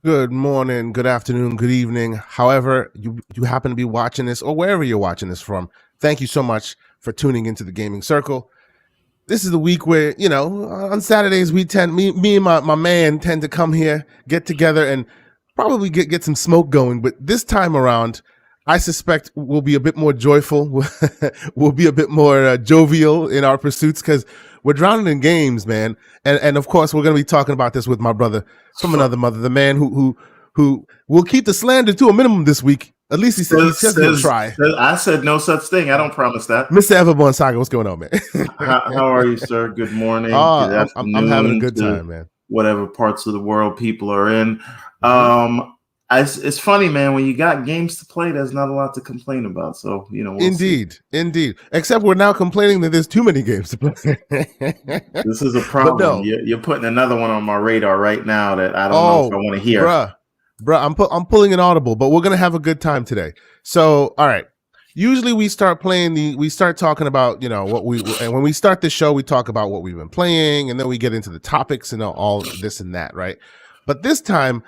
Good morning, good afternoon, good evening. However, you happen to be watching this or wherever you're watching this from, thank you so much for tuning into the Gaming Circle. This is the week where, on Saturdays we tend me and my man tend to come here, get together and probably get some smoke going, but this time around I suspect we'll be a bit more joyful. We'll be a bit more jovial in our pursuits because we're drowning in games, man. And of course, we're going to be talking about this with my brother from another mother, the man who will keep the slander to a minimum this week. At least he says he'll try. I said no such thing. I don't promise that. Mr. Everborn Saga, what's going on, man? how are you, sir? Good morning. Good afternoon. I'm having a good time, man. Whatever parts of the world people are in. It's funny, man. When you got games to play, there's not a lot to complain about. So, we'll indeed. Except we're now complaining that there's too many games to play. This is a problem. No. You're putting another one on my radar right now that I don't know if I want to hear. Bruh, I'm pulling an audible, but we're gonna have a good time today. So, all right. Usually we start talking about, and when we start the show, we talk about what we've been playing, and then we get into the topics and all this and that, right? But this time,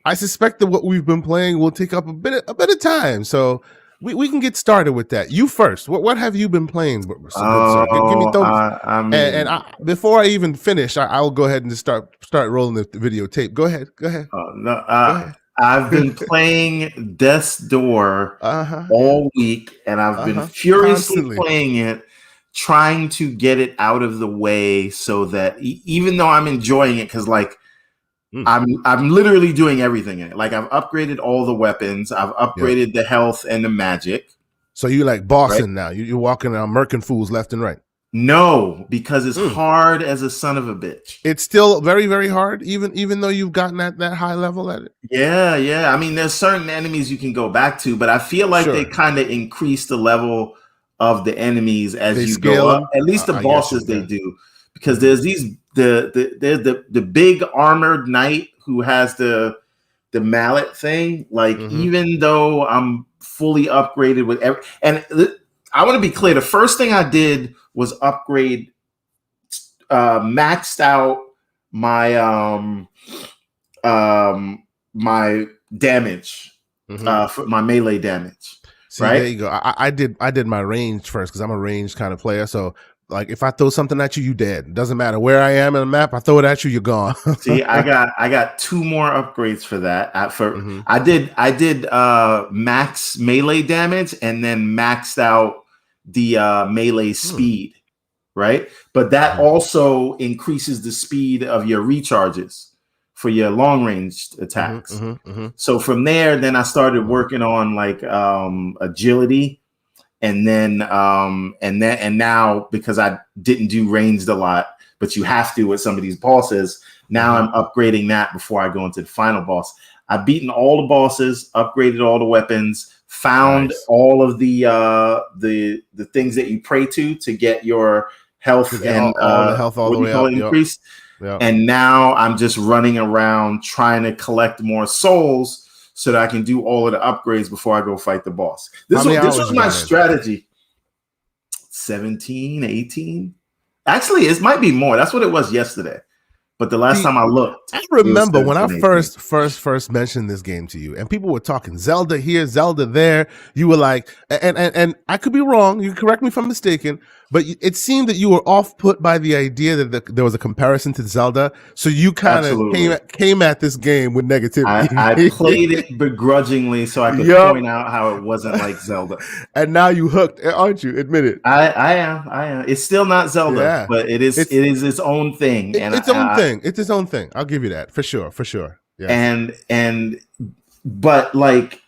I suspect that what we've been playing will take up a bit of time, so we can get started with that. You first. What have you been playing? Give me those. Before I even finish, I'll go ahead and just start rolling the videotape. Go ahead. Go ahead. I've been playing Death's Door all week, and I've been furiously playing it, trying to get it out of the way so that even though I'm enjoying it, because I'm literally doing everything in it. Like I've upgraded all the weapons, I've upgraded the health and the magic. So you like bossing now? You're walking around murking fools left and right. No, because it's hard as a son of a bitch. It's still very, very hard, even though you've gotten at that high level at it. Yeah. I mean, there's certain enemies you can go back to, but I feel like they kind of increase the level of the enemies as you go up. At least the bosses they do, because there's the big armored knight who has the mallet thing. Like even though I'm fully upgraded with and I want to be clear, the first thing I did was upgrade, maxed out my my damage, for my melee damage. See, right? There you go. I did my range first because I'm a ranged kind of player. So like if I throw something at you, you dead. Doesn't matter where I am in the map. I throw it at you, you're gone. See, I got 2 more upgrades for that. I did max melee damage and then maxed out the melee speed, right? But that also increases the speed of your recharges for your long range attacks. So from there, then I started working on like agility, and now because I didn't do ranged a lot, but you have to with some of these bosses. Now I'm upgrading that before I go into the final boss. I've beaten all the bosses, upgraded all the weapons, found all of the things that you pray to get your health and all the health all the way up increased. Yep. And now I'm just running around trying to collect more souls so that I can do all of the upgrades before I go fight the boss. This was my strategy. 17, 18. Actually, it might be more. That's what it was yesterday. But the last time I looked, I remember when I first mentioned this game to you, and people were talking Zelda here, Zelda there. You were like, and I could be wrong. You correct me if I'm mistaken, but it seemed that you were off put by the idea that there was a comparison to Zelda. So you kind of came at this game with negativity. I played it begrudgingly so I could point out how it wasn't like Zelda. And now you hooked, aren't you? Admit it. I am. It's still not Zelda, but it is its own thing. It's its own thing. I'll give you that for sure. Yeah. But like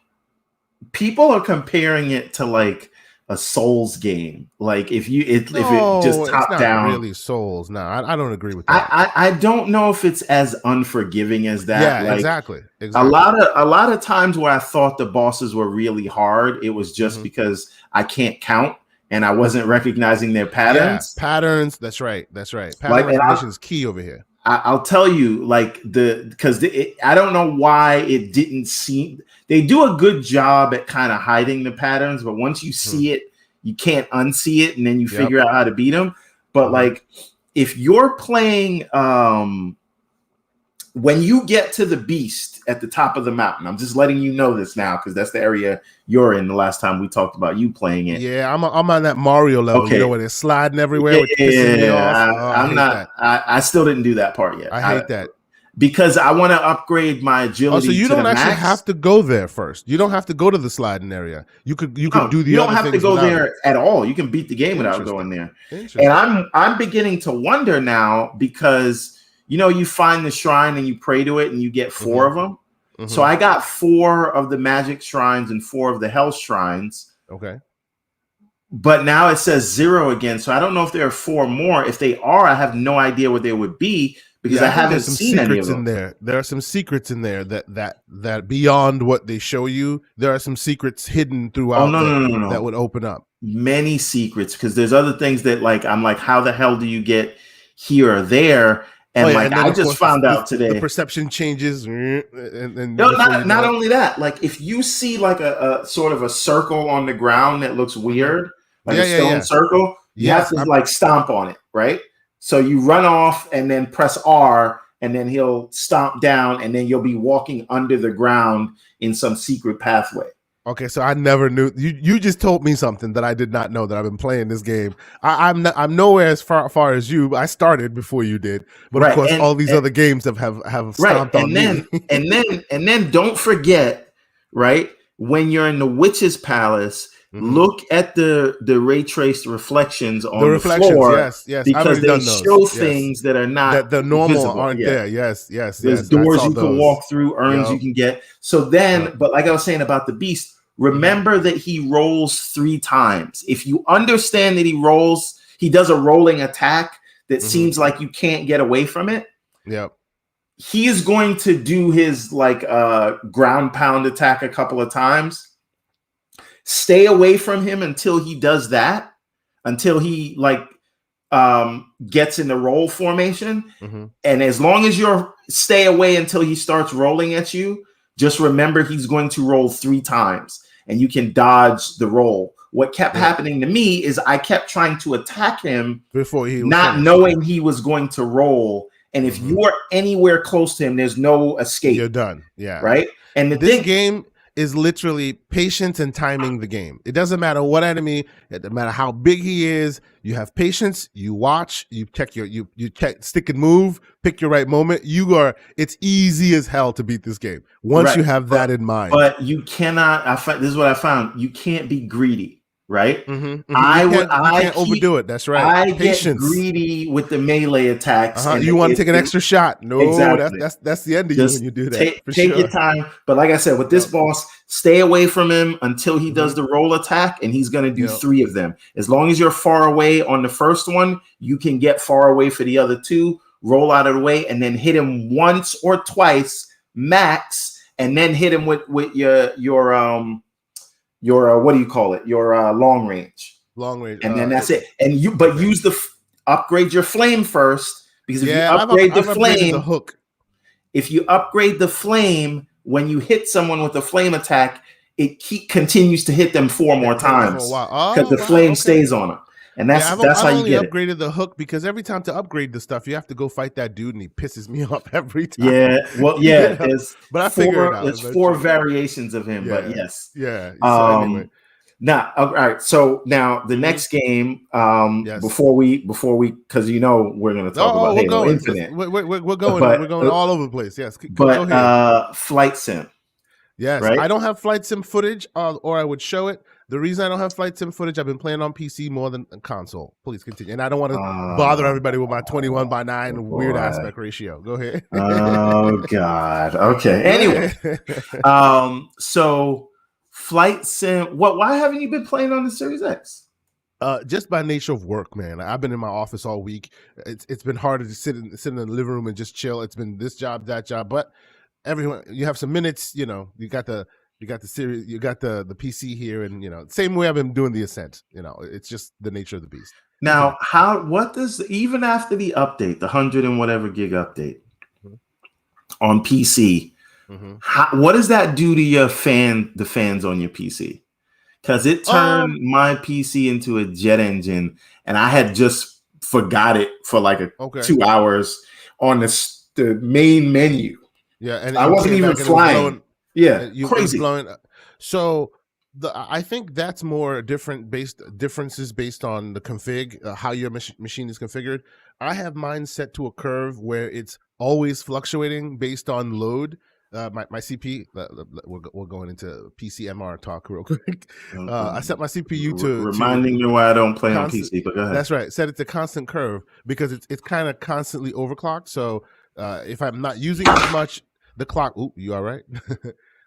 people are comparing it to like a Souls game. Like if it just top down, really Souls. No, I don't agree with that. I don't know if it's as unforgiving as that. Yeah, like, exactly. A lot of times where I thought the bosses were really hard, it was just because I can't count and I wasn't recognizing their patterns. Yeah, patterns. That's right. Pattern recognition is key over here. I'll tell you, like I don't know why it didn't seem. They do a good job at kind of hiding the patterns, but once you see it, you can't unsee it, and then you figure out how to beat them. But like, if you're playing when you get to the beast at the top of the mountain, I'm just letting you know this now because that's the area you're in. The last time we talked about you playing it. Yeah, I'm on that Mario level. Okay. You know, where they're sliding everywhere, which pisses me off. I'm not. I still didn't do that part yet. I hate that. Because I want to upgrade my agility. So you don't actually have to go there first. You don't have to go to the sliding area. You could do the other things. You don't have to go there at all. You can beat the game without going there. And I'm beginning to wonder now because you find the shrine and you pray to it and you get 4 of them. So I got 4 of the magic shrines and 4 of the hell shrines. Okay. But now it says 0 again. So I don't know if there are 4 more. If they are, I have no idea what they would be. Because I haven't seen any of them. There are some secrets in there that beyond what they show you, there are some secrets hidden throughout that would open up. Many secrets, because there's other things that I'm like, how the hell do you get here or there? And I just found out today. The perception changes. And no, not only that, like if you see like a sort of a circle on the ground that looks weird, like a stone circle, you have to like stomp on it, right? So you run off and then press R and then he'll stomp down and then you'll be walking under the ground in some secret pathway. Okay, so I never knew. You just told me something that I did not know that I've been playing this game. I'm nowhere as far as you. I started before you did, but of course all these other games have stomped on me. and then don't forget, right? When you're in the witch's palace. Look at the ray traced reflections on the floor. Yes, because they show things that are not that the normal aren't there. Yes. There's doors you can walk through, urns you can get. So then, but like I was saying about the beast, remember that he rolls 3 times. If you understand that he does a rolling attack that seems like you can't get away from it. Yep. He is going to do his ground pound attack a couple of times. Stay away from him until he does that, until he gets in the roll formation. And as long as you're stay away until he starts rolling at you, just remember he's going to roll 3 times and you can dodge the roll. What kept happening to me is I kept trying to attack him before he not knowing he was going to roll. And if you are anywhere close to him, there's no escape. You're done. Yeah. Right. And this game is literally patience and timing the game. It doesn't matter what enemy, it doesn't matter how big he is. You have patience, you watch, you check you check stick and move, pick your right moment. It's easy as hell to beat this game once you have that in mind. But you cannot, this is what I found, you can't be greedy. Right? You can't overdo it. That's right. I get greedy with the melee attacks. You want to take an extra shot. No, exactly. That's the end of you when you do that. Take your time. But like I said, with this boss, stay away from him until he does the roll attack, and he's going to do 3 of them. As long as you're far away on the first one, you can get far away for the other 2, roll out of the way, and then hit him once or twice max, and then hit him with your what do you call it? Your long range, and then that's it. And use upgrade your flame first, because if you upgrade the flame, the hook. If you upgrade the flame, when you hit someone with a flame attack, it continues to hit them 4 more times because the flame stays on them. And that's how you get it. I only upgraded the hook because every time to upgrade the stuff, you have to go fight that dude, and he pisses me off every time. Yeah, well, yeah. But I figured it out. There's 4 variations of him, but yes. Yeah. So anyway. Now, all right. So now the next game, before we, because we're going to talk about Halo Infinite. We're going all over the place. Yes. But Flight Sim. Yes. Right? I don't have Flight Sim footage, or I would show it. The reason I don't have Flight Sim footage, I've been playing on PC more than a console. Please continue. And I don't want to bother everybody with my 21:9 weird aspect ratio. Go ahead. Oh, God. Okay. Anyway. So Flight Sim, why haven't you been playing on the Series X? Just by nature of work, man. I've been in my office all week. It's been harder to sit in the living room and just chill. It's been this job, that job. But everyone, you have some minutes, you got the series, you got the PC here, and same way I've been doing the Ascent. It's just the nature of the beast. Now, what does, even after the update, the 100 and whatever gig update on PC, what does that do to your the fans on your PC? Because it turned my PC into a jet engine, and I had just forgot it for 2 hours on the the main menu. Yeah, and I wasn't even flying. It was blowing. So I think that's more differences based on the config, how your machine is configured. I have mine set to a curve where it's always fluctuating based on load. My CP, we're going into PCMR talk real quick. I set my CPU to reminding me why I don't play on PC. But go ahead. That's right. Set it to constant curve because it's kind of constantly overclocked. So if I'm not using it as much, the clock. Ooh, you all right?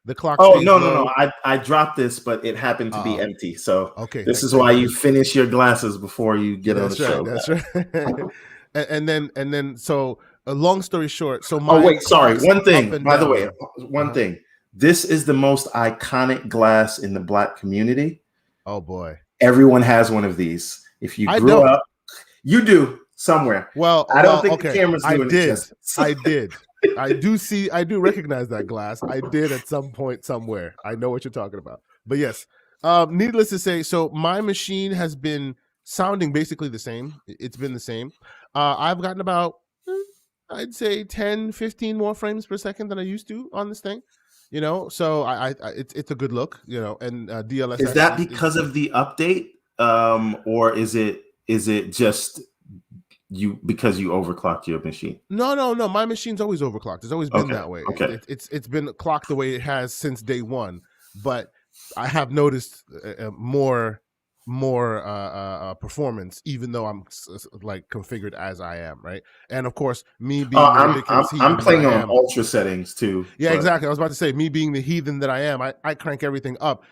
The clock. Oh no! I dropped this, but it happened to be empty. So okay, this is why you finish your glasses before you get on the show. That's right. and then so a long story short. So sorry. One thing, by the way, one thing. This is the most iconic glass in the Black community. Oh boy, everyone has one of these. If you grew up, you do somewhere. Well, I don't think the camera's doing it. I did. I do recognize that glass. I did at some point somewhere. I know what you're talking about. But yes, needless to say, so my machine has been sounding basically the same. It's been the same. I've gotten about, I'd say 10, 15 more frames per second than I used to on this thing. So it's a good look, and DLSS. Is that because of the update? Or is it just because you overclocked your machine? No. My machine's always overclocked. It's always been that way. Okay. It's been clocked the way it has since day one. But I have noticed more performance, even though I'm like configured as I am, right? And of course, me being I'm playing on ultra settings too. Yeah, exactly. I was about to say, me being the heathen that I am, I crank everything up.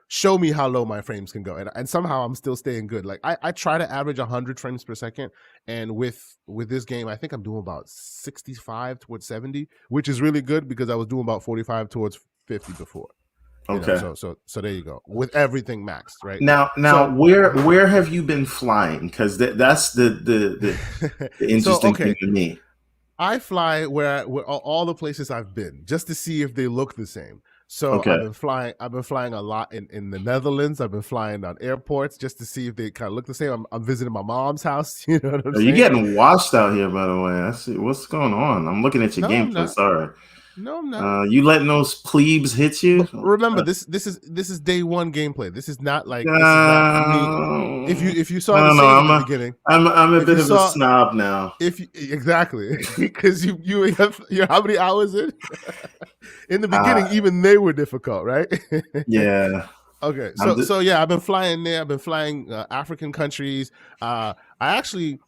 Show me how low my frames can go, and somehow I'm still staying good. Like I try to average 100 frames per second, and with this game, I think I'm doing about 65 towards 70, which is really good because I was doing about 45 towards 50 before. Okay. So there you go. With everything maxed, right? Now, where have you been flying? Because that's the interesting thing to me. I fly where all the places I've been just to see if they look the same. So I've been flying a lot in the Netherlands. I've been flying on airports just to see if they kind of look the same. I'm visiting my mom's house. You know what I'm saying? You're getting washed out here, by the way. I see what's going on. I'm looking at your gameplay. Sorry. No, I'm not. You letting those plebes hit you? Remember, this is day one gameplay. This is not like this is not me. If you saw the beginning, I'm a bit of a snob now. Exactly, because you have how many hours in? In the beginning, even they were difficult, right? Yeah. Okay, so yeah, I've been flying there. I've been flying African countries. I actually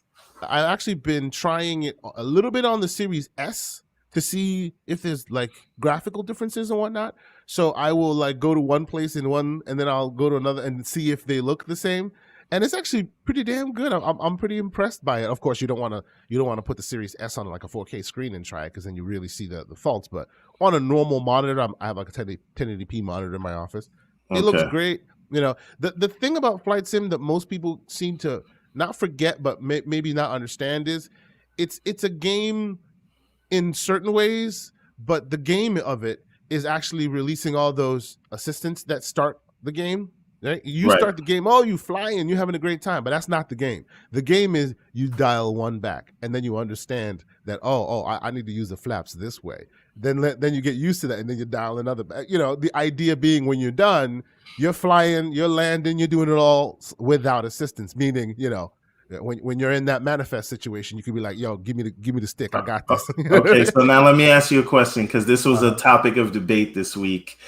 been trying it a little bit on the Series S to see if there's like graphical differences and whatnot. So I will like go to one place and then I'll go to another and see if they look the same. And it's actually pretty damn good. I'm pretty impressed by it. Of course, you don't want to put the Series S on like a 4K screen and try it because then you really see the faults. But on a normal monitor, I have like a 1080p monitor in my office. It looks great. The thing about Flight Sim that most people seem to not forget, but maybe not understand is it's a game in certain ways, but the game of it is actually releasing all those assistants that start the game. Right? You start the game, you fly and you're having a great time, but that's not the game. The game is you dial one back, and then you understand that I need to use the flaps this way. Then you get used to that, and then you dial another back. The idea being when you're done, you're flying, you're landing, you're doing it all without assistance. Meaning, when you're in that manifest situation, you could be like, "Yo, give me the stick. I got this." Okay, so now let me ask you a question because this was a topic of debate this week,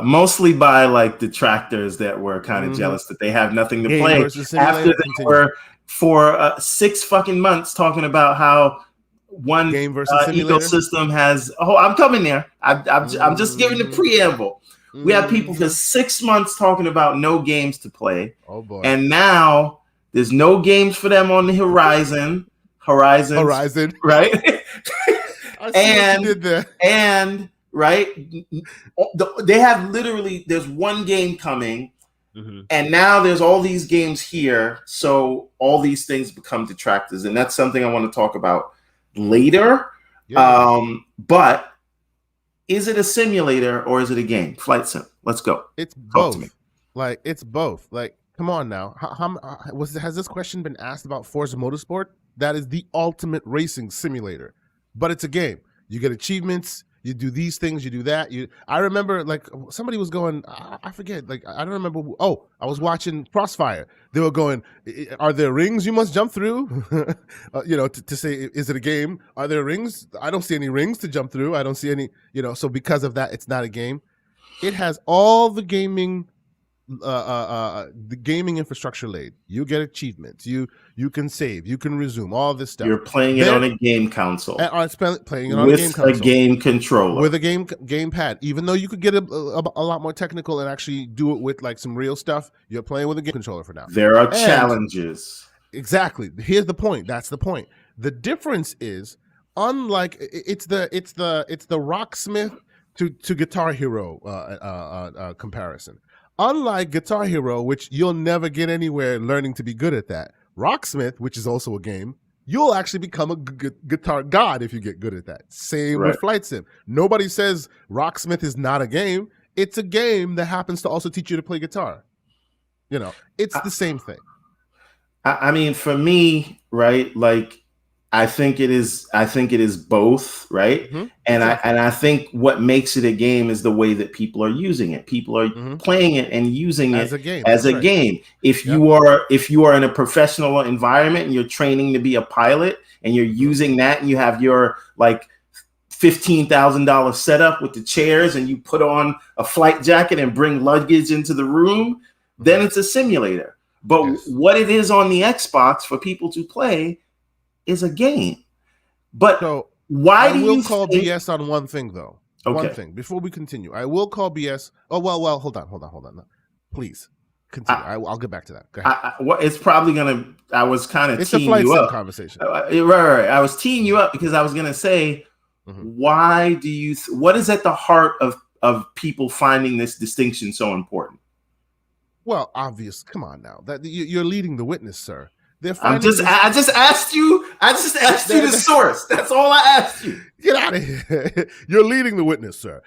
mostly by like detractors that were kind of jealous that they have nothing to play after they were for 6 fucking months talking about how one game versus ecosystem has. Oh, I'm coming there. I'm just giving the preamble. We have people for 6 months talking about no games to play. Oh boy! And now there's no games for them on the horizon, right? And right, they have literally. There's one game coming, and now there's all these games here. So all these things become detractors, and that's something I want to talk about later. Yeah. But is it a simulator or is it a game? Flight Sim. Let's go. It's both. It's both. Come on now. Has this question been asked about Forza Motorsport? That is the ultimate racing simulator. but it's a game. You get achievements. You do these things. You do that. I remember like somebody was going. I forget. Like I don't remember. I was watching Crossfire. They were going. Are there rings you must jump through? To say, is it a game? Are there rings? I don't see any rings to jump through. I don't see any. So because of that, it's not a game. It has all the gaming infrastructure laid. You get achievements. You can save. You can resume. All this stuff. You're playing it on a game console. Playing it on a game console. With a game controller. With a game pad. Even though you could get a lot more technical and actually do it with like some real stuff, you're playing with a game controller for now. There are challenges. Exactly. Here's the point. That's the point. The difference is, unlike it's the Rocksmith to Guitar Hero comparison. Unlike Guitar Hero, which you'll never get anywhere learning to be good at that, Rocksmith, which is also a game, you'll actually become a guitar god if you get good at that. Same with Flight Sim. Nobody says Rocksmith is not a game. It's a game that happens to also teach you to play guitar. It's the same thing. I mean, for me, right, like, I think it is both, right? Mm-hmm. And I think what makes it a game is the way that people are using it. People are playing it and using it as a game. If you are in a professional environment and you're training to be a pilot and you're using that and you have your like $15,000 setup with the chairs and you put on a flight jacket and bring luggage into the room, then it's a simulator. But what it is on the Xbox for people to play is a game. But so why do you call BS on one thing though? Okay. One thing before we continue. I will call BS. Oh well. Hold on. No, please continue. I'll get back to that. Go ahead. It's probably gonna. I was kind of teeing you up. It's a flight sim conversation. Right. I was teeing you up because I was gonna say, why do you? What is at the heart of people finding this distinction so important? Well, obvious. Come on now. That you're leading the witness, sir. I just asked you the source. That's all I asked you. Get out of here. You're leading the witness, sir.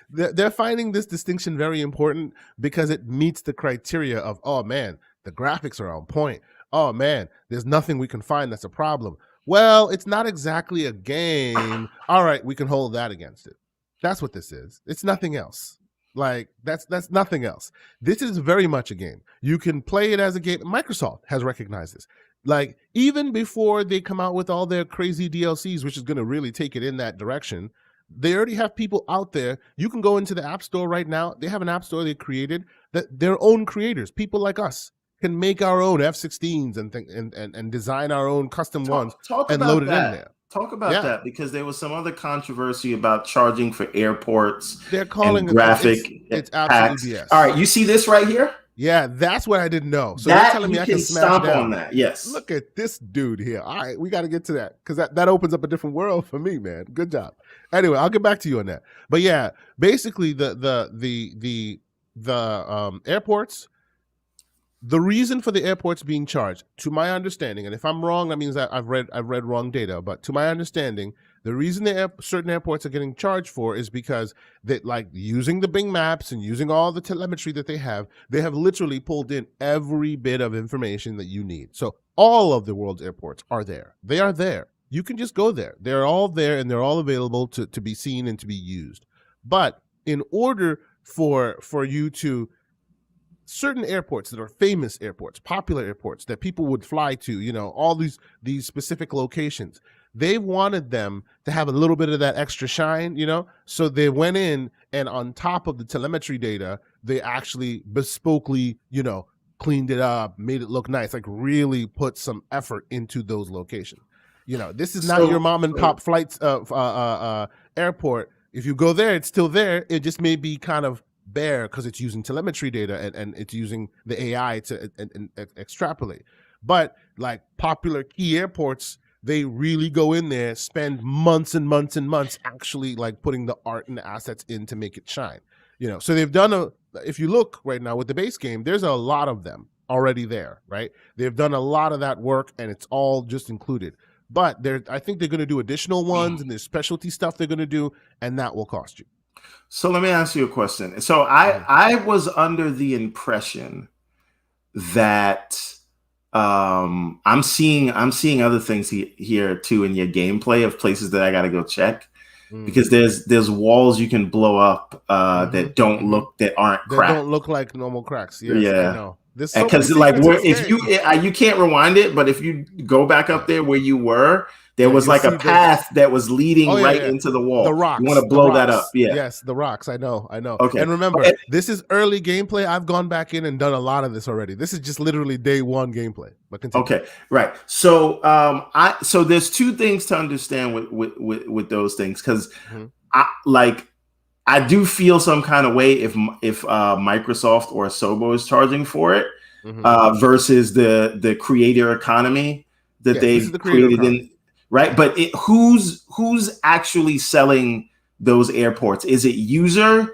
They're finding this distinction very important because it meets the criteria of, oh man, the graphics are on point. Oh man, there's nothing we can find that's a problem. Well, it's not exactly a game. All right, we can hold that against it. That's what this is. It's nothing else. Like that's nothing else. This is very much a game. You can play it as a game. Microsoft has recognized this. Like even before they come out with all their crazy DLCs, which is going to really take it in that direction, they already have people out there. You can go into the App Store right now. They have an App Store they created that their own creators, people like us, can make our own F-16s and design our own custom ones and load it in there. Talk about that, because there was some other controversy about charging for airports. They're calling it graphic. It's absolutely BS. All right, you see this right here? Yeah, that's what I didn't know. So that you're telling me I can stomp smash down on that. Yes. Look at this dude here. All right, we got to get to that because that opens up a different world for me, man. Good job. Anyway, I'll get back to you on that. But yeah, basically the airports. The reason for the airports being charged, to my understanding, and if I'm wrong, that means that I've read wrong data. But to my understanding, the reason certain airports are getting charged for is because they like using the Bing Maps and using all the telemetry that they have literally pulled in every bit of information that you need. So all of the world's airports are there. They are there. You can just go there. They're all there and they're all available to be seen and to be used. But in order for you to certain airports that are famous airports, popular airports that people would fly to, all these specific locations, they wanted them to have a little bit of that extra shine, so they went in and on top of the telemetry data, they actually bespokely, cleaned it up, made it look nice, like really put some effort into those locations. This is not your mom and pop flights airport. If you go there, it's still there. It just may be kind of bare because it's using telemetry data and it's using the AI to extrapolate. But like popular key airports, they really go in there, spend months and months and months actually like putting the art and the assets in to make it shine. So they've done if you look right now with the base game, there's a lot of them already there, right? They've done a lot of that work and it's all just included. But I think they're going to do additional ones and there's specialty stuff they're going to do, and that will cost you. So let me ask you a question. So I was under the impression that I'm seeing other things here too in your gameplay of places that I got to go check. Because there's walls you can blow up that aren't cracked. That don't look like normal cracks. Yes, yeah, I know. Because like if you can't rewind it, but if you go back up there where you were, there was like a path that was leading into the wall. The rocks. You want to blow that up? Yeah. Yes, the rocks. I know. Okay. And remember, this is early gameplay. I've gone back in and done a lot of this already. This is just literally day one gameplay. But continue. Okay, right. So so there's two things to understand with those things, because I do feel some kind of way if Microsoft or Asobo is charging for it versus the creator economy that they've created right. But who's actually selling those airports? Is it users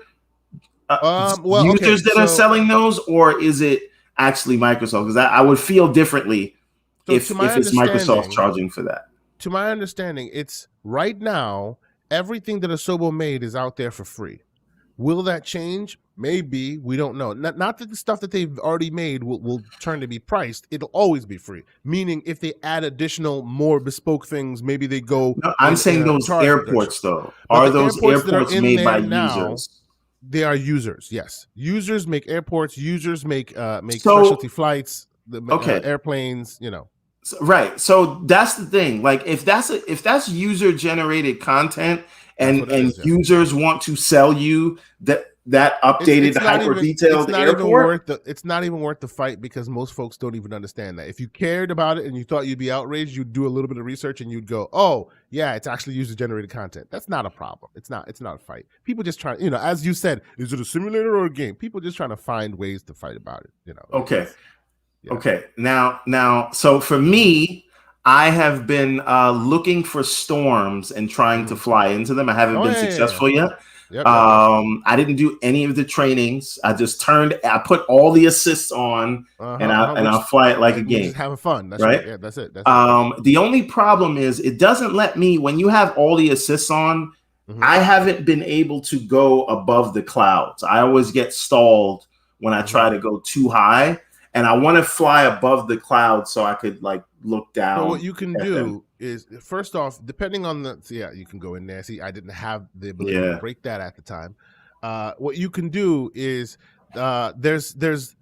that are selling those, or is it actually Microsoft? Because I would feel differently if it's Microsoft charging for that. To my understanding, it's right now everything that Asobo made is out there for free. Will that change? Maybe. We don't know. Not that the stuff that they've already made will turn to be priced. It'll always be free. Meaning if they add additional, more bespoke things, maybe they go... No, I'm saying those airports, though. Are those airports made by users? They are users, yes. Users make airports. Users make specialty flights, airplanes, you know. Right. So that's the thing. Like if that's user generated content and users want to sell you that updated hyper detailed airport, it's not even worth the fight, because most folks don't even understand that. If you cared about it and you thought you'd be outraged, you'd do a little bit of research and you'd go, oh yeah, it's actually user generated content. That's not a problem. It's not a fight. People just trying, you know, as you said, is it a simulator or a game? People just trying to find ways to fight about it, you know. Okay. Yeah. Okay. Now, so for me, I have been looking for storms and trying to fly into them. I haven't been successful yet. Yep. I didn't do any of the trainings. I just I put all the assists on, and I'll fly it like a game. Just having fun. That's right. Yeah, that's it. The only problem is it doesn't let me, when you have all the assists on, I haven't been able to go above the clouds. I always get stalled when I try to go too high. And I want to fly above the clouds so I could like look down. So what you can do is, first off, depending on you can go in there. See, I didn't have the ability to break that at the time. What you can do is there's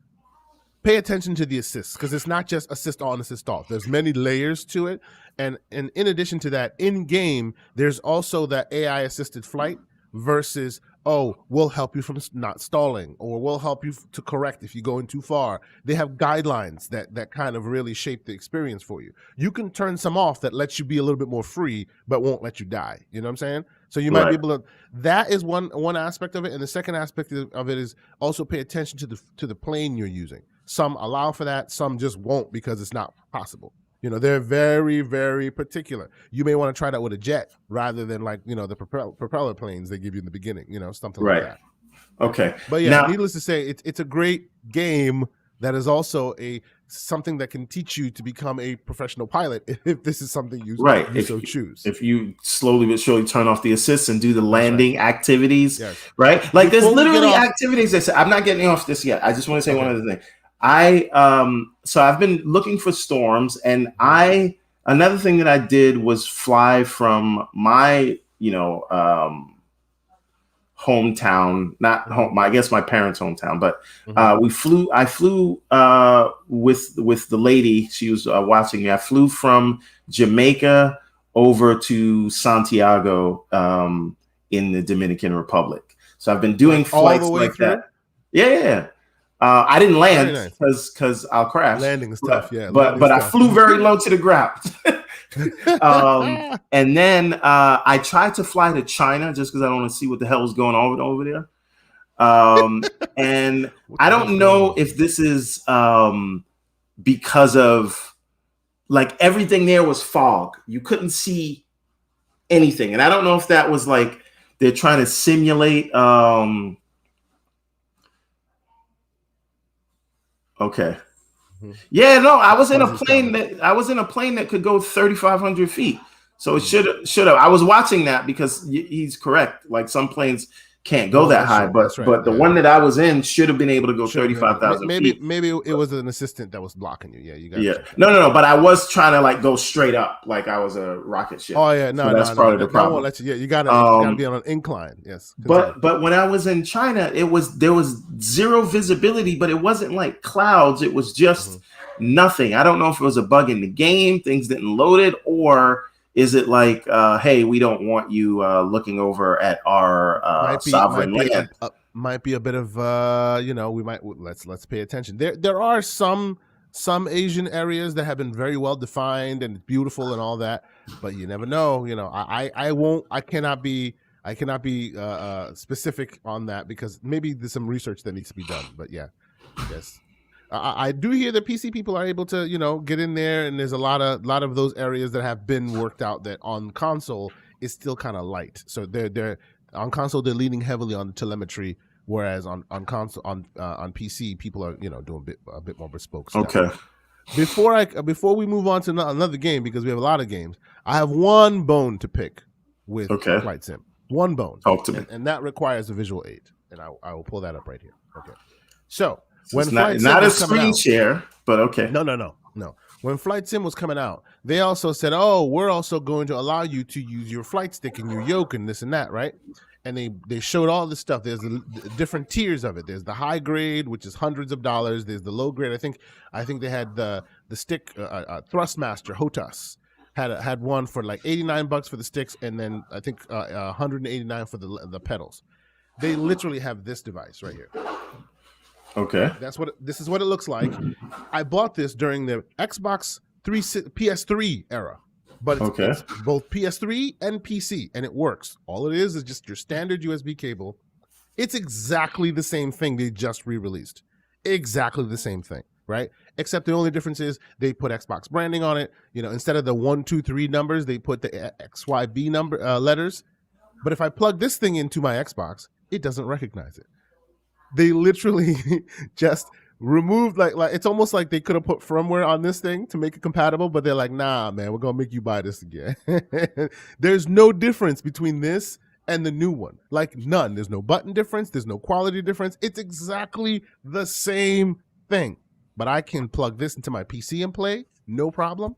pay attention to the assists, because it's not just assist on, assist off. There's many layers to it. And in addition to that, in game, there's also that AI assisted flight versus, we'll help you from not stalling, or we'll help you to correct if you're going too far. They have guidelines that kind of really shape the experience for you. You can turn some off that lets you be a little bit more free, but won't let you die. You know what I'm saying? So you might be able to, that is one aspect of it. And the second aspect of it is also pay attention to the plane you're using. Some allow for that, some just won't because it's not possible. You know, they're very, very particular. You may want to try that with a jet rather than like, you know, the propeller planes they give you in the beginning, you know, something like that. Okay. But yeah, needless to say, it's a great game that is also something that can teach you to become a professional pilot if this is something you so choose. If you slowly but surely turn off the assists and do the landing activities, right? Like there's literally activities that say, I'm not getting off this yet. I just want to say one other thing. So I've been looking for storms, and another thing that I did was fly from my, hometown, not home, I guess my parents' hometown, but I flew with the lady. She was watching me. I flew from Jamaica over to Santiago in the Dominican Republic. So I've been doing flights like that. Yeah. I didn't land because I'll crash. Landing is tough, but I flew very low to the ground. And then I tried to fly to China just because I don't want to see what the hell is going on over there. And I don't know if this is because of like everything there was fog. You couldn't see anything. And I don't know if that was like they're trying to simulate okay. Yeah, no, I was in a plane that could go 3,500 feet. So it should have. I was watching that because he's correct. Like some planes can't go that high. True. But the one that I was in should have been able to go 35,000 feet. Maybe it was an assistant that was blocking you. Yeah, you got. Yeah, no. But I was trying to like go straight up, like I was a rocket ship. Oh yeah, no, so that's probably the problem. Won't let you. Yeah, you gotta be on an incline. Yes, but when I was in China, there was zero visibility, but it wasn't like clouds. It was just nothing. I don't know if it was a bug in the game, things didn't load it, or is it like, hey, we don't want you looking over at our sovereign land? Might be a bit of we might let's pay attention. There are some Asian areas that have been very well defined and beautiful and all that, but you never know. I cannot be specific on that because maybe there's some research that needs to be done. But yeah, yes. I do hear that PC people are able to, get in there, and there's a lot of those areas that have been worked out that on console is still kind of light. So they're on console they're leaning heavily on telemetry, whereas on console on PC people are doing a bit more bespoke stuff. Okay. Before we move on to another game, because we have a lot of games, I have one bone to pick with Flight Sim. One bone. Talk to me. And that requires a visual aid, and I will pull that up right here. Okay. So. When not a screen share, but okay. No. When Flight Sim was coming out, they also said, "Oh, we're also going to allow you to use your flight stick and your yoke and this and that, right?" And they showed all this stuff. There's the different tiers of it. There's the high grade, which is hundreds of dollars. There's the low grade. I think they had the stick Thrustmaster HOTAS had one for like $89 for the sticks, and then I think $189 for the pedals. They literally have this device right here. Okay. This is what it looks like. I bought this during the Xbox PS3 era, but it's both PS3 and PC, and it works. All it is just your standard USB cable. It's exactly the same thing they just re-released. Exactly the same thing, right? Except the only difference is they put Xbox branding on it. Instead of the 1, 2, 3 numbers, they put the XYB number letters. But if I plug this thing into my Xbox, it doesn't recognize it. They literally just removed like it's almost like they could have put firmware on this thing to make it compatible, but they're like, nah, man, we're gonna make you buy this again. There's no difference between this and the new one. Like none. There's no button difference. There's no quality difference. It's exactly the same thing. But I can plug this into my PC and play, no problem.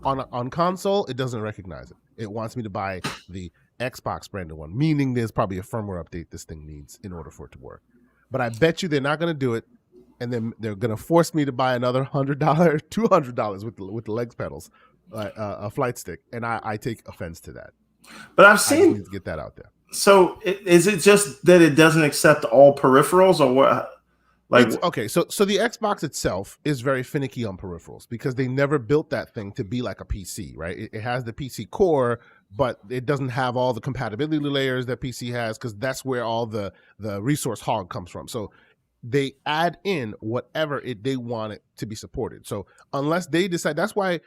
On console, it doesn't recognize it. It wants me to buy the Xbox branded one, meaning there's probably a firmware update this thing needs in order for it to work. But I bet you they're not going to do it, and then they're going to force me to buy another $100, $200 with the legs pedals, a flight stick, and I take offense to that. But I've seen need to get that out there. So is it just that it doesn't accept all peripherals, or what? Okay, so the Xbox itself is very finicky on peripherals because they never built that thing to be like a PC, right? It has the PC core, but it doesn't have all the compatibility layers that PC has because that's where all the resource hog comes from. So they add in whatever they want it to be supported. So unless they decide, that's why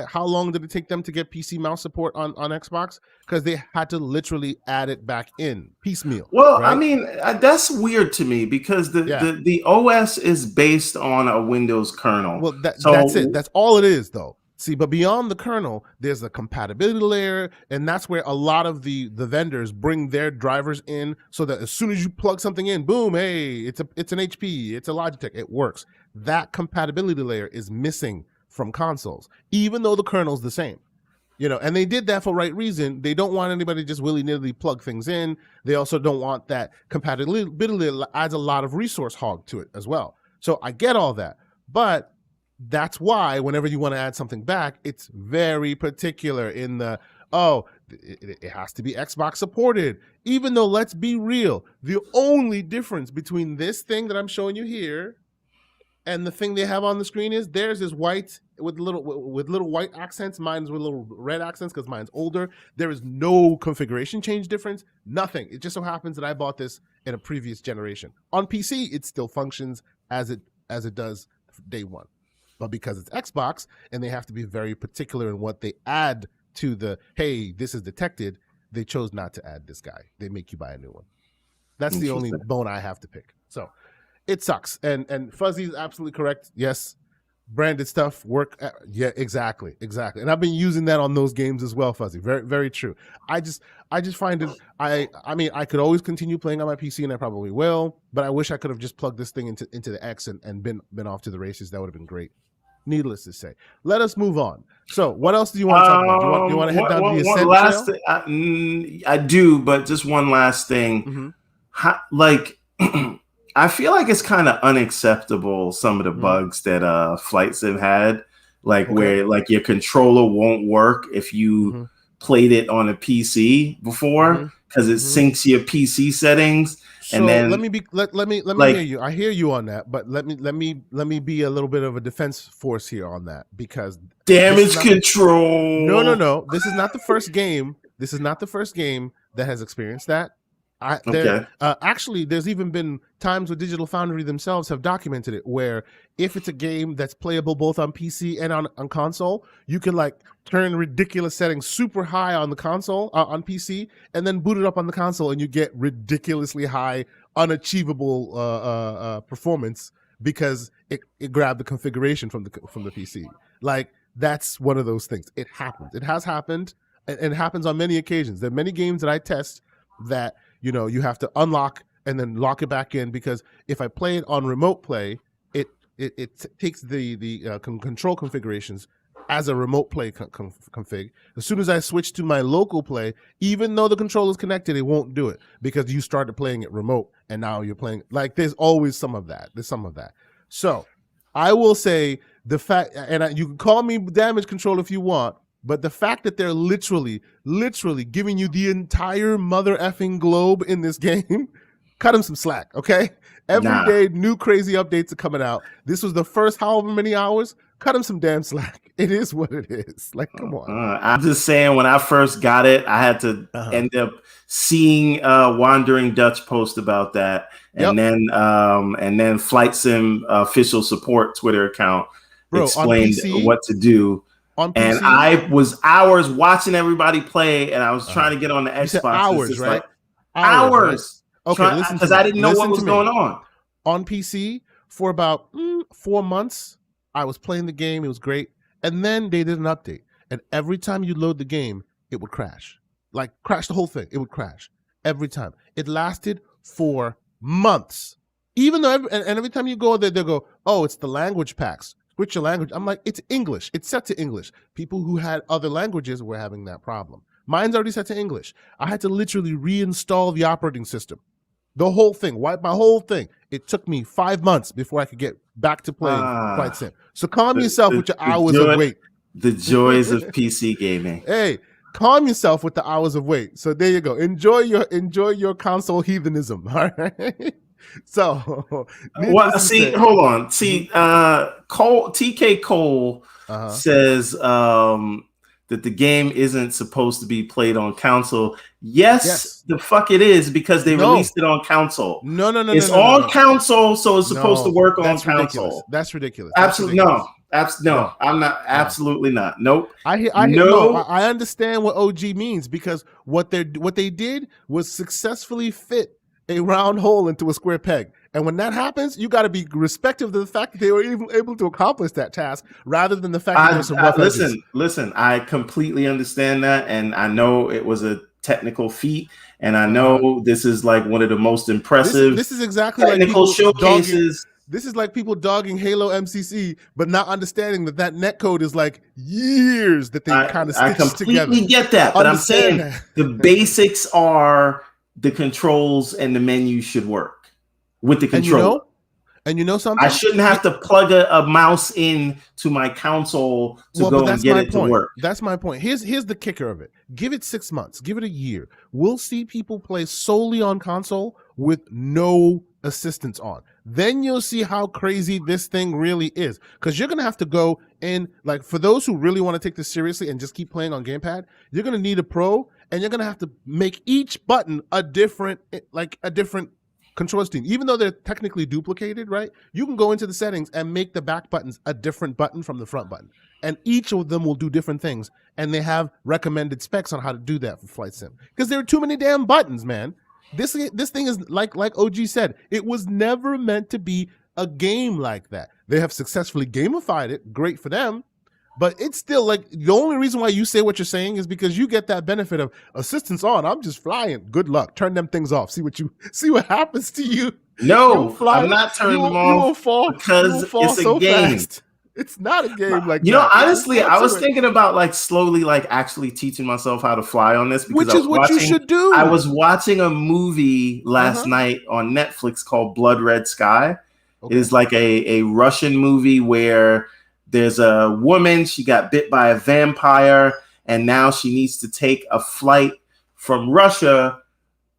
how long did it take them to get PC mouse support on Xbox? Because they had to literally add it back in piecemeal. Well, right? I mean, that's weird to me because the OS is based on a Windows kernel. Well, that's it. That's all it is, though. See, but beyond the kernel, there's a compatibility layer, and that's where a lot of the vendors bring their drivers in so that as soon as you plug something in, boom, hey, it's an HP, it's a Logitech, it works. That compatibility layer is missing from consoles, even though the kernel's the same. And they did that for right reason. They don't want anybody to just willy-nilly plug things in. They also don't want that compatibility adds a lot of resource hog to it as well. So I get all that, but that's why whenever you want to add something back, it's very particular in it has to be Xbox supported. Even though, let's be real, the only difference between this thing that I'm showing you here and the thing they have on the screen is theirs is white with little white accents. Mine's with little red accents because mine's older. There is no configuration change difference, nothing. It just so happens that I bought this in a previous generation. On PC, it still functions as it does day one. But because it's Xbox and they have to be very particular in what they add to the, hey, this is detected, they chose not to add this guy. They make you buy a new one. That's the only bone I have to pick. So it sucks. And Fuzzy is absolutely correct. Yes, branded stuff work. Yeah, exactly. And I've been using that on those games as well, Fuzzy. Very, very true. I just find it. I mean, I could always continue playing on my PC, and I probably will. But I wish I could have just plugged this thing into the X and been off to the races. That would have been great. Needless to say, let us move on. So, what else do you want to talk about? Do you want to head down to the Ascent last thing, I do, but just one last thing. Mm-hmm. I feel like it's kind of unacceptable, some of the bugs that Flight Sim had, where like your controller won't work if you played it on a PC before because it syncs your PC settings. So and then let me hear you. I hear you on that, but let me be a little bit of a defense force here on that, because damage control. No. This is not the first game. This is not the first game that has experienced that. Actually, there's even been times where Digital Foundry themselves have documented it, where if it's a game that's playable both on PC and on console, you can like turn ridiculous settings super high on the console, on PC, and then boot it up on the console, and you get ridiculously high, unachievable performance because it grabbed the configuration from the PC. Like, that's one of those things. It happens. It has happened, and it happens on many occasions. There are many games that I test that, you know, you have to unlock and then lock it back in, because if I play it on remote play, it takes the control configurations as a remote play config. As soon as I switch to my local play, even though the controller is connected, it won't do it because you started playing it remote and now you're playing. Like, there's always some of that. So I will say the fact, and you can call me damage control if you want, but the fact that they're literally giving you the entire mother effing globe in this game, cut them some slack, okay? Every day, new crazy updates are coming out. This was the first however many hours. Cut them some damn slack. It is what it is. Like, come on. I'm just saying, when I first got it, I had to end up seeing Wandering Dutch post about that, and then Flight Sim official support Twitter account explained what to do. And I was hours watching everybody play, and I was trying to get on the Xbox. Hours, right? Hours. Right? Okay, listen, because I didn't know what was going on. On PC for about 4 months, I was playing the game. It was great, and then they did an update, and every time you load the game, it would crash. Like, crash the whole thing. It would crash every time. It lasted for months. Even though, every time you go there, they'll go, "Oh, it's the language packs. Switch your language." I'm like, it's English. It's set to English. People who had other languages were having that problem. Mine's already set to English. I had to literally reinstall the operating system. The whole thing. Wipe my whole thing. It took me 5 months before I could get back to playing Flight Sim. So calm yourself with your hours of wait. The joys of PC gaming. Hey, calm yourself with the hours of wait. So there you go. Enjoy your console heathenism. All right. So, hold on. See, TK Cole says that the game isn't supposed to be played on console. Yes. The fuck it is, because they released it on console. No. It's on console, so it's supposed to work on console. That's ridiculous. Absolutely no. I'm not. Absolutely not. Nope. I understand what OG means, because what they did was successfully fit a round hole into a square peg. And when that happens, you got to be respectful of the fact that they were even able to accomplish that task, rather than the fact that there's some rough edges. Listen, I completely understand that, and I know it was a technical feat, and I know this is like one of the most impressive this is exactly technical showcases. This is like people dogging Halo MCC, but not understanding that netcode is like years that they kind of stitched together. I completely get that, but I'm saying the basics are the controls and the menu should work with the controller. And you know something? I shouldn't have to plug a mouse in to my console to go and get it to work. That's my point. Here's the kicker of it. Give it 6 months. Give it a year. We'll see people play solely on console with no assistance on. Then you'll see how crazy this thing really is. Because you're going to have to go in, like, for those who really want to take this seriously and just keep playing on gamepad, you're going to need a pro, and you're going to have to make each button a different control scheme. Even though they're technically duplicated, right? You can go into the settings and make the back buttons a different button from the front button. And each of them will do different things. And they have recommended specs on how to do that for Flight Sim. Because there are too many damn buttons, man. This thing is like OG said, it was never meant to be a game like that. They have successfully gamified it. Great for them. But it's still like the only reason why you say what you're saying is because you get that benefit of assistance on. I'm just flying. Good luck. Turn them things off. See what happens to you. No, I'm not turning them off. You will fall because it's a game. Fast. It's not a game like that. You know, honestly, I was thinking about like slowly, like actually teaching myself how to fly on this, because which is what you should do. I was watching a movie last night on Netflix called Blood Red Sky. Okay. It is like a Russian movie where there's a woman, she got bit by a vampire, and now she needs to take a flight from Russia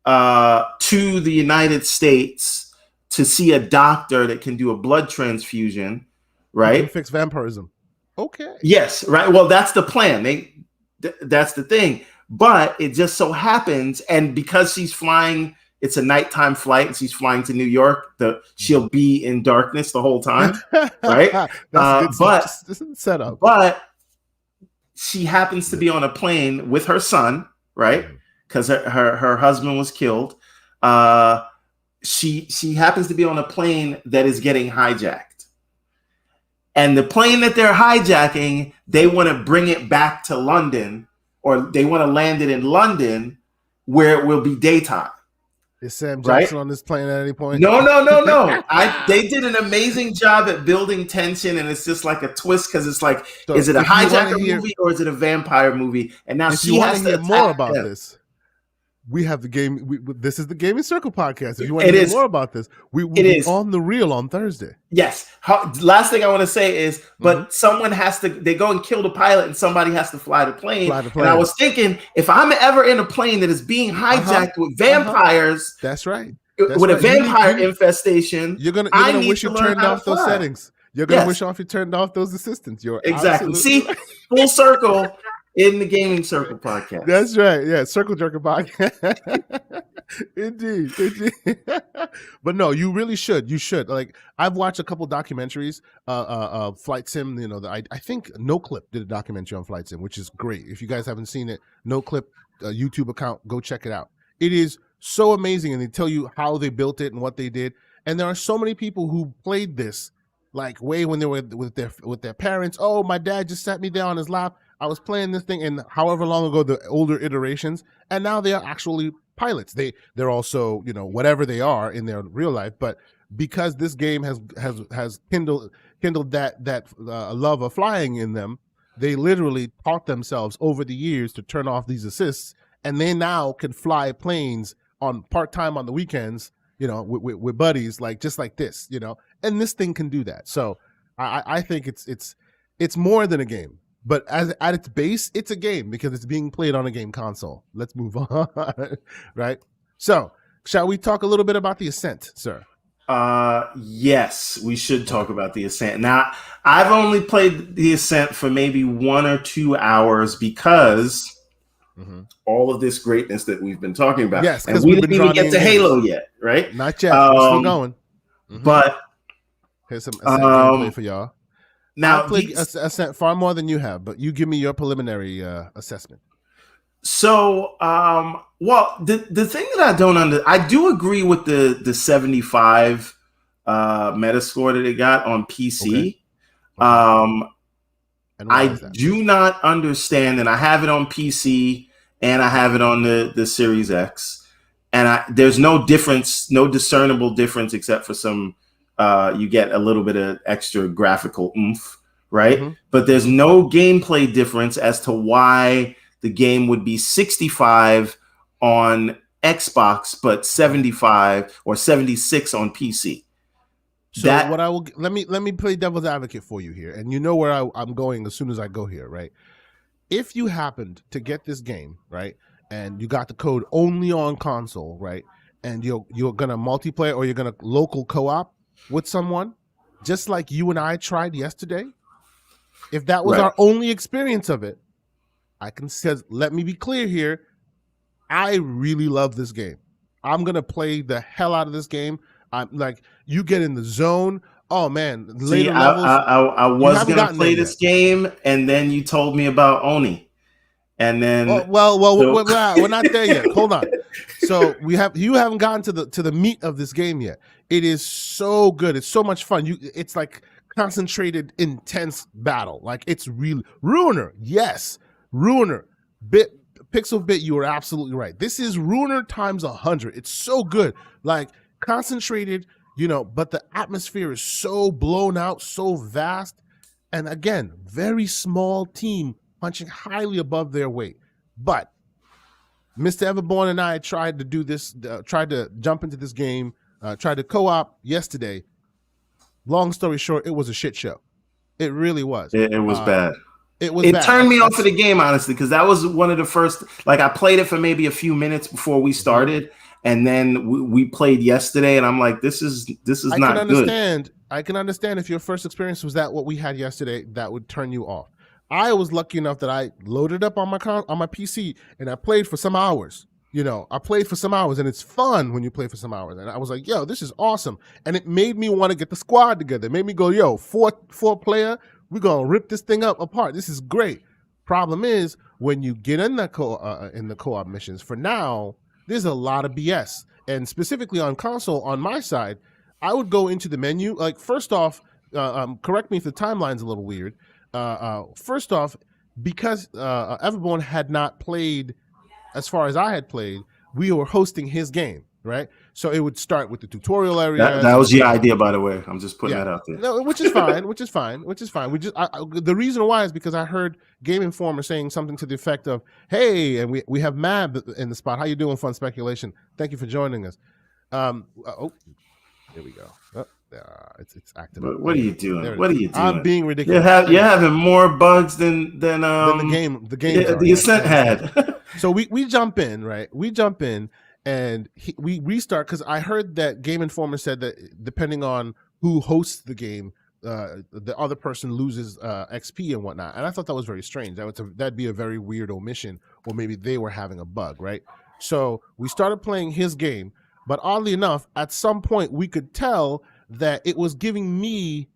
to the United States to see a doctor that can do a blood transfusion, right? You can fix vampirism. Okay. Yes, right. Well, that's the plan. That's the thing. But it just so happens, and because she's flying, it's a nighttime flight, and she's flying to New York, she'll be in darkness the whole time, right? That's setup. But she happens to be on a plane with her son, right? Because her husband was killed. She happens to be on a plane that is getting hijacked. And the plane that they're hijacking, they want to bring it back to London, or they want to land it in London where it will be daytime. Is Sam Jackson on this plane at any point? No. They did an amazing job at building tension, and it's just like a twist, because it's like, so is it a hijacker movie or is it a vampire movie? And now she has to hear more about this. We have the game. This is the Gaming Circle podcast. If you want to hear more about this, we'll be on the reel on Thursday. Yes. Last thing I want to say is, but someone has to. They go and kill the pilot, and somebody has to fly the plane. And I was thinking, if I'm ever in a plane that is being hijacked with vampires, that's right. With a vampire infestation, you're gonna wish you turned off those settings. You're gonna wish you turned off those assistants. You're exactly. See, full circle. In the Gaming Circle podcast. That's right. Yeah, Circle Jerker podcast. Indeed. But no, you really should. You should. Like, I've watched a couple documentaries. Flight Sim. You know, I think NoClip did a documentary on Flight Sim, which is great. If you guys haven't seen it, NoClip YouTube account, go check it out. It is so amazing, and they tell you how they built it and what they did. And there are so many people who played this, like way when they were with their parents. Oh, my dad just sat me down on his lap. I was playing this thing, and however long ago, the older iterations, and now they are actually pilots. They're also, you know, whatever they are in their real life, but because this game has kindled that love of flying in them, they literally taught themselves over the years to turn off these assists, and they now can fly planes on part-time on the weekends, you know, with buddies, like just like this, you know, and this thing can do that. So I think it's more than a game. But at its base, it's a game because it's being played on a game console. Let's move on, right? So, shall we talk a little bit about the Ascent, sir? Yes, we should talk about the Ascent. Now, I've only played the Ascent for maybe 1 or 2 hours because all of this greatness that we've been talking about. Yes, and we didn't even get to Halo yet, right? Not yet. We're still going. But here's some Ascent gameplay for y'all. Now, I've played Ascent far more than you have, but you give me your preliminary assessment. So, well, the thing that I don't I do agree with the 75 Metascore that it got on PC. Okay. I do not understand, and I have it on PC and I have it on the Series X, and there's no difference, no discernible difference, except for some. You get a little bit of extra graphical oomph, right? But there's no gameplay difference as to why the game would be 65 on Xbox, but 75 or 76 on PC. So what I will let me play devil's advocate for you here, and you know where I'm going as soon as I go here, right? If you happened to get this game, right, and you got the code only on console, right, and you're gonna multiplayer or you're gonna local co-op with someone, just like you and I tried yesterday, if that was our only experience of it, I can say, let me be clear here, I really love this game. I'm going to play the hell out of this game. I'm like, you get in the zone. Oh man, later levels. I was going to play this game, and then you told me about Oni. And then we're not there yet. Hold on. So you haven't gotten to the meat of this game yet. It is so good. It's so much fun. It's like concentrated, intense battle. Like it's really Ruiner. Yes, Ruiner. Pixel Bit. You are absolutely right. This is Ruiner times 100. It's so good. Like concentrated, but the atmosphere is so blown out, so vast, and again, very small team punching highly above their weight. But Mr. Everborn and I tried to do this, tried to jump into this game, tried to co-op yesterday. Long story short, it was a shit show. It really was. It was bad. It turned me off of the game, honestly, because that was one of the first. Like I played it for maybe a few minutes before we started, and then we played yesterday, and I'm like, this is not good. I can understand if your first experience was what we had yesterday, that would turn you off. I was lucky enough that I loaded up on my PC and I played for some hours. I played for some hours, and it's fun when you play for some hours. And I was like, yo, this is awesome. And it made me want to get the squad together. It made me go, yo, four player, we're going to rip this thing apart. This is great. Problem is, when you get in the co-op missions, for now, there's a lot of BS. And specifically on console, on my side, I would go into the menu. Like, first off, correct me if the timeline's a little weird. First off, because Everborn had not played as far as I had played, we were hosting his game, right? So it would start with the tutorial area. That was your idea, by the way. I'm just putting that out there. No, which is fine. The reason why is because I heard Game Informer saying something to the effect of, "Hey, and we have Mab in the spot. How you doing, Fun Speculation? Thank you for joining us." Here we go. It's active. But what are you doing? What are you doing? I'm being ridiculous. You're having more bugs than the game. The Ascent had. So we jump in, right? We jump in and we restart because I heard that Game Informer said that depending on who hosts the game, the other person loses XP and whatnot. And I thought that was very strange. That'd be a very weird omission, or maybe they were having a bug, right? So we started playing his game, but oddly enough, at some point we could tell that it was giving me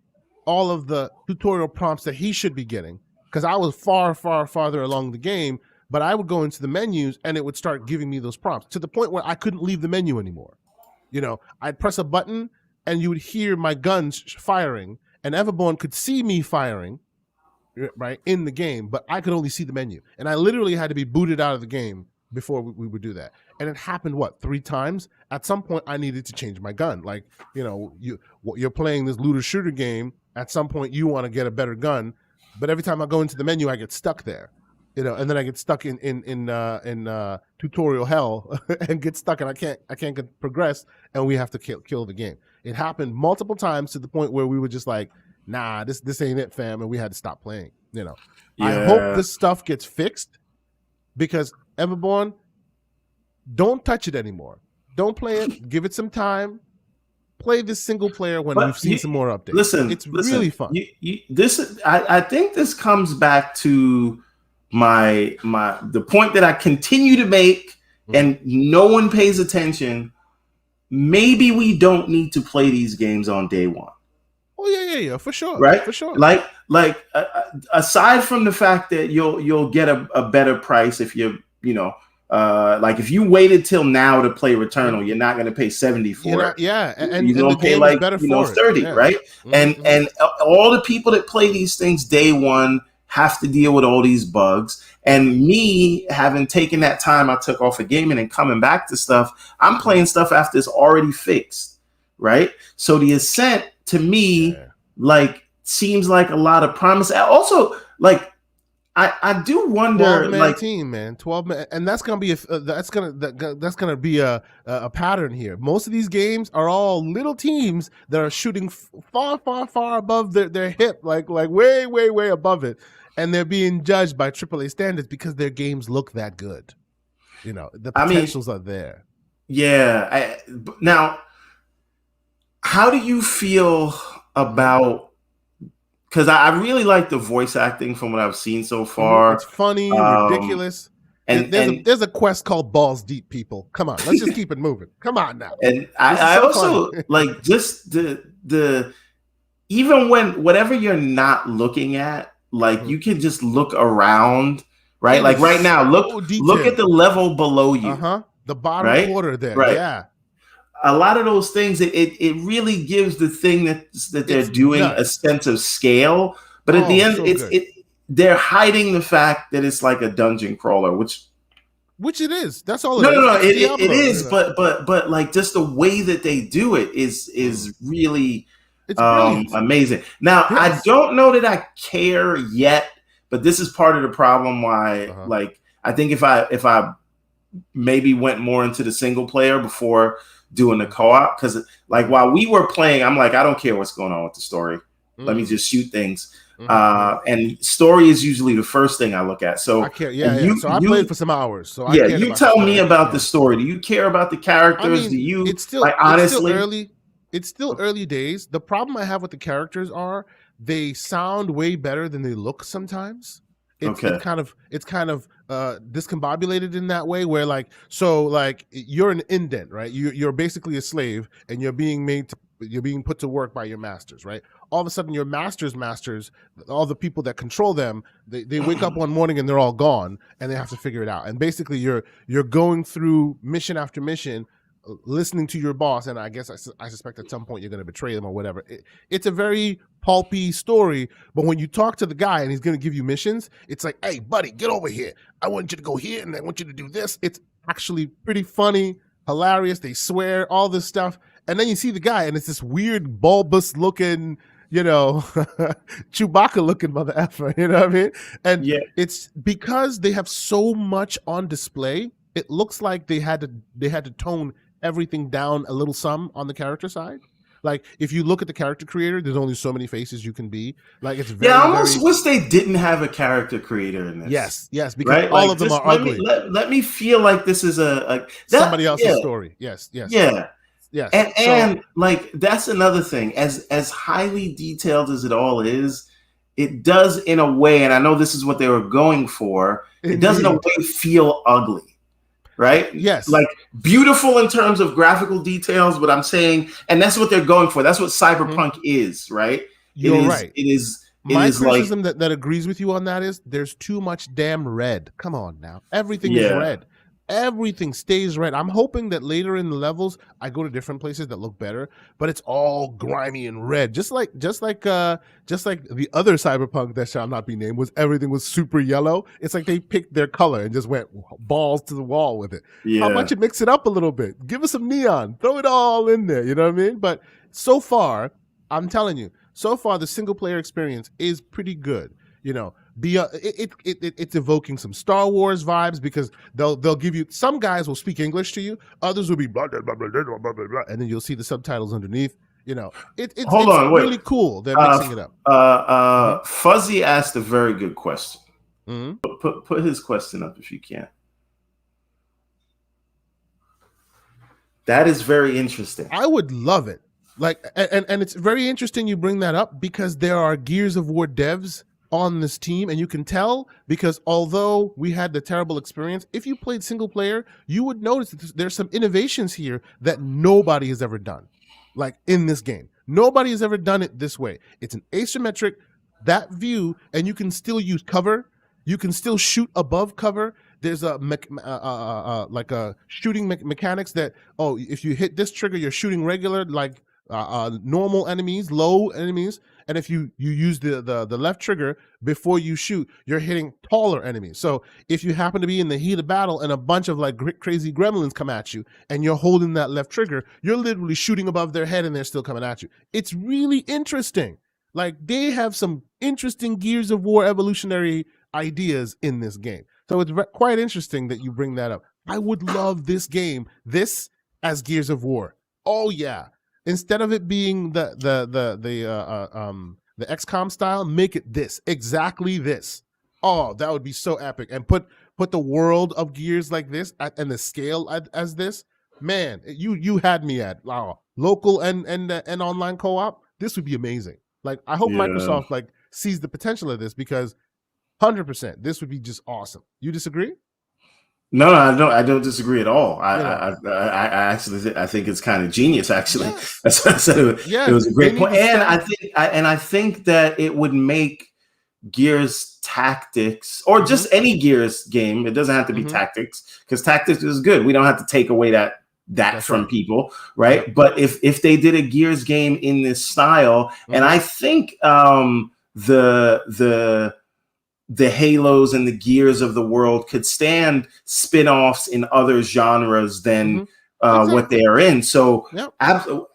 all of the tutorial prompts that he should be getting, because I was farther along the game, but I would go into the menus and it would start giving me those prompts to the point where I couldn't leave the menu anymore. I'd press a button and you would hear my guns firing, and Everborn could see me firing, right, in the game, but I could only see the menu. And I literally had to be booted out of the game before we would do that. And it happened, 3 times? At some point, I needed to change my gun. Like, you're playing this looter shooter game. At some point, you want to get a better gun, but every time I go into the menu, I get stuck there. And then I get stuck in tutorial hell and get stuck, and I can't get progress, and we have to kill the game. It happened multiple times to the point where we were just like, nah, this ain't it, fam, and we had to stop playing. Yeah. I hope this stuff gets fixed, because Everborn, don't touch it anymore. Don't play it. Give it some time. Play this single player when we've seen some more updates. Listen, it's really fun. I think this comes back to the point that I continue to make, and no one pays attention. Maybe we don't need to play these games on day one. Oh yeah, for sure, right? For sure. Like aside from the fact that you'll get a better price if like if you waited till now to play Returnal, you're not going to pay $70 for it. Yeah, and you're going to pay like $30, right? Mm-hmm. And all the people that play these things day one have to deal with all these bugs. And me having taken that time I took off of gaming and coming back to stuff, I'm playing stuff after it's already fixed, right? So the Ascent to me like seems like a lot of promise. Also, like I do wonder, 12-man team, man, 12-man, and that's gonna be a pattern here. Most of these games are all little teams that are shooting far above their hip, like way above it, and they're being judged by AAA standards because their games look that good. The potentials are there. Yeah. Now, how do you feel about? Because I really like the voice acting from what I've seen so far. It's funny, ridiculous. And there's a quest called Balls Deep, people. Come on, let's just keep it moving. Come on now. And I also like just the even when whatever you're not looking at, like you can just look around right? Like right now, look at the level below you. The bottom quarter there. Right. Yeah. A lot of those things, it really gives the thing that they're doing a sense of scale. But at the end, they're hiding the fact that it's like a dungeon crawler, which it is. That's all. No, it is. But like just the way that they do it is really amazing. Now I don't know that I care yet, but this is part of the problem. Why? Like I think if I maybe went more into the single player before doing the co-op, because like while we were playing, I'm like, I don't care what's going on with the story. Let me just shoot things. And story is usually the first thing I look at. So I care. So I played for some hours. So you tell me about the story. Do you care about the characters? Do you? It's still honestly. It's still early days. The problem I have with the characters are they sound way better than they look sometimes. It's kind of discombobulated in that way where like you're an indent, right? You're basically a slave and you're being put to work by your masters, right? All of a sudden your masters, all the people that control them, they wake up one morning and they're all gone and they have to figure it out. And basically you're going through mission after mission, listening to your boss, and I guess I suspect at some point you're going to betray them or whatever. It's a very pulpy story, but when you talk to the guy and he's going to give you missions, it's like, hey, buddy, get over here. I want you to go here, and I want you to do this. It's actually pretty funny, hilarious. They swear, all this stuff. And then you see the guy, and it's this weird, bulbous-looking, Chewbacca-looking mother effer, you know what I mean? And it's because they have so much on display, it looks like they had to tone everything down a little some on the character side. Like if you look at the character creator, there's only so many faces you can be. Like it's very, I almost wish they didn't have a character creator in this. Yes, because all of them are ugly. Let me feel like this is somebody else's story. Yes. And like that's another thing. As highly detailed as it all is, it does in a way, and I know this is what they were going for. Indeed. It does in a way feel ugly. Right? Yes. Like beautiful in terms of graphical details, but I'm saying, and that's what they're going for. That's what cyberpunk is, right? You're right. It is. My criticism that agrees with you on that is there's too much damn red. Come on now. Everything is red. Everything stays red. I'm hoping that later in the levels I go to different places that look better, but it's all grimy and red. Just like the other cyberpunk that shall not be named everything was super yellow. It's like they picked their color and just went balls to the wall with it. Yeah. How about you mix it up a little bit? Give us some neon. Throw it all in there. You know what I mean? But so far, I'm telling you, the single player experience is pretty good. It's evoking some Star Wars vibes because they'll give you, some guys will speak English to you, others will be blah, blah, blah, blah, blah, blah, blah, blah, and then you'll see the subtitles underneath. It's really cool. They're mixing it up. Fuzzy asked a very good question. Mm-hmm. Put his question up if you can. That is very interesting. I would love it. Like, and it's very interesting you bring that up because there are Gears of War devs on this team, and you can tell because although we had the terrible experience, if you played single player, you would notice that there's some innovations here that nobody has ever done. Like in this game, nobody has ever done it this way. It's an asymmetric, that view, and you can still use cover. You can still shoot above cover. There's a like a shooting mechanics that, if you hit this trigger, you're shooting regular, like normal enemies, low enemies, and if you use the left trigger before you shoot, you're hitting taller enemies. So if you happen to be in the heat of battle and a bunch of like crazy gremlins come at you and you're holding that left trigger, you're literally shooting above their head and they're still coming at you. It's really interesting. Like they have some interesting Gears of War evolutionary ideas in this game. So it's quite interesting that you bring that up. I would love this game, this as Gears of War. Oh yeah. Instead of it being the XCOM style, make it this, exactly this. Oh, that would be so epic. And put the world of Gears like this and the scale as this. Man, you had me at local and online co-op. This would be amazing. Like I hope Microsoft like sees the potential of this because 100%, this would be just awesome. You disagree? No, I don't disagree at all. I actually think it's kind of genius. Actually, that's what I said. It was a great point, and I think that it would make Gears Tactics, or just any Gears game. It doesn't have to be Tactics, because Tactics is good. We don't have to take away that from people, right? Yep. But if they did a Gears game in this style, and I think the Halos and the Gears of the world could stand spin-offs in other genres than what they are in. So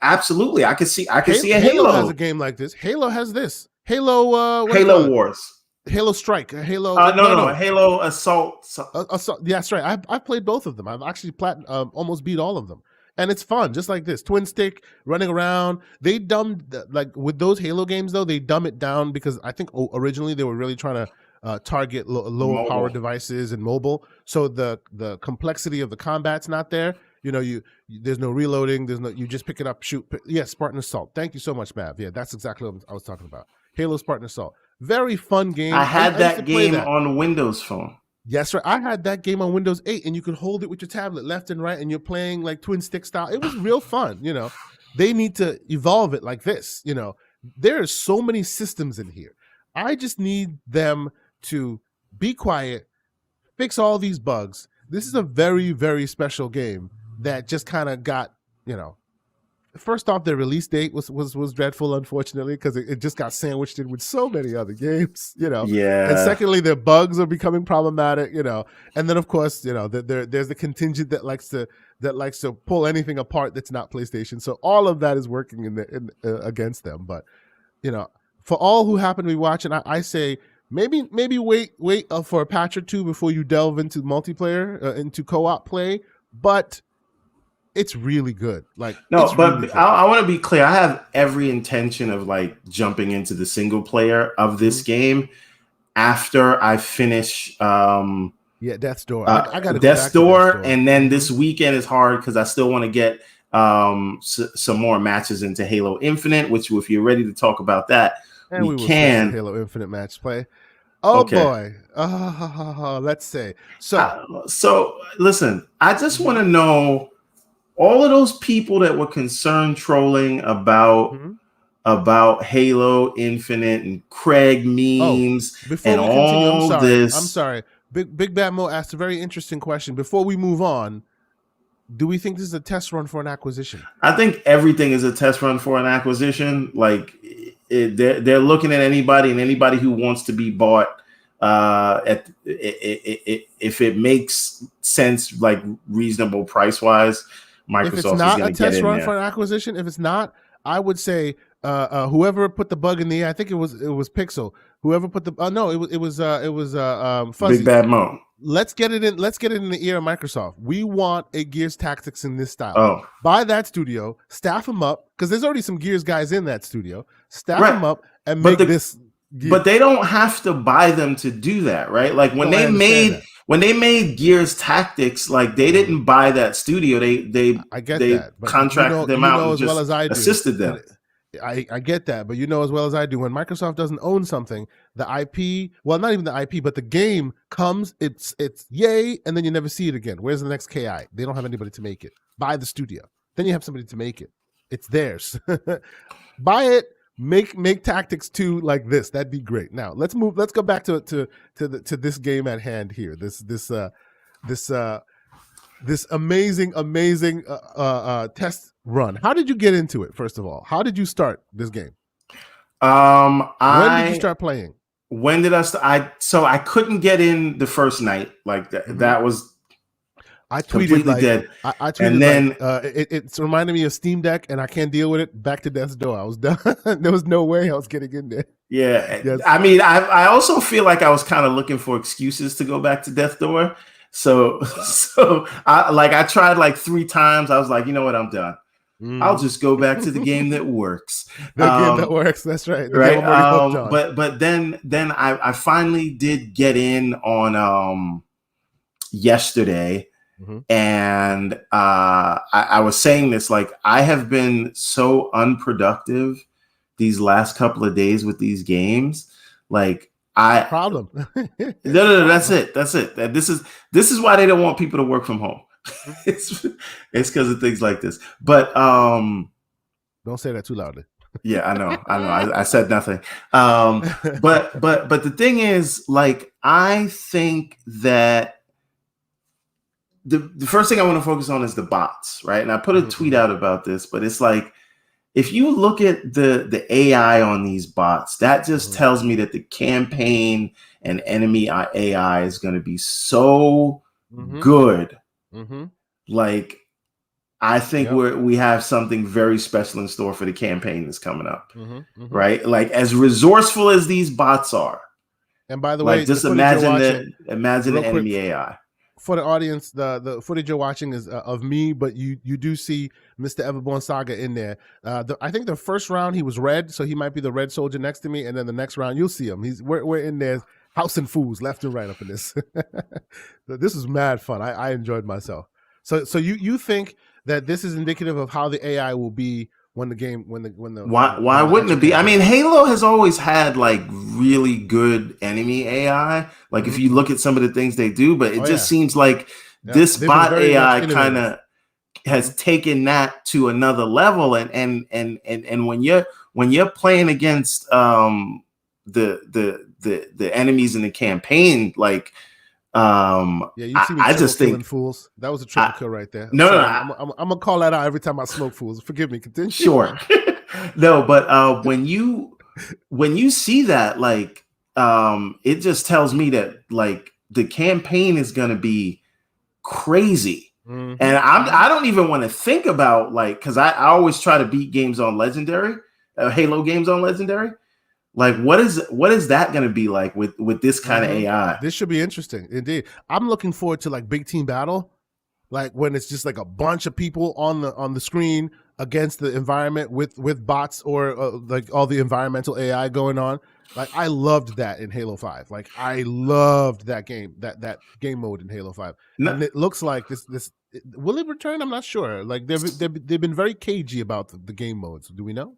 absolutely, I could see a Halo has a game like this. Halo has this. Halo Wars. Halo Strike, Halo. No, Halo Assault. Assault. Yeah, that's right. I've played both of them. I've actually almost beat all of them, and it's fun. Just like this, twin stick, running around. They dumbed with those Halo games though. They dumb it down because I think originally they were really trying to target lower power devices and mobile. So the complexity of the combat's not there. There's no reloading. You just pick it up, shoot. Spartan Assault. Thank you so much, Mav. Yeah, that's exactly what I was talking about. Halo Spartan Assault. Very fun game. I had that game on Windows Phone. Yes, sir. I had that game on Windows 8, and you could hold it with your tablet left and right, and you're playing like twin stick style. It was real fun. They need to evolve it like this. There are so many systems in here. I just need them to be quiet, fix all these bugs. This is a very, very special game that just kind of got, first off, their release date was dreadful, unfortunately, because it just got sandwiched in with so many other games, Yeah. And secondly, their bugs are becoming problematic, And then of course, there's the contingent that likes to pull anything apart that's not PlayStation. So all of that is working against them. But for all who happen to be watching, I say maybe wait for a patch or two before you delve into multiplayer, into co-op play. But it's really good. I want to be clear. I have every intention of jumping into the single player of this game after I finish. Death's Door. I got Death's Door, and then this weekend is hard because I still want to get some more matches into Halo Infinite. Which, if you're ready to talk about that, we can. Halo Infinite match play. Oh boy. Let's say so. So listen, I just want to know. All of those people that were concerned trolling about Halo Infinite and Craig memes and all this. I'm sorry. Big Bad Mo asked a very interesting question. Before we move on, do we think this is a test run for an acquisition? I think everything is a test run for an acquisition. They're looking at anybody who wants to be bought. If it makes sense, reasonable price wise. Microsoft if it's not a test run for an acquisition, if it's not, I would say whoever put the bug in the air, I think it was Pixel. Whoever put the it was Fuzzy. Big Bad Mo. Let's get it in the ear of Microsoft. We want a Gears Tactics in this style. Buy that studio, staff them up, because there's already some Gears guys in that studio. Staff them up and make this. But they don't have to buy them to do that, right? When they made Gears Tactics, they didn't buy that studio. They contracted them out and just assisted them. I get that, but as well as I do, when Microsoft doesn't own something, the IP, well, not even the IP, but the game comes, it's yay, and then you never see it again. Where's the next KI? They don't have anybody to make it. Buy the studio. Then you have somebody to make it. It's theirs. Buy it. Make Tactics 2 like this. That'd be great. Now let's go back to this game at hand here. This amazing test run. How did you get into it? First of all, how did you start this game? When did you start playing? When did I start? So I couldn't get in the first night. That was. I tweeted dead. I tweeted, and then it's reminded me of Steam Deck, and I can't deal with it. Back to Death's Door. I was done. There was no way I was getting in there. Yeah, yes. I mean, I also feel like I was kind of looking for excuses to go back to Death's Door. So I tried 3 times. I was like, you know what, I'm done. I'll just go back to the game that works. The game that works. That's right. Right. But then I finally did get in on yesterday. Mm-hmm. And I was saying this, I have been so unproductive these last couple of days with these games. Problem. No, that's it. This is why they don't want people to work from home. It's because of things like this. But don't say that too loudly. Yeah, I know. I said nothing. But the thing is, like, I think that the first thing I want to focus on is the bots, right? And I put a tweet out about this, but it's like, if you look at the AI on these bots, that just tells me that the campaign and enemy AI is going to be so good. Like, I think we have something very special in store for the campaign that's coming up, right? Like, as resourceful as these bots are. And by the way, just imagine the enemy AI. For the audience, the footage you're watching is of me, but you do see Mr. Everborn Saga in there. I think the first round he was red, so he might be the red soldier next to me, and then the next round you'll see him. We're in there housing fools left and right up in this. This is mad fun. I enjoyed myself. So you think that this is indicative of how the AI will be when the game why wouldn't it be? I mean, Halo has always had like really good enemy AI. Like if you look at some of the things they do, but it just seems like this bot AI kind of has taken that to another level. And when you're playing against the enemies in the campaign, like you see me I just think fools. That was a triple kill right there. No, I'm gonna call that out every time I smoke fools. Forgive me. Continue. Sure. No, but when you see that, like, it just tells me that like the campaign is gonna be crazy. And I don't even want to think about, like, because I always try to beat games on Legendary, Halo games on Legendary. Like, what is that going to be like with this kind of AI? This should be interesting, indeed. I'm looking forward to like big team battle, like when it's just like a bunch of people on the screen against the environment with bots or like all the environmental AI going on. Like, I loved that in Halo 5. Like, I loved that game, that game mode in Halo 5. No. And it looks like this will it return? I'm not sure. Like, they've been very cagey about the game modes. Do we know?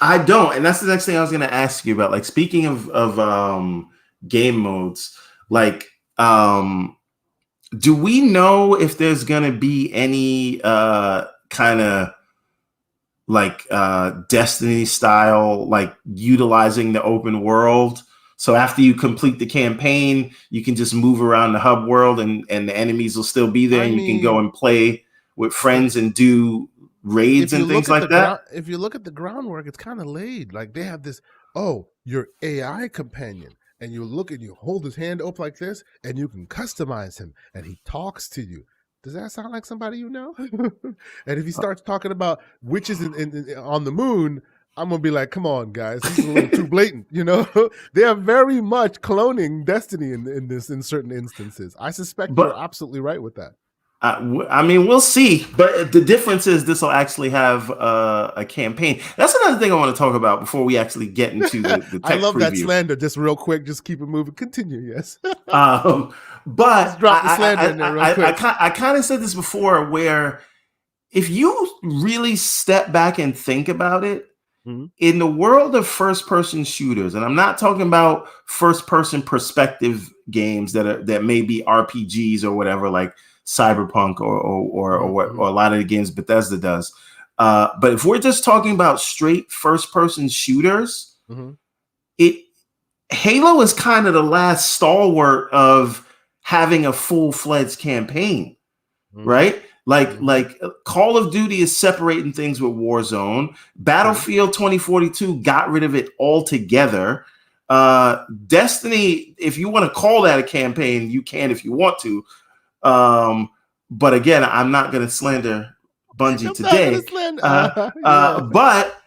I don't, and that's the next thing I was going to ask you about. Like, speaking of game modes, like, do we know if there's going to be any kind of like Destiny style, like utilizing the open world? So after you complete the campaign, you can just move around the hub world, and the enemies will still be there, and you can go and play with friends and do raids and things like that. If you look at the groundwork, it's kind of laid. Like, they have this, your AI companion, and you look and you hold his hand up like this, and you can customize him, and he talks to you. Does that sound like somebody you know? And if he starts talking about witches on the moon, I'm gonna be like, come on, guys, this is a little too blatant. You know, they are very much cloning Destiny in certain instances. I suspect you're absolutely right with that. I mean, we'll see. But the difference is this will actually have a campaign. That's another thing I want to talk about before we actually get into the tech I love preview. That slander. Just real quick, just keep it moving. Continue, yes. But just drop the slander in there real quick. I kind of said this before, where if you really step back and think about it, in the world of first-person shooters, and I'm not talking about first-person perspective games that may be RPGs or whatever, like Cyberpunk or a lot of the games Bethesda does. But if we're just talking about straight first-person shooters, Halo is kind of the last stalwart of having a full-fledged campaign, right? Like Call of Duty is separating things with Warzone. Battlefield 2042 got rid of it altogether. Destiny, if you want to call that a campaign, you can if you want to. But again, I'm not going to slander Bungie today. But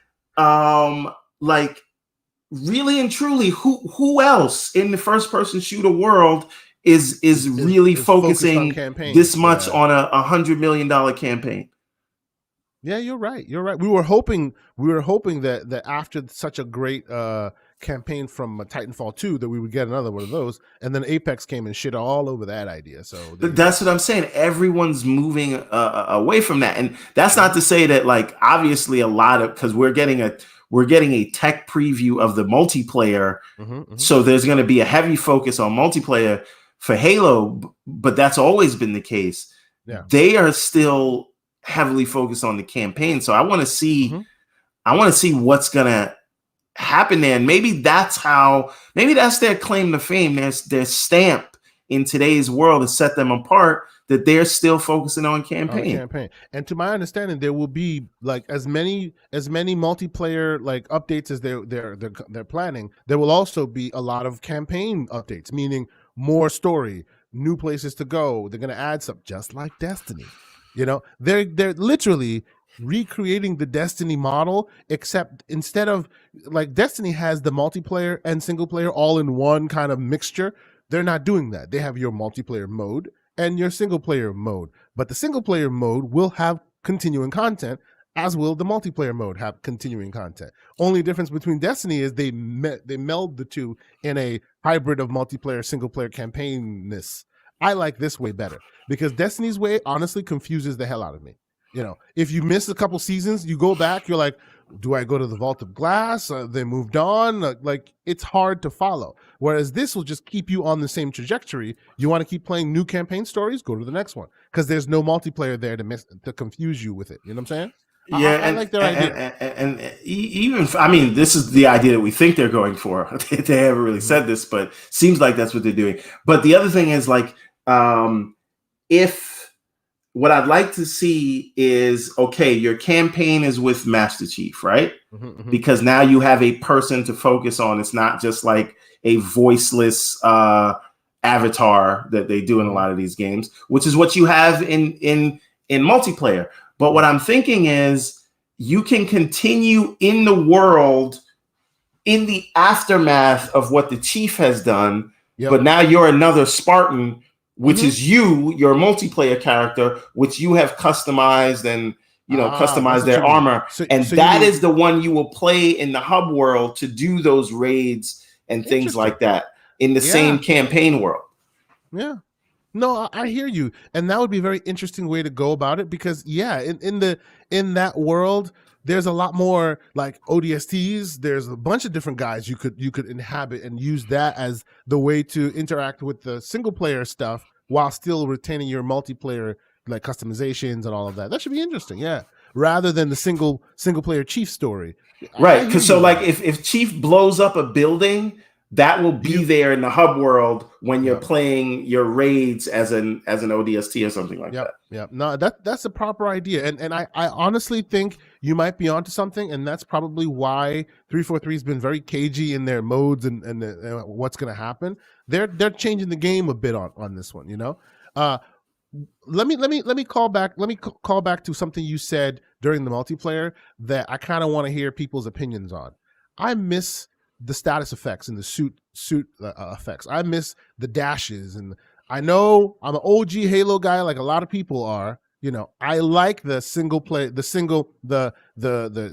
like, really and truly, who else in the first-person shooter world is really focusing this much on a $100 million campaign? Yeah, you're right. You're right. We were hoping that after such a great campaign from Titanfall 2 that we would get another one of those, and then Apex came and shit all over that idea. So that's what I'm saying. Everyone's moving away from that, and that's not to say that, like, obviously a lot of, because we're getting a tech preview of the multiplayer, so there's going to be a heavy focus on multiplayer for Halo, but that's always been the case. Yeah. They are still heavily focused on the campaign, so I want to see I want to see what's gonna happen there. And maybe that's their claim to fame. Their stamp in today's world to set them apart, that they're still focusing on campaign. And to my understanding, there will be like as many multiplayer like updates as they're planning. There will also be a lot of campaign updates, meaning more story, new places to go. They're going to add stuff, just like Destiny. You know, they're literally recreating the Destiny model, except instead of like Destiny has the multiplayer and single player all in one kind of mixture. They're not doing that. They have your multiplayer mode and your single player mode, but the single player mode will have continuing content, as will the multiplayer mode have continuing content. Only difference between Destiny is they meld the two in a hybrid of multiplayer single player campaignness. I like this way better because Destiny's way honestly confuses the hell out of me. You know, if you miss a couple seasons, you go back, you're like, do I go to the Vault of Glass? They moved on. Like, it's hard to follow. Whereas this will just keep you on the same trajectory. You want to keep playing new campaign stories? Go to the next one. Because there's no multiplayer there to confuse you with it. You know what I'm saying? Yeah, I like their idea. And even, I mean, this is the idea that we think they're going for. They haven't really said this, but seems like that's what they're doing. But the other thing is like, if what I'd like to see is, okay, your campaign is with Master Chief, right? Because now you have a person to focus on. It's not just like a voiceless avatar that they do in a lot of these games, which is what you have in multiplayer. But what I'm thinking is you can continue in the world in the aftermath of what the Chief has done, but now you're another Spartan, which is your multiplayer character, which you have customized and customize their armor. So that is the one you will play in the hub world to do those raids and things like that in the same campaign world. Yeah. No, I hear you. And that would be a very interesting way to go about it because in that world, there's a lot more like ODSTs. There's a bunch of different guys you could inhabit and use that as the way to interact with the single player stuff while still retaining your multiplayer like customizations and all of that. That should be interesting. Yeah. Rather than the single player Chief story. Right. Because so like if Chief blows up a building, that will be there in the hub world when you're playing your raids as an ODST or something like that. Yeah. No, that's a proper idea. And I honestly think you might be onto something, and that's probably why 343 has been very cagey in their modes and what's going to happen. They're changing the game a bit on this one, you know. Let me call back to something you said during the multiplayer that I kind of want to hear people's opinions on. I miss the status effects and the suit effects. I miss the dashes, and I know I'm an OG Halo guy, like a lot of people are. You know, I like the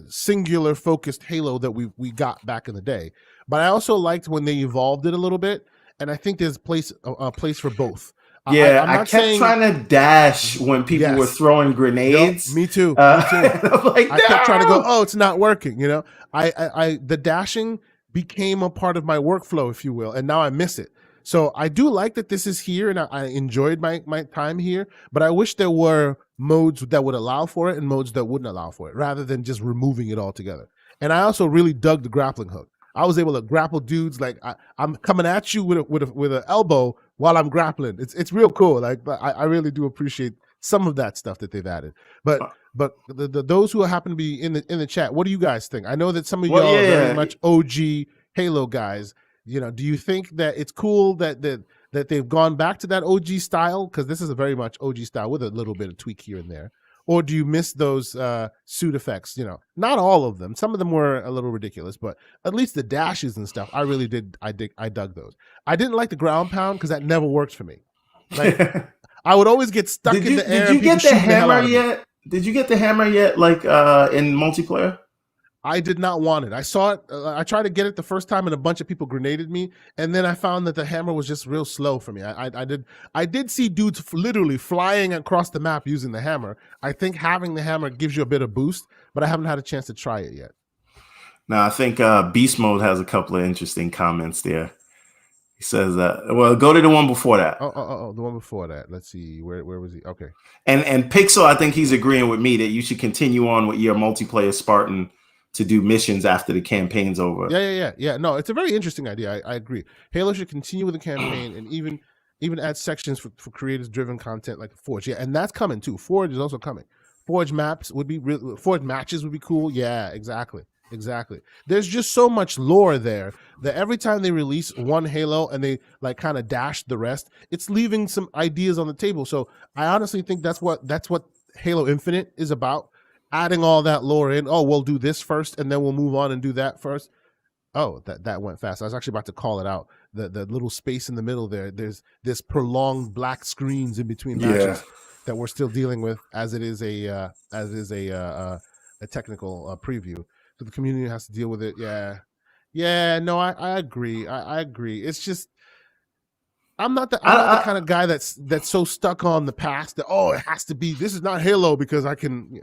singular focused Halo that we got back in the day. But I also liked when they evolved it a little bit, and I think there's a place for both. Yeah, I kept trying to dash when people were throwing grenades. Me too. Like, I kept trying to go, oh, it's not working. You know, the dashing became a part of my workflow, if you will, and now I miss it. So I do like that this is here, and I enjoyed my time here, but I wish there were modes that would allow for it and modes that wouldn't allow for it, rather than just removing it altogether. And I also really dug the grappling hook. I was able to grapple dudes like I'm coming at you with an elbow while I'm grappling. It's real cool. Like, I really do appreciate some of that stuff that they've added. But those who happen to be in the chat, what do you guys think? I know that some of y'all are very much OG Halo guys. You know, do you think that it's cool that they've gone back to that OG style? Because this is a very much OG style with a little bit of tweak here and there. Or do you miss those suit effects? You know, not all of them. Some of them were a little ridiculous, but at least the dashes and stuff, I really did. I dug those. I didn't like the ground pound because that never worked for me. Like, I would always get stuck in the air. Did you get the hammer yet? Did you get the hammer yet? Like in multiplayer? I did not want it. I saw it. I tried to get it the first time, and a bunch of people grenaded me. And then I found that the hammer was just real slow for me. I did see dudes literally flying across the map using the hammer. I think having the hammer gives you a bit of boost, but I haven't had a chance to try it yet. Now, I think Beast Mode has a couple of interesting comments there. He says well, go to the one before that. Oh, the one before that. Let's see. Where was he? Okay. And Pixel, I think he's agreeing with me that you should continue on with your multiplayer Spartan to do missions after the campaign's over. Yeah. No, it's a very interesting idea. I agree. Halo should continue with the campaign and even add sections for creators driven content like Forge. Yeah, and that's coming too. Forge is also coming. Forge maps would be Forge matches would be cool. Yeah, exactly. There's just so much lore there that every time they release one Halo and they like kind of dash the rest, it's leaving some ideas on the table. So I honestly think that's what Halo Infinite is about. Adding all that lore in. Oh, we'll do this first and then we'll move on and do that first. Oh, that went fast. I was actually about to call it out. The little space in the middle there. There's this prolonged black screens in between matches that we're still dealing with, as it is a technical preview. So the community has to deal with it. Yeah. No, I agree. I agree. It's just I'm not the kind of guy that's so stuck on the past that it has to be. This is not Halo because I can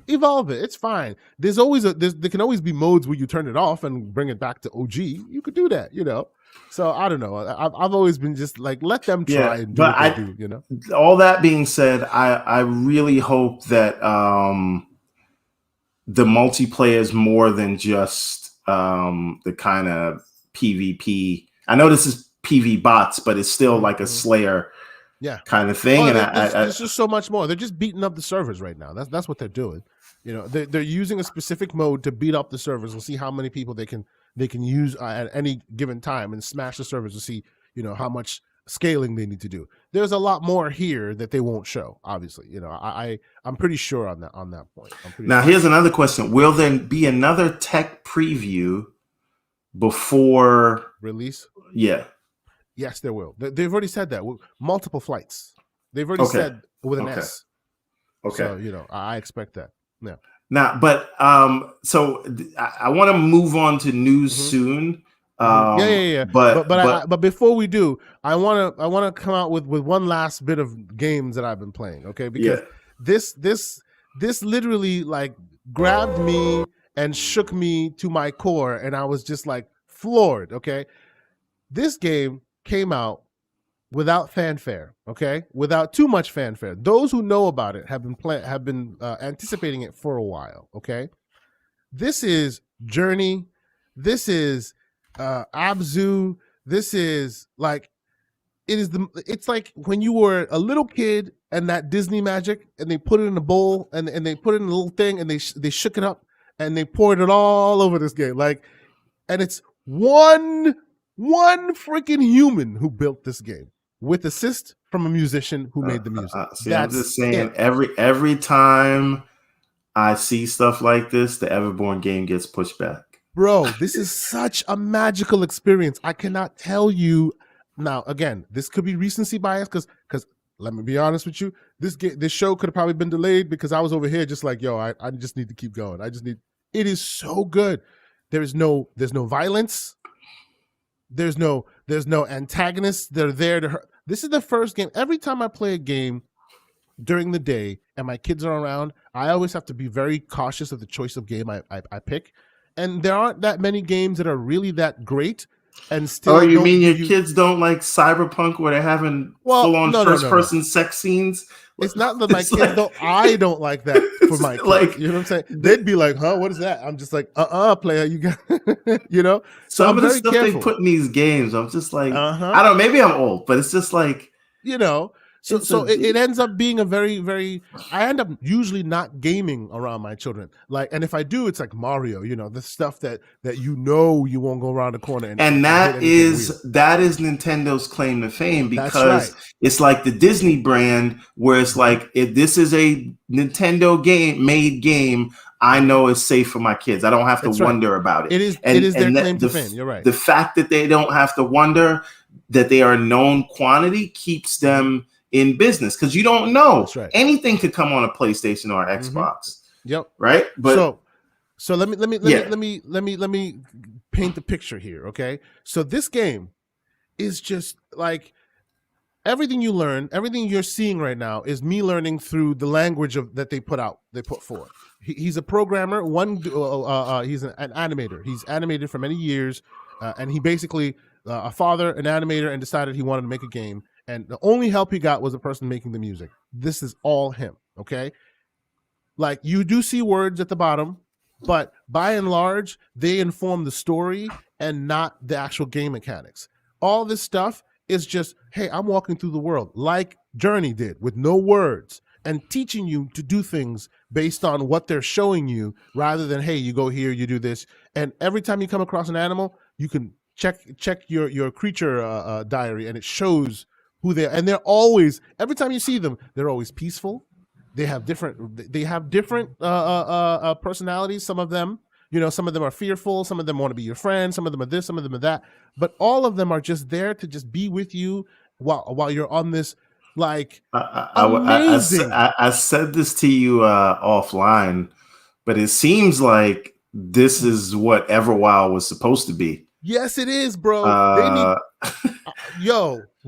evolve it. It's fine. There can always be modes where you turn it off and bring it back to OG. You could do that, So I don't know. I've always been just like, let them try and do what they do. All that being said, I really hope that the multiplayer is more than just the kind of PvP. I know this is PV bots, but it's still like a Slayer kind of thing. There's just so much more. They're just beating up the servers right now. That's what they're doing. They're using a specific mode to beat up the servers and see how many people they can use at any given time and smash the servers to see how much scaling they need to do. There's a lot more here that they won't show. Obviously, I'm pretty sure on that point. Now, here's another question: will there be another tech preview before release? Yeah. Yes, there will. They've already said that. Multiple flights. They've already said with an S. Okay. So, I expect that. Yeah. Now, but so I want to move on to news soon. But before we do, I want to come out with one last bit of games that I've been playing. Okay, because this literally like grabbed me and shook me to my core, and I was just like floored. Okay, this game came out without fanfare, okay? Without too much fanfare. Those who know about it have been anticipating it for a while, okay? This is Journey. This is Abzu. This is like it's like when you were a little kid and that Disney magic and they put it in a bowl and they put it in a little thing and they shook it up and they poured it all over this game. Like, and it's one freaking human who built this game with assist from a musician who made the music. I'm just saying, every time I see stuff like this, the Everborn game gets pushed back. Bro, this is such a magical experience. I cannot tell you. Now, again, this could be recency bias because let me be honest with you, this show could have probably been delayed because I was over here just like, yo, I just need to keep going. It is so good. There's no violence. There's no antagonists that are there to hurt. This is the first game. Every time I play a game during the day and my kids are around, I always have to be very cautious of the choice of game I pick. And there aren't that many games that are really that great. And still, you mean your kids don't like Cyberpunk where they're having full-on first-person sex scenes? It's not that my kids don't. I don't like that for my kids. Like, you know what I'm saying? They'd be like, "Huh, what is that?" I'm just like, player, you got," Some of the stuff they put in these games, I'm just like, I don't. Maybe I'm old, but it's just like, So it ends up being a very, very. I end up usually not gaming around my children. Like, and if I do, it's like Mario. The stuff that you won't go around the corner. And that is Nintendo's claim to fame, because it's like the Disney brand, where it's like, if this is a Nintendo made game, I know it's safe for my kids. I don't have to wonder about it. It is their claim to fame. You're right. The fact that they don't have to wonder, that they are a known quantity, keeps them in business, because you don't know. Anything could come on a PlayStation or an Xbox. Yep. Right. But so let me paint the picture here. Okay. So this game is just like everything you learn, everything you're seeing right now is me learning through the language that they put forward. He's a programmer. He's an animator. He's animated for many years, and he basically a father, an animator, and decided he wanted to make a game. And the only help he got was a person making the music. This is all him, okay? Like, you do see words at the bottom, but by and large, they inform the story and not the actual game mechanics. All this stuff is just, hey, I'm walking through the world like Journey did with no words and teaching you to do things based on what they're showing you rather than, hey, you go here, you do this. And every time you come across an animal, you can check your creature diary, and it shows who they are. And they're always, every time you see them, they're always peaceful. They have different personalities. Some of them, some of them are fearful. Some of them want to be your friend. Some of them are this. Some of them are that. But all of them are just there to just be with you while you're on this amazing. I said this to you offline, but it seems like this is what Everwild was supposed to be. Yes, it is, bro.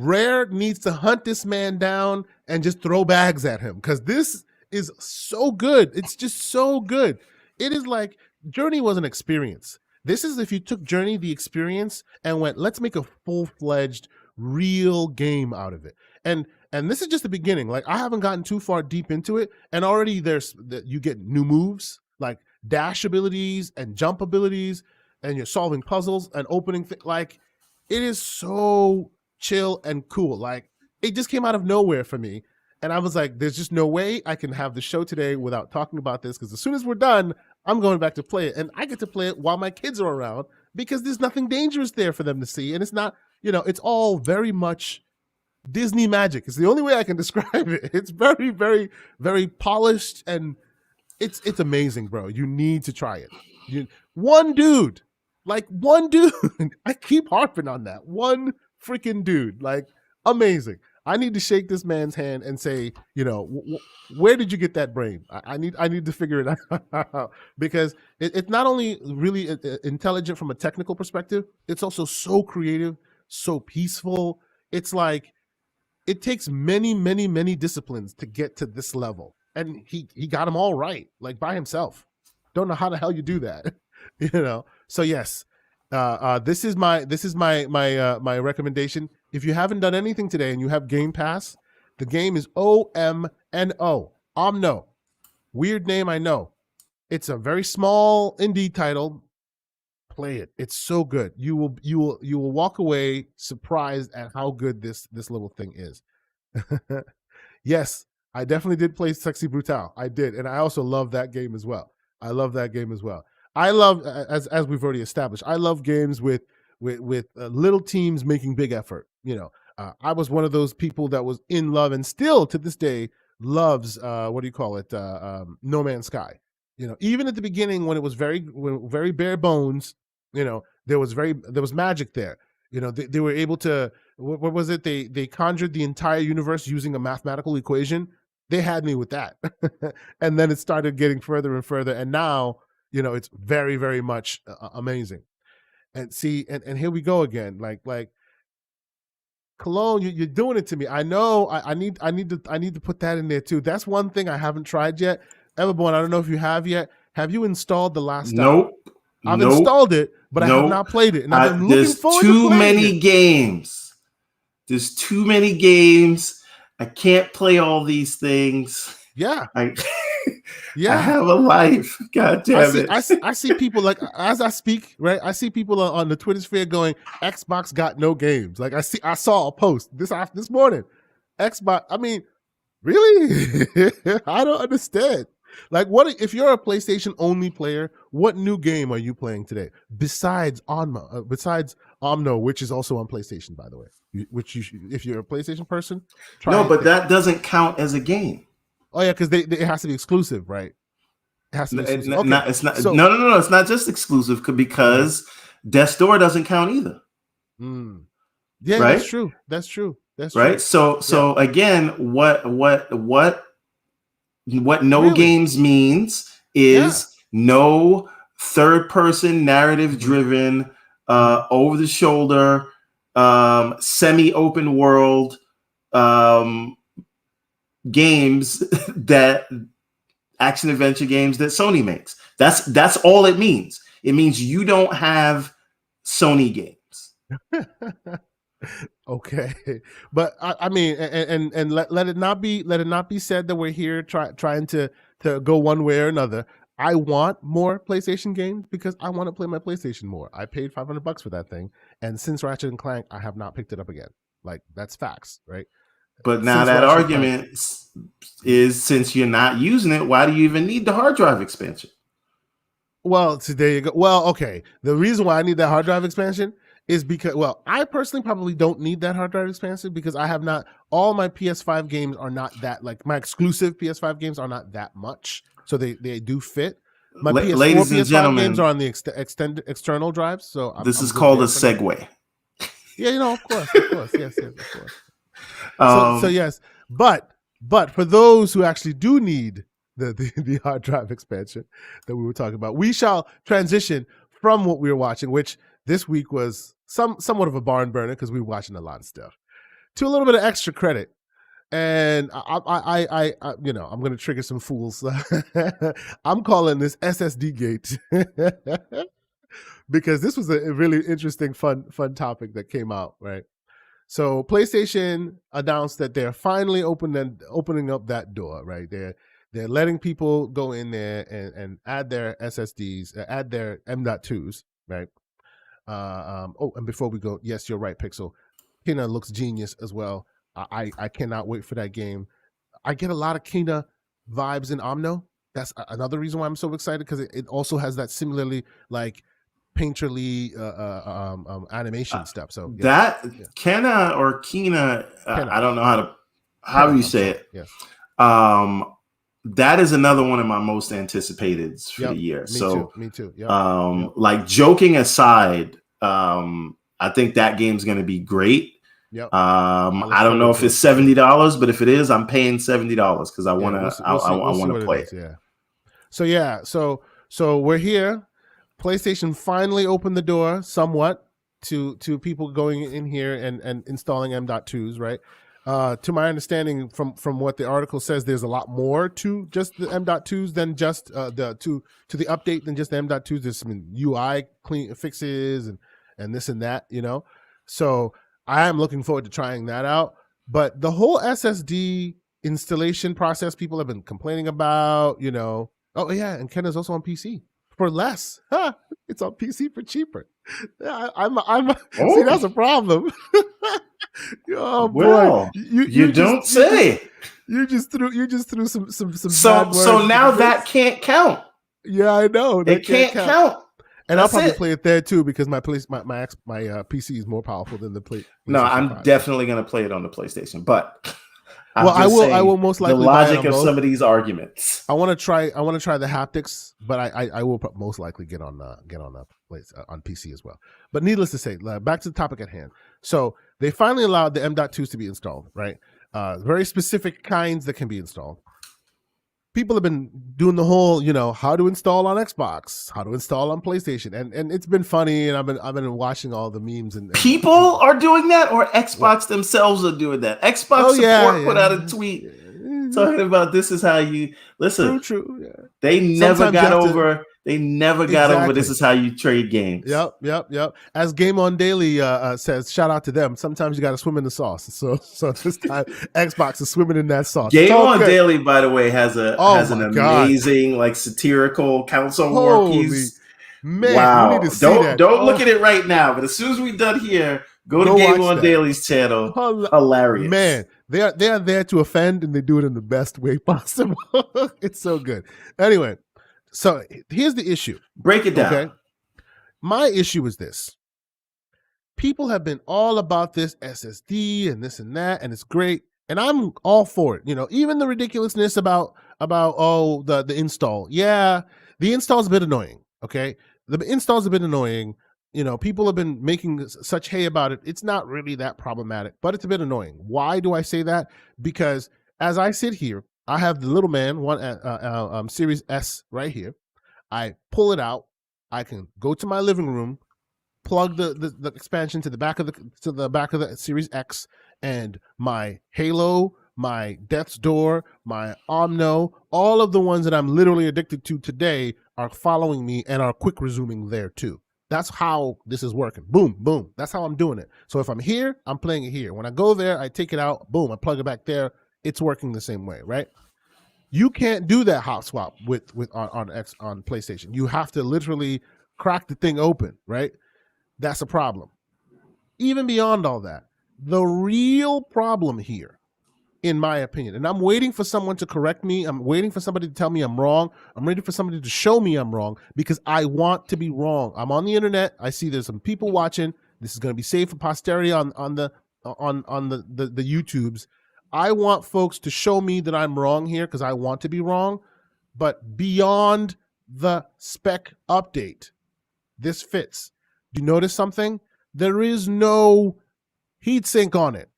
Rare needs to hunt this man down and just throw bags at him, because this is so good. It's just so good. It is like Journey was an experience. This is if you took Journey, the experience, and went, let's make a full-fledged, real game out of it. And this is just the beginning. Like, I haven't gotten too far deep into it, and already you get new moves, like dash abilities and jump abilities, and you're solving puzzles and opening things. Like, it is so chill and cool. Like, it just came out of nowhere for me. And I was like, there's just no way I can have the show today without talking about this, because as soon as we're done, I'm going back to play it. And I get to play it while my kids are around, because there's nothing dangerous there for them to see. And it's not, it's all very much Disney magic. It's the only way I can describe it. It's very, very, very polished, and it's amazing, bro. You need to try it. One dude. I keep harping on that. One freaking dude. Like, amazing. I need to shake this man's hand and say, where did you get that brain? I need to figure it out, because it's not only really intelligent from a technical perspective, it's also so creative, so peaceful. It's like, it takes many, many, many disciplines to get to this level. And he got them all right, like by himself. Don't know how the hell you do that. So yes, this is my recommendation. If you haven't done anything today and you have Game Pass, the game is OMNO. Omno. Weird name, I know. It's a very small indie title. Play it. It's so good. You will walk away surprised at how good this little thing is. Yes, I definitely did play Sexy Brutale. I did, and I also love that game as well. I love, as we've already established, I love games with little teams making big effort. I was one of those people that was in love, and still to this day loves No Man's Sky. Even at the beginning, when it was very bare bones, there was magic there. They were able to, what was it? They conjured the entire universe using a mathematical equation. They had me with that. And then it started getting further and further. And now, it's very, very much amazing. And see, and here we go again. Like Cologne, you're doing it to me. I know I need to put that in there too. That's one thing I haven't tried yet. Everborn, I don't know if you have yet. Have you installed The Last Stop? Nope. I've installed it, but I have not played it. And I've been looking forward to playing it. There's too many games. I can't play all these things. Yeah. I have a life. God damn it. I see people, like, as I speak, right? I see people on the Twitter sphere going, Xbox got no games. Like, I saw a post this morning. Xbox, I mean, really? I don't understand. Like, what if you're a PlayStation only player? What new game are you playing today besides Omno, which is also on PlayStation, by the way? If you're a PlayStation person, try. No, but that doesn't count as a game. Oh yeah, because it has to be exclusive, right? It has to be exclusive. No, it's not just exclusive, because Death's Door doesn't count either. Yeah, right? That's true. Right. So again, what no games means is no third person narrative driven, over the shoulder, semi open world games, that action adventure games that Sony makes. That's all it means. It means you don't have Sony games. Okay, but I mean, and let it not be said that we're here trying to go one way or another. I want more PlayStation games because I want to play my PlayStation more. I paid $500 for that thing, and since Ratchet and Clank, I have not picked it up again. Like, that's facts, right? But now that argument is, since you're not using it, why do you even need the hard drive expansion? Well, so there you go. Well, okay. The reason why I need that hard drive expansion is because, well, I personally probably don't need that hard drive expansion because I have not, all my PS5 games are not that, like, my exclusive PS5 games are not that much. So they do fit. My PS4, PS5 games are on the extended external drives. So this is called a segue. Yeah, of course. Yes, of course. So yes, but for those who actually do need the hard drive expansion that we were talking about, we shall transition from what we were watching, which this week was somewhat of a barn burner because we were watching a lot of stuff, to a little bit of extra credit. And I I'm going to trigger some fools. I'm calling this SSD gate because this was a really interesting, fun topic that came out, right? So PlayStation announced that they're finally opening up that door, right? They're letting people go in there and add their SSDs, add their M.2s, right? And before we go, yes, you're right, Pixel. Kina looks genius as well. I cannot wait for that game. I get a lot of Kina vibes in Omno. That's another reason why I'm so excited, because it also has that similarly like painterly animation stuff. So Kena or Kina, I don't know how you say it. Yes. That is another one of my most anticipated for the year. Me too. Like, joking aside, I think that game's going to be great. Yep. I don't know if it's $70, but if it is, I'm paying $70 because I want to. I want to play it. Yeah. So we're here. PlayStation finally opened the door somewhat to people going in here and installing M.2s, right? To my understanding, from what the article says, there's a lot more to just the M.2s than just to the update than just the M.2s. There's some UI clean fixes and this and that, So I am looking forward to trying that out. But the whole SSD installation process, people have been complaining about, Oh yeah, and Ken is also on PC for less. It's on PC for cheaper. See, that's a problem. Oh boy, you don't say. You just threw some so now that can't count. Yeah, I know. It can't count. And I'll probably play it there too because my PC is more powerful than the PlayStation. No, I'm definitely going to play it on the PlayStation, but I will most likely the logic of some of these arguments. I want to try the haptics, but I will most likely get on PC as well. But needless to say, back to the topic at hand. So they finally allowed the M.2s to be installed, right? Very specific kinds that can be installed. People have been doing the whole, how to install on Xbox, how to install on PlayStation, and it's been funny. And I've been watching all the memes and people are doing that, or Xbox themselves are doing that. Xbox support put out a tweet talking about this is how you listen. True. Yeah. They never got over. They never got over. This is how you trade games. Yep. As Game On Daily says, shout out to them. Sometimes you got to swim in the sauce. So this time Xbox is swimming in that sauce. Game On Daily, by the way, has an amazing like satirical council war piece. Man, wow! You need to see that. Don't look at it right now. But as soon as we're done here, go to Game On Daily's channel. Hilarious, man. They are there to offend, and they do it in the best way possible. It's so good. Anyway. So here's the issue. Break it down. Okay? My issue is this. People have been all about this SSD and this and that, and it's great. And I'm all for it. Even the ridiculousness about the install. Yeah, the install's a bit annoying. Okay. The install's a bit annoying. People have been making such hay about it. It's not really that problematic, but it's a bit annoying. Why do I say that? Because as I sit here, I have the little man, one Series S right here. I pull it out. I can go to my living room, plug the expansion to the back of the Series X, and my Halo, my Death's Door, my Omno, all of the ones that I'm literally addicted to today are following me and are quick resuming there too. That's how this is working. Boom, boom. That's how I'm doing it. So if I'm here, I'm playing it here. When I go there, I take it out. Boom, I plug it back there. It's working the same way, right? You can't do that hot swap with on PlayStation. You have to literally crack the thing open, right? That's a problem. Even beyond all that, the real problem here, in my opinion, and I'm waiting for someone to correct me. I'm waiting for somebody to tell me I'm wrong. I'm waiting for somebody to show me I'm wrong because I want to be wrong. I'm on the internet. I see there's some people watching. This is going to be saved for posterity on the YouTubes. I want folks to show me that I'm wrong here because I want to be wrong. But beyond the spec update, this fits. Do you notice something? There is no heatsink on it.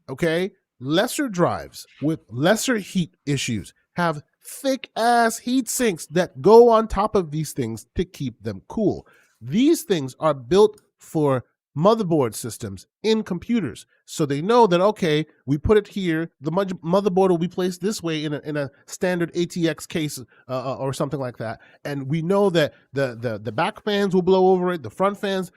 Okay? Lesser drives with lesser heat issues have thick ass heat sinks that go on top of these things to keep them cool. These things are built for motherboard systems in computers. So they know that, okay, we put it here, the motherboard will be placed this way in a standard ATX case or something like that. And we know that the back fans will blow over it, the front fans,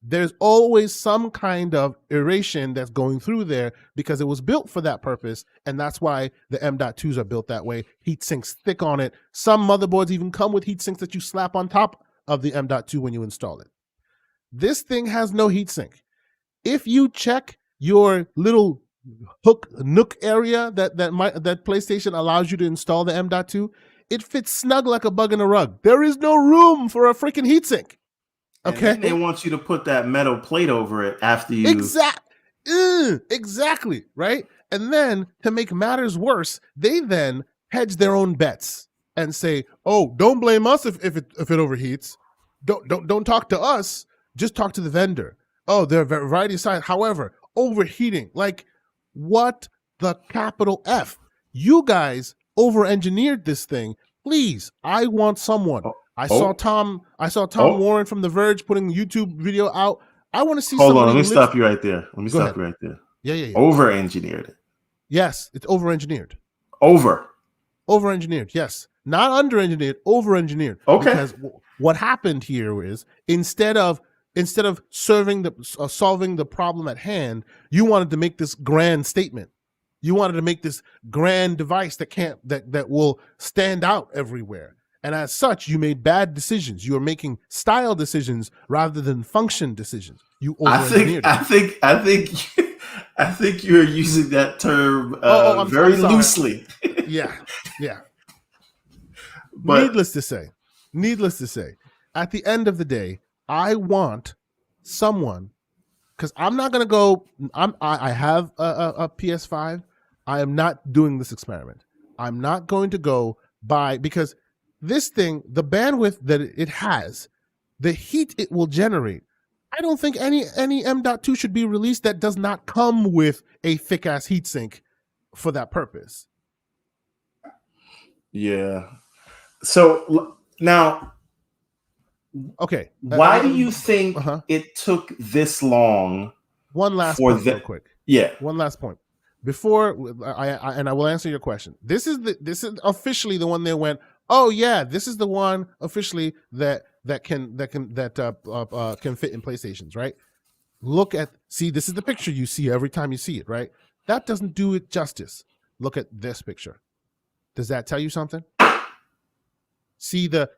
there's always some kind of aeration that's going through there because it was built for that purpose. And that's why the M.2s are built that way. Heat sinks thick on it. Some motherboards even come with heat sinks that you slap on top of the M.2 when you install it. This thing has no heatsink. If you check your little nook area that PlayStation allows you to install the M.2, it fits snug like a bug in a rug. There is no room for a freaking heatsink. Okay, and they want you to put that metal plate over it after you. Exactly, right? And then to make matters worse, they then hedge their own bets and say, "Oh, don't blame us if it overheats. Don't talk to us. Just talk to the vendor." Oh, there are a variety of signs. However, overheating, like what the capital F? You guys over-engineered this thing. Please, I want someone. I saw Tom Warren from The Verge putting the YouTube video out. I want to see. Hold on, let me stop you right there. Yeah. Over-engineered it. Yes, it's over-engineed. Over-engineered, yes. Not under-engineered, over-engineered. Okay. Because what happened here is instead of solving the problem at hand, you wanted to make this grand statement. You wanted to make this grand device that will stand out everywhere. And as such, you made bad decisions. You are making style decisions rather than function decisions. You over-engineered it. I think you're using that term very loosely. Yeah. But needless to say, at the end of the day, I want someone, because I'm not going to go. I have a PS5. I am not doing this experiment. I'm not going to go buy, because this thing, the bandwidth that it has, the heat it will generate, I don't think any M.2 should be released that does not come with a thick ass heatsink for that purpose. Yeah. So now, okay, why do you think it took this long? One last point, real quick. Yeah. One last point before I will answer your question. This is officially the one they went, oh yeah, this is the one officially that can fit in PlayStations, right? This is the picture you see every time you see it, right? That doesn't do it justice. Look at this picture. Does that tell you something? See the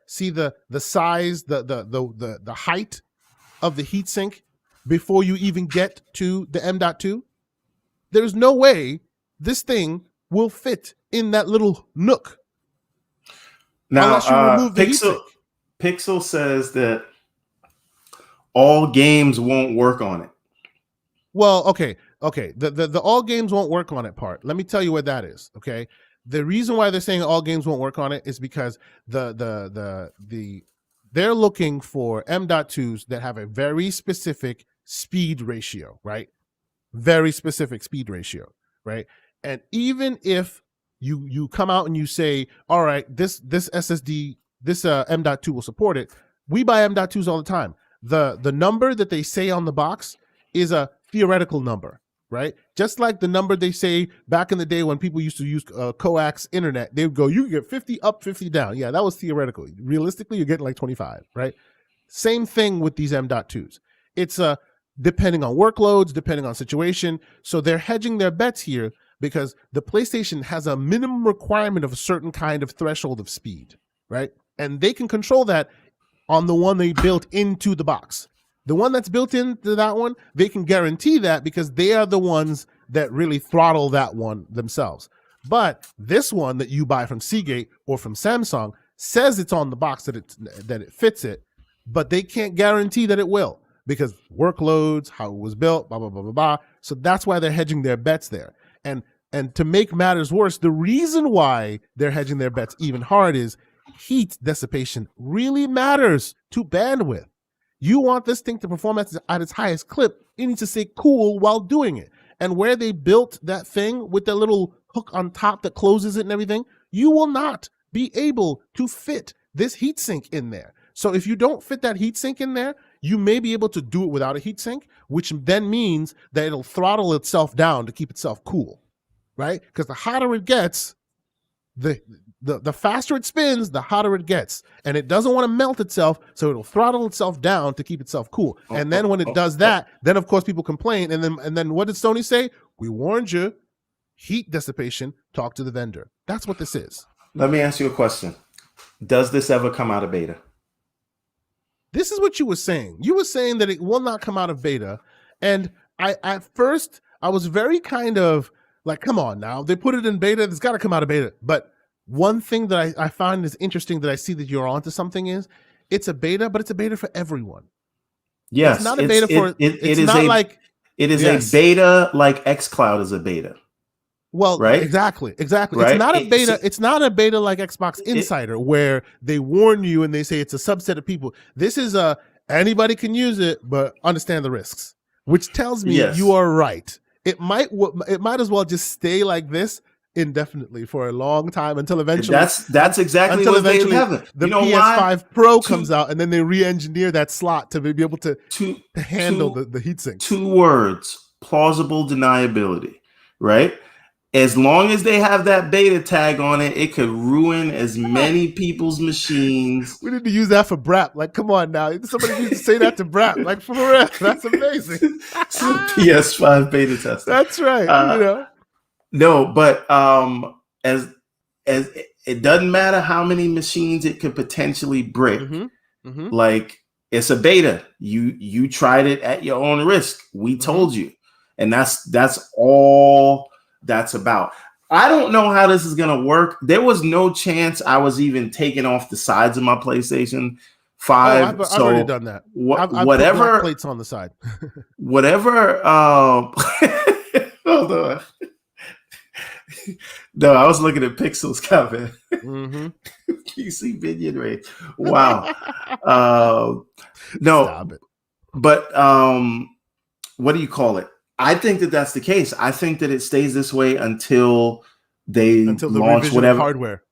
size, the height of the heatsink before you even get to the M.2? There's no way this thing will fit in that little nook. Now, unless you remove the heatsink. Pixel says that all games won't work on it. Well, okay. The all games won't work on it part. Let me tell you what that is. Okay. The reason why they're saying all games won't work on it is because they're looking for M.2s that have a very specific speed ratio, right? Very specific speed ratio, right? And even if you come out and you say, all right, this SSD, this M.2 will support it, we buy M.2s all the time. The number that they say on the box is a theoretical number, right? Just like the number they say back in the day when people used to use coax internet, they would go, you get 50 up, 50 down. Yeah, that was theoretical. Realistically, you're getting like 25, right? Same thing with these M.2s. It's depending on workloads, depending on situation. So they're hedging their bets here because the PlayStation has a minimum requirement of a certain kind of threshold of speed, right? And they can control that on the one they built into the box. The one that's built into that one, they can guarantee that because they are the ones that really throttle that one themselves. But this one that you buy from Seagate or from Samsung says it's on the box that it fits it, but they can't guarantee that it will because workloads, how it was built, blah, blah, blah, blah, blah. So that's why they're hedging their bets there. And to make matters worse, the reason why they're hedging their bets even hard is heat dissipation really matters to bandwidth. You want this thing to perform at its highest clip, it needs to stay cool while doing it. And where they built that thing with the little hook on top that closes it and everything, you will not be able to fit this heatsink in there. So if you don't fit that heatsink in there, you may be able to do it without a heatsink, which then means that it'll throttle itself down to keep itself cool, right? Because the hotter it gets, the faster it spins, the hotter it gets. And it doesn't want to melt itself, so it'll throttle itself down to keep itself cool. And then when it does that, then of course people complain. And then what did Sony say? We warned you. Heat dissipation, talk to the vendor. That's what this is. Let me ask you a question. Does this ever come out of beta? This is what you were saying. You were saying that it will not come out of beta. And at first, I was very kind of like, come on now. They put it in beta. It's got to come out of beta. But one thing that I find is interesting that I see that you're onto something is it's a beta, but it's a beta for everyone. Yes. It's not a beta for... It is a beta like xCloud is a beta. Well, right? Exactly. Right? It's not a beta. It's not a beta like Xbox Insider where they warn you and they say it's a subset of people. This is anybody can use it, but understand the risks, which tells me you are right. It might as well just stay like this indefinitely for a long time until eventually. That's exactly what they have. The PS5 Pro comes out and then they re-engineer that slot to be able to handle the heatsink. 2 words: plausible deniability. Right. As long as they have that beta tag on it, it could ruin as many people's machines. We need to use that for Brap. Like, come on now. Somebody needs to say that to Brap. Like, for real. That's amazing. PS5 beta tester. That's right. No, but as it doesn't matter how many machines it could potentially brick. Like, it's a beta. You tried it at your own risk. We told you. And that's all that's about. I don't know how this is going to work. There was no chance I was even taking off the sides of my PlayStation 5. I've already done that. I've whatever put plates on the side. Whatever. Hold on. No, I was looking at pixels, Kevin. PC minion rate. Wow. No. Stop it. But what do you call it? I think that that's the case. I think that it stays this way until they launch whatever hardware.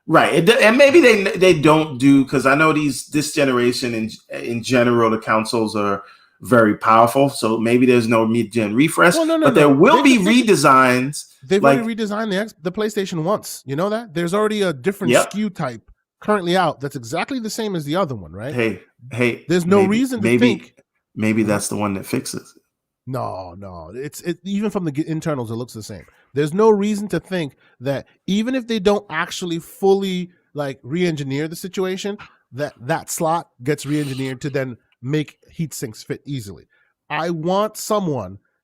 Right. And maybe they don't do, because I know this generation in general, the consoles are very powerful. So maybe there's no mid-gen refresh. But there will be redesigns. They've already redesigned the PlayStation once. You know that? There's already a different SKU type currently out that's exactly the same as the other one, right? Hey. There's no reason to think. Maybe that's the one that fixes it. No. It's even from the internals, it looks the same. There's no reason to think that even if they don't actually fully re-engineer the situation, that slot gets re-engineered to then make heat sinks fit easily. I want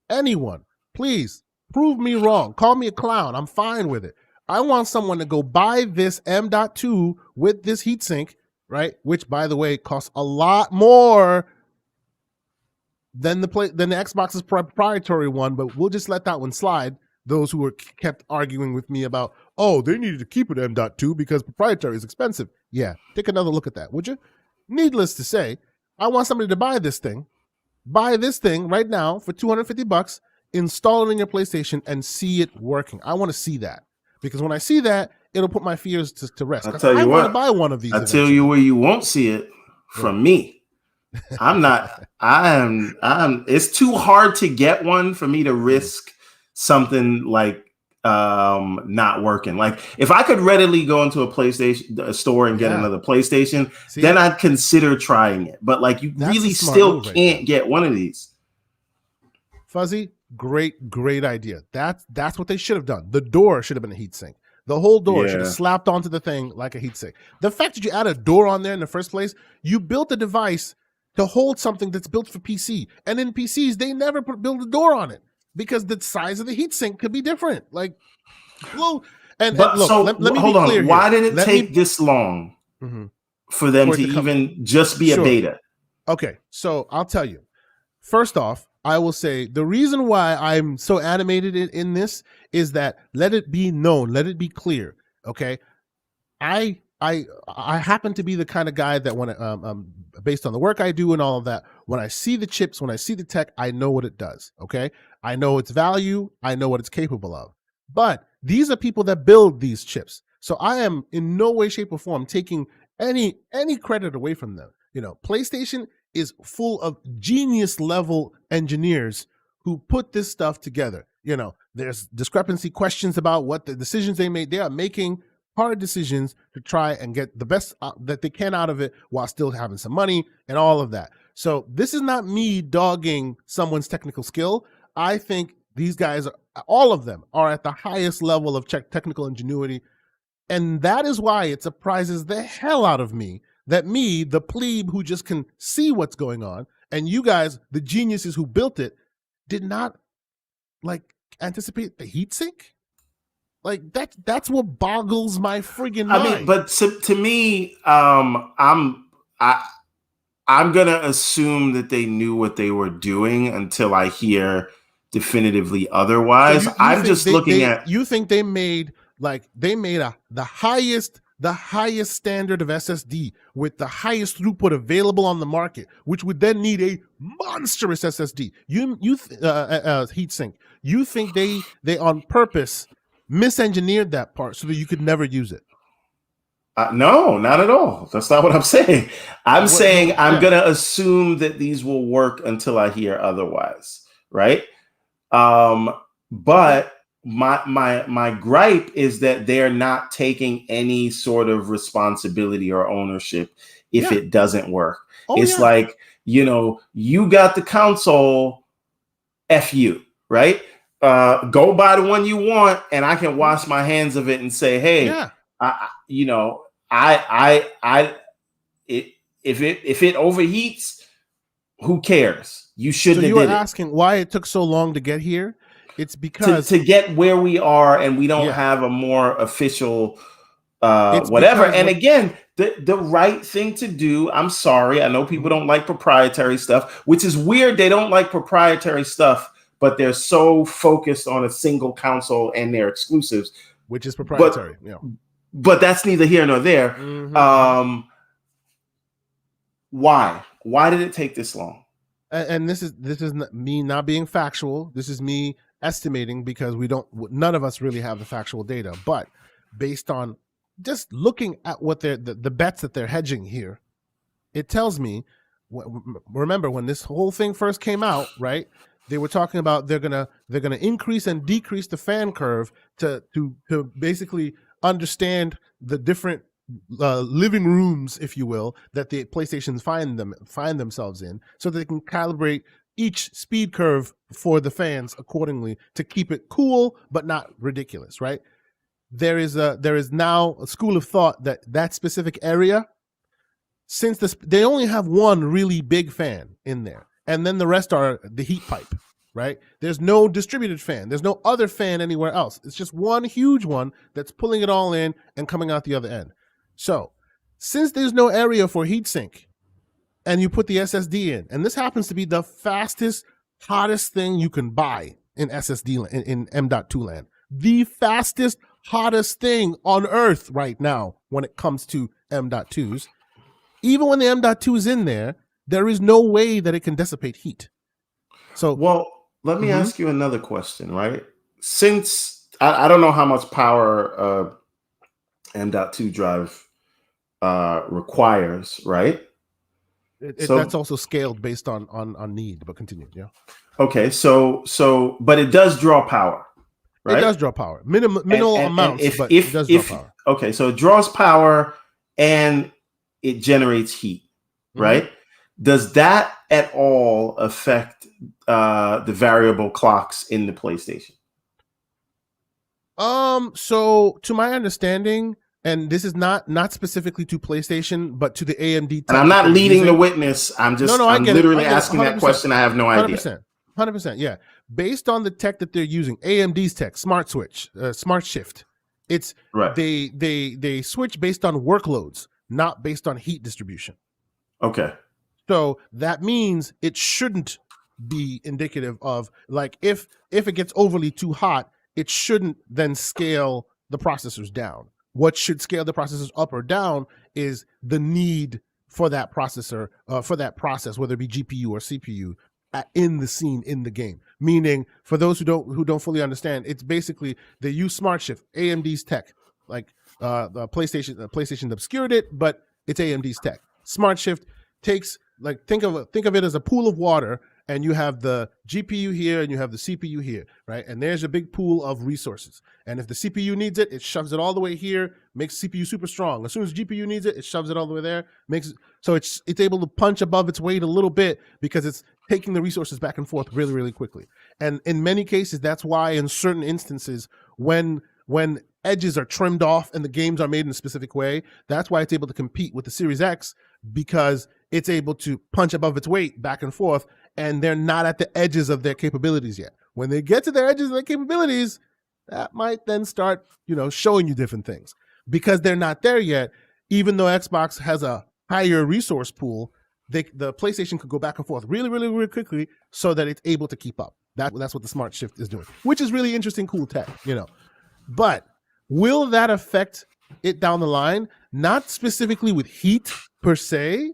anyone, please prove me wrong. Call me a clown. I'm fine with it. I want someone to go buy this M.2 with this heatsink, right? Which, by the way, costs a lot more than the Xbox's proprietary one, but we'll just let that one slide. Those who kept arguing with me about, they needed to keep it M.2 because proprietary is expensive. Yeah, take another look at that, would you? Needless to say, I want somebody to buy this thing right now for $250, install it in your PlayStation, and see it working. I want to see that, because when I see that, it'll put my fears to rest. I'll tell you I what, want to buy one of these. I'll tell you where you won't see it from me. It's too hard to get one for me to risk something like not working. Like, if I could readily go into a store and get another PlayStation, then I'd consider trying it. But you really still can't get one of these. Fuzzy, Great idea. That's what they should have done. The door should have been a heatsink. The whole door should have slapped onto the thing like a heatsink. The fact that you add a door on there in the first place, you built a device to hold something that's built for PC. And in PCs, they never build a door on it because the size of the heatsink could be different. Like, well, and look, so let me hold be on. clear. Why did it take this long for them to even just be a beta? Okay, so I'll tell you. First off, I will say the reason why I'm so animated in this is that let it be known, let it be clear. Okay, I happen to be the kind of guy that when based on the work I do and all of that, when I see the chips, when I see the tech, I know what it does. Okay, I know its value, I know what it's capable of. But these are people that build these chips, so I am in no way, shape, or form taking any credit away from them. You know, PlayStation is full of genius level engineers who put this stuff together. You know, there's discrepancy questions about what the decisions they made. They are making hard decisions to try and get the best that they can out of it while still having some money and all of that. So this is not me dogging someone's technical skill. I think these guys, all of them, are at the highest level of technical ingenuity. And that is why it surprises the hell out of me that me, the plebe who just can see what's going on, and you guys, the geniuses who built it, did not anticipate the heatsink. Like that's what boggles my friggin' mind. I mean, but to me, I'm gonna assume that they knew what they were doing until I hear definitively otherwise. So I'm just looking at. You think they made the highest standard of SSD with the highest throughput available on the market, which would then need a monstrous SSD. Heatsink. You think they on purpose misengineered that part so that you could never use it? No, not at all. That's not what I'm saying. I'm saying I'm going to assume that these will work until I hear otherwise, right? But my gripe is that they're not taking any sort of responsibility or ownership if it doesn't work. It's like, you got the console, F you, right? Go buy the one you want, and I can wash my hands of it and say, hey, if it overheats, who cares? You shouldn't. So you were asking why it took so long to get here. It's because to get where we are, and we don't have a more official whatever. And again, the right thing to do. I'm sorry, I know people don't like proprietary stuff, which is weird. They don't like proprietary stuff, but they're so focused on a single console and their exclusives, which is proprietary. But that's neither here nor there. Why did it take this long? And this is me not being factual. This is me estimating because none of us really have the factual data. But based on just looking at what the bets that they're hedging here, it tells me. Remember when this whole thing first came out, right? They were talking about they're gonna increase and decrease the fan curve to basically understand the different living rooms, if you will, that the PlayStations find themselves in, so they can calibrate each speed curve for the fans accordingly to keep it cool but not ridiculous, right? There is now a school of thought that specific area, since they only have one really big fan in there, and then the rest are the heat pipe, right? There's no distributed fan. There's no other fan anywhere else. It's just one huge one that's pulling it all in and coming out the other end. So since there's no area for heatsink and you put the SSD in, and this happens to be the fastest, hottest thing you can buy in SSD in M.2 land, the fastest, hottest thing on earth right now when it comes to M.2s, even when the M.2 is in there, there is no way that it can dissipate heat. So, well, let me ask you another question, right? Since I don't know how much power M.2 drive requires, right? That's also scaled based on need, but continue. Yeah. Okay, so but it does draw power, right? It does draw power. Minimal amounts, but it does draw power. Okay, so it draws power and it generates heat, right? Does that at all affect the variable clocks in the PlayStation? So to my understanding, and this is not specifically to PlayStation, but to the AMD tech. And I'm not leading the witness. I'm literally asking that question. I have no idea. 100%. Yeah. Based on the tech that they're using, AMD's tech, Smart Switch, Smart Shift, it's right. They switch based on workloads, not based on heat distribution. Okay. So that means it shouldn't be indicative of, like, if it gets overly too hot, it shouldn't then scale the processors down. What should scale the processors up or down is the need for that processor, for that process, whether it be GPU or CPU, in the scene, in the game. Meaning, for those who don't fully understand, it's basically they use Smart Shift, AMD's tech. Like the PlayStation obscured it, but it's AMD's tech. Smart Shift takes, like, think of it as a pool of water, and you have the GPU here and you have the CPU here, right? And there's a big pool of resources. And if the CPU needs it, it shoves it all the way here, makes CPU super strong. As soon as GPU needs it, it shoves it all the way there, so it's able to punch above its weight a little bit because it's taking the resources back and forth really, really quickly. And in many cases, that's why in certain instances, when edges are trimmed off and the games are made in a specific way, that's why it's able to compete with the Series X, because it's able to punch above its weight back and forth, and they're not at the edges of their capabilities yet. When they get to their edges of their capabilities, that might then start, showing you different things. Because they're not there yet, even though Xbox has a higher resource pool, the PlayStation could go back and forth really, really, really quickly so that it's able to keep up. That's what the Smart Shift is doing, which is really interesting, cool tech, But will that affect it down the line? Not specifically with heat per se,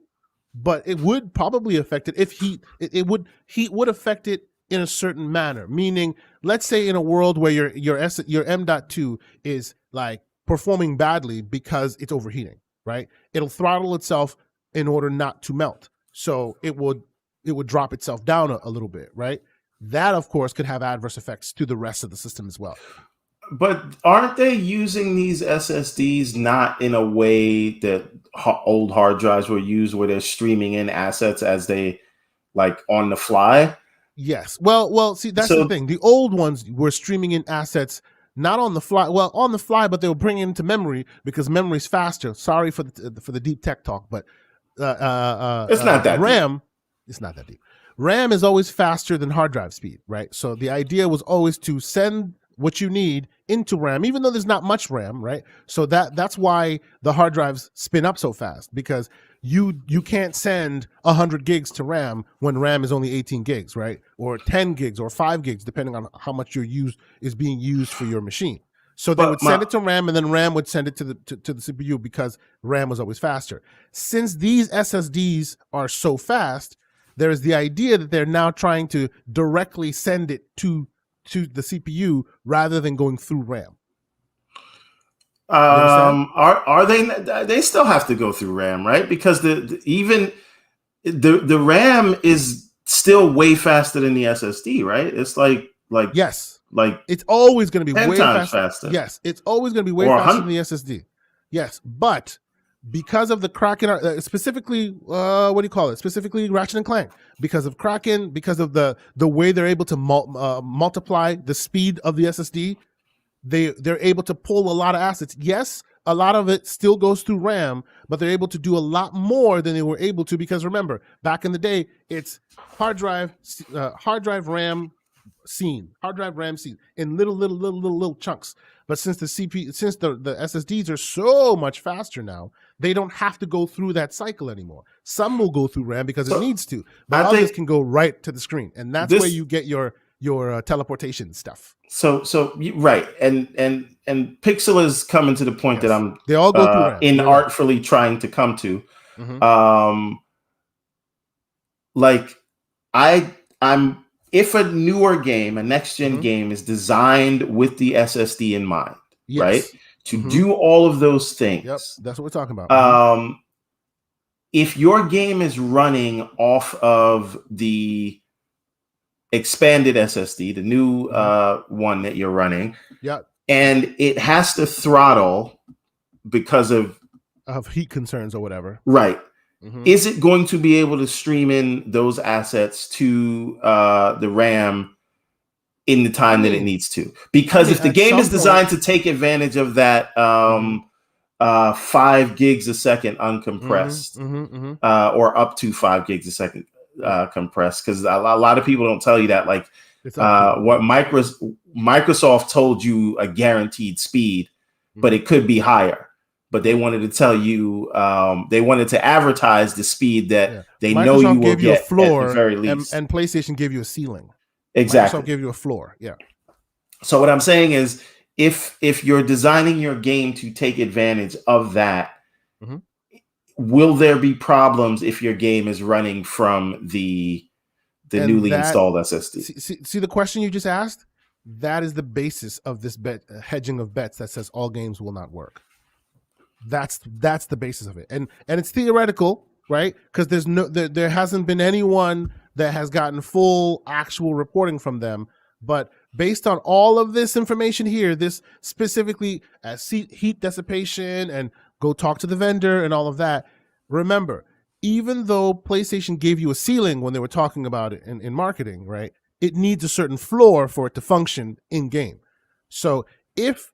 but it would probably affect it if heat would affect it in a certain manner. Meaning, let's say in a world where your M.2 is like performing badly because it's overheating, right? It'll throttle itself in order not to melt. So it would drop itself down a little bit, right? That, of course, could have adverse effects to the rest of the system as well. But aren't they using these SSDs not in a way that old hard drives were used, where they're streaming in assets as they, like, on the fly? Yes. Well, see, that's the thing. The old ones were streaming in assets not on the fly. Well, on the fly, but they were bringing it into memory because memory's faster. Sorry for the deep tech talk, but it's not that RAM. Deep. It's not that deep. RAM is always faster than hard drive speed, right? So the idea was always to send what you need into RAM, even though there's not much RAM, right? So that's why the hard drives spin up so fast, because you can't send 100 gigs to RAM when RAM is only 18 gigs, right? Or 10 gigs or 5 gigs, depending on how much is being used for your machine. So they would send it to RAM, and then RAM would send it to the CPU because RAM was always faster. Since these SSDs are so fast, there is the idea that they're now trying to directly send it to the CPU rather than going through RAM. Are they still have to go through RAM, right? Because the RAM is still way faster than the SSD, right? It's like yes, like it's always going to be 10 way times faster. Yes, it's always going to be way faster than the SSD. Yes, but because of the Kraken, specifically, specifically Ratchet and Clank, because of Kraken, because of the way they're able to multiply the speed of the SSD, they're able to pull a lot of assets. Yes, a lot of it still goes through RAM, but they're able to do a lot more than they were able to, because remember, back in the day, it's hard drive RAM scene in little chunks. But since the SSDs are so much faster now, they don't have to go through that cycle anymore. Some will go through RAM because it needs to, but others can go right to the screen, and that's where you get your teleportation stuff. So right, and Pixel is coming to the point that I'm they all go through RAM. Inartfully trying to come to. Mm-hmm. I'm if a newer game, a next gen game, is designed with the SSD in mind, right, to do all of those things. Yep, that's what we're talking about. If your game is running off of the expanded SSD, the new one that you're running, and it has to throttle because of heat concerns or whatever, right? is it going to be able to stream in those assets to the RAM in the time that it needs to? Because if the game is designed to take advantage of that 5 gigs a second uncompressed, or up to 5 gigs a second compressed, because a lot of people don't tell you that, like what Microsoft told you a guaranteed speed, but it could be higher. But they wanted to tell you, they wanted to advertise the speed that they Microsoft know you will gave you get a floor, at the very least. And PlayStation gave you a ceiling. Exactly. Microsoft gave you a floor. Yeah. So what I'm saying is, if you're designing your game to take advantage of that, will there be problems if your game is running from the newly installed SSD? See the question you just asked? That is the basis of this hedging of bets that says all games will not work. That's the basis of it, and it's theoretical, right? Because there hasn't been anyone that has gotten full actual reporting from them. But based on all of this information here, this specifically heat dissipation, and go talk to the vendor and all of that. Remember, even though PlayStation gave you a ceiling when they were talking about it in marketing, right? It needs a certain floor for it to function in game. So if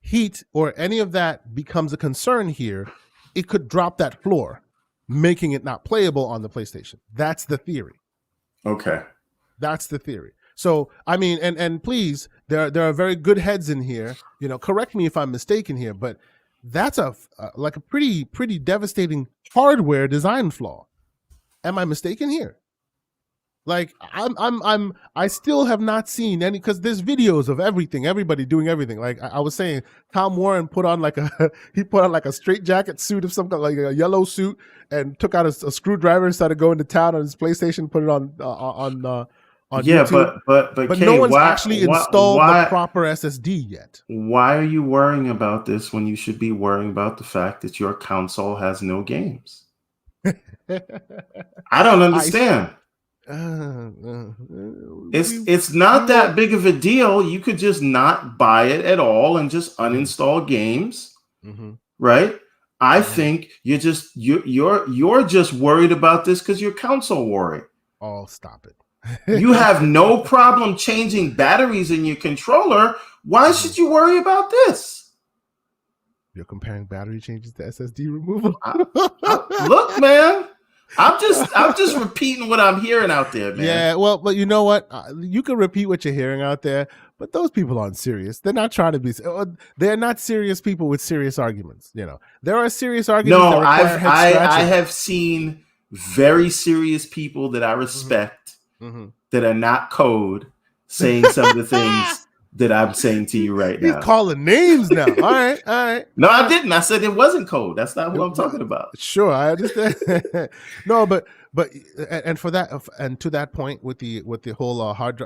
heat or any of that becomes a concern here, it could drop that floor, making it not playable on the PlayStation. That's the theory. Okay. That's the theory. So, I mean, and please, there are very good heads in here. Correct me if I'm mistaken here, but that's a pretty devastating hardware design flaw. Am I mistaken here? Like I still have not seen any, because there's videos of everybody doing everything. Like I was saying, Tom Warren put on like a straitjacket suit of some kind, like a yellow suit, and took out a screwdriver and started going to town on his PlayStation, put it on YouTube. But Kay, no one's actually installed the proper SSD yet. Why are you worrying about this when you should be worrying about the fact that your console has no games? I don't understand. It's not that big of a deal. You could just not buy it at all and just uninstall games, right? I think you're just worried about this because you're console worried. Oh, stop it. You have no problem changing batteries in your controller. Why should you worry about this? You're comparing battery changes to SSD removal. Look, man. I'm just repeating what I'm hearing out there, man. Yeah, well, but you know what? You can repeat what you're hearing out there, but those people aren't serious. They're not trying to be. They're not serious people with serious arguments. There are serious arguments. No, I have seen very serious people that I respect that are not code saying some of the things that I'm saying to you right now. He's calling names now. All right. No, I didn't. I said it wasn't code. That's not what I'm talking about. Sure, I understand. No, but and for that, and to that point with the whole hard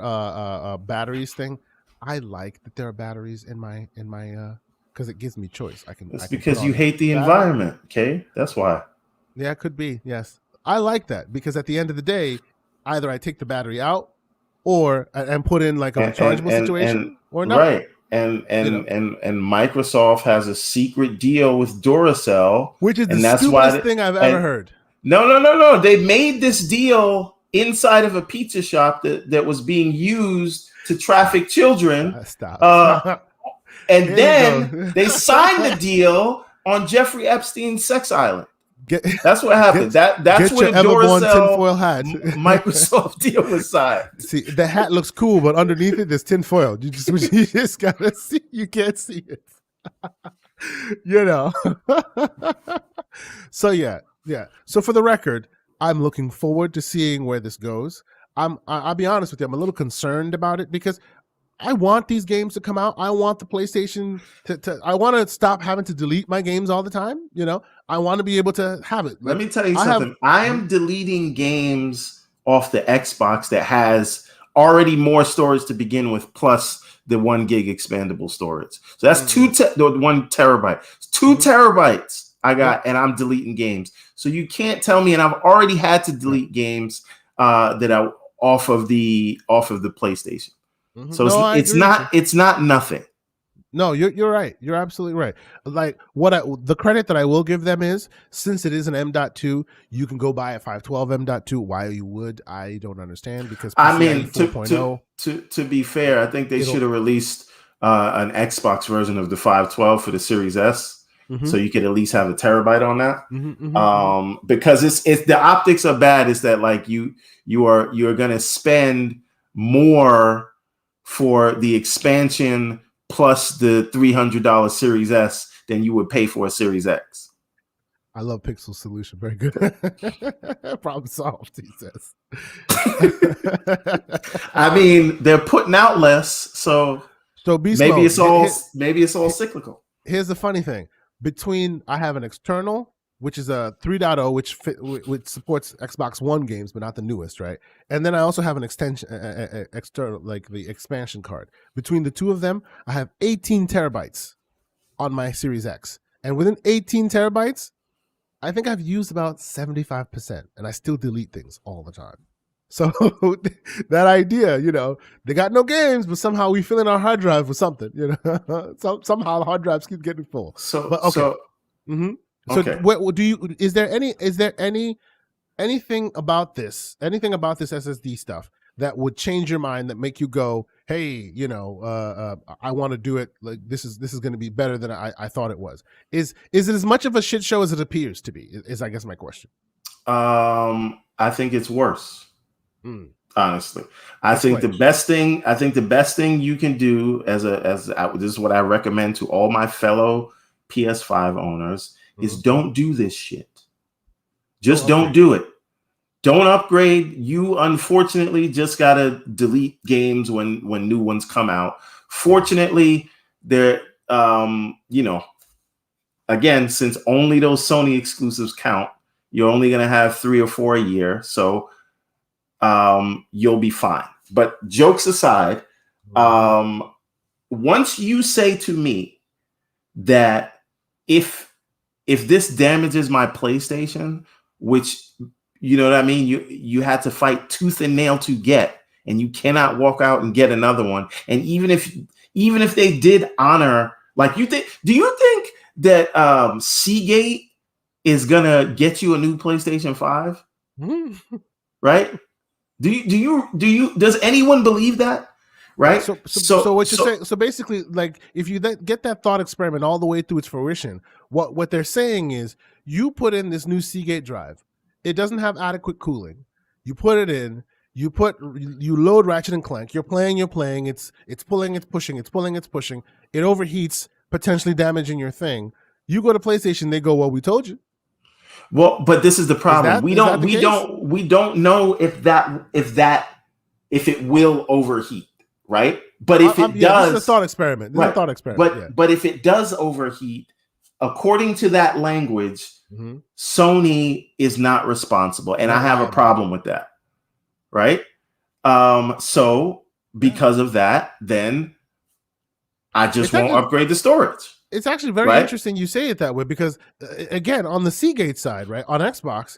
batteries thing, I like that there are batteries in my because it gives me choice. It's because you hate the environment, okay? That's why. Yeah, it could be. Yes, I like that because at the end of the day, either I take the battery out or and put in like a rechargeable situation, or not. Right. And Microsoft has a secret deal with Duracell, which is the stupidest thing I've ever heard. No. They made this deal inside of a pizza shop that was being used to traffic children. Stop. And then they signed the deal on Jeffrey Epstein's sex island. That's what happened. That's what a Duracell tinfoil hat. Microsoft deal was signed. See, the hat looks cool, but underneath it, there's tinfoil. You just gotta see. You can't see it. So yeah. So for the record, I'm looking forward to seeing where this goes. I'll be honest with you. I'm a little concerned about it because I want these games to come out. I want the PlayStation I want to stop having to delete my games all the time. I want to be able to have it. Let me tell you something. I am deleting games off the Xbox that has already more storage to begin with, plus the 1 gig expandable storage. So that's 1 terabyte. It's 2 terabytes I got, and I'm deleting games. So you can't tell me, and I've already had to delete games that are off of the PlayStation. So it's not nothing. No, you're right. You're absolutely right. Like the credit that I will give them is, since it is an M.2, you can go buy a 512 M.2. Why you would, I don't understand, because PCIe 4.0. To be fair, I think they should have released an Xbox version of the 512 for the Series S, so you could at least have a terabyte on that. Because it's the optics are bad. Is that like you're gonna spend more for the expansion plus the $300 Series S than you would pay for a Series X. I love Pixel's solution. Very good. Problem solved, he says. I mean, they're putting out less, so maybe it's all cyclical. Here's the funny thing. I have an external, which is a 3.0, which supports Xbox One games, but not the newest, right? And then I also have an external, like the expansion card. Between the two of them, I have 18 terabytes on my Series X. And within 18 terabytes, I think I've used about 75%, and I still delete things all the time. So that idea, they got no games, but somehow we fill in our hard drive with something, somehow the hard drives keep getting full. So what do you? Is there anything about this SSD stuff that would change your mind, that make you go, hey, I want to do it. Like this is going to be better than I thought it was. Is it as much of a shit show as it appears to be? Is I guess my question. I think it's worse. Honestly, I think the best thing you can do this is what I recommend to all my fellow PS5 owners is don't do this shit. Just don't do it. Don't upgrade. You unfortunately just gotta delete games when new ones come out. Fortunately, they're again, since only those Sony exclusives count, you're only gonna have 3 or 4 a year, so you'll be fine. But jokes aside, once you say to me that if this damages my PlayStation, which you know what I mean, you had to fight tooth and nail to get, and you cannot walk out and get another one. And even if they did honor, like do you think that Seagate is gonna get you a new PlayStation 5? Right? Does anyone believe that? Right. So what you're saying? So basically, like, if you get that thought experiment all the way through its fruition, what they're saying is, you put in this new Seagate drive, it doesn't have adequate cooling. You put it in, you load Ratchet and Clank. You're playing. It's pulling, it's pushing, it's pulling, it's pushing. It overheats, potentially damaging your thing. You go to PlayStation, they go, well, we told you. Well, but this is the problem. We don't know if it will overheat, right? But if it does, this is a thought experiment. This is a thought experiment. But if it does overheat, according to that language, Sony is not responsible, and I have a problem with that, right? So because of that, then I just won't upgrade the storage. It's actually very interesting you say it that way, because again, on the Seagate side, right, on Xbox,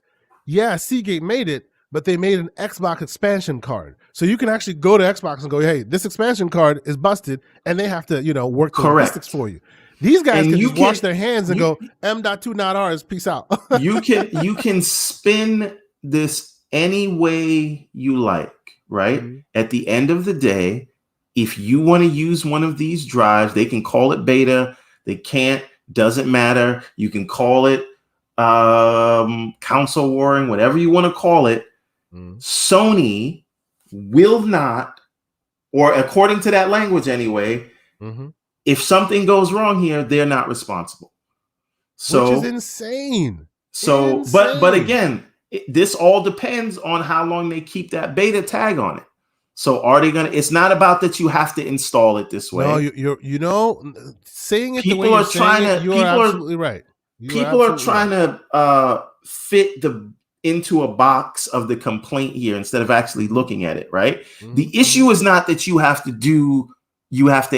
Seagate made it, but they made an Xbox expansion card. So you can actually go to Xbox and go, hey, this expansion card is busted, and they have to, work the logistics for you. These guys can just wash their hands and go, M.2 not ours, peace out. you can spin this any way you like, right? At the end of the day, if you want to use one of these drives, they can call it beta. They can't, doesn't matter. You can call it console warring, whatever you want to call it. Sony will not, or according to that language anyway, if something goes wrong here, they're not responsible. So, which is insane. So, but again, this all depends on how long they keep that beta tag on it. So are they gonna? It's not about that you have to install it this way. No, saying it the way you're saying it, you are absolutely right. People are trying to fit into a box of the complaint here instead of actually looking at it. Right. The issue is not that you have to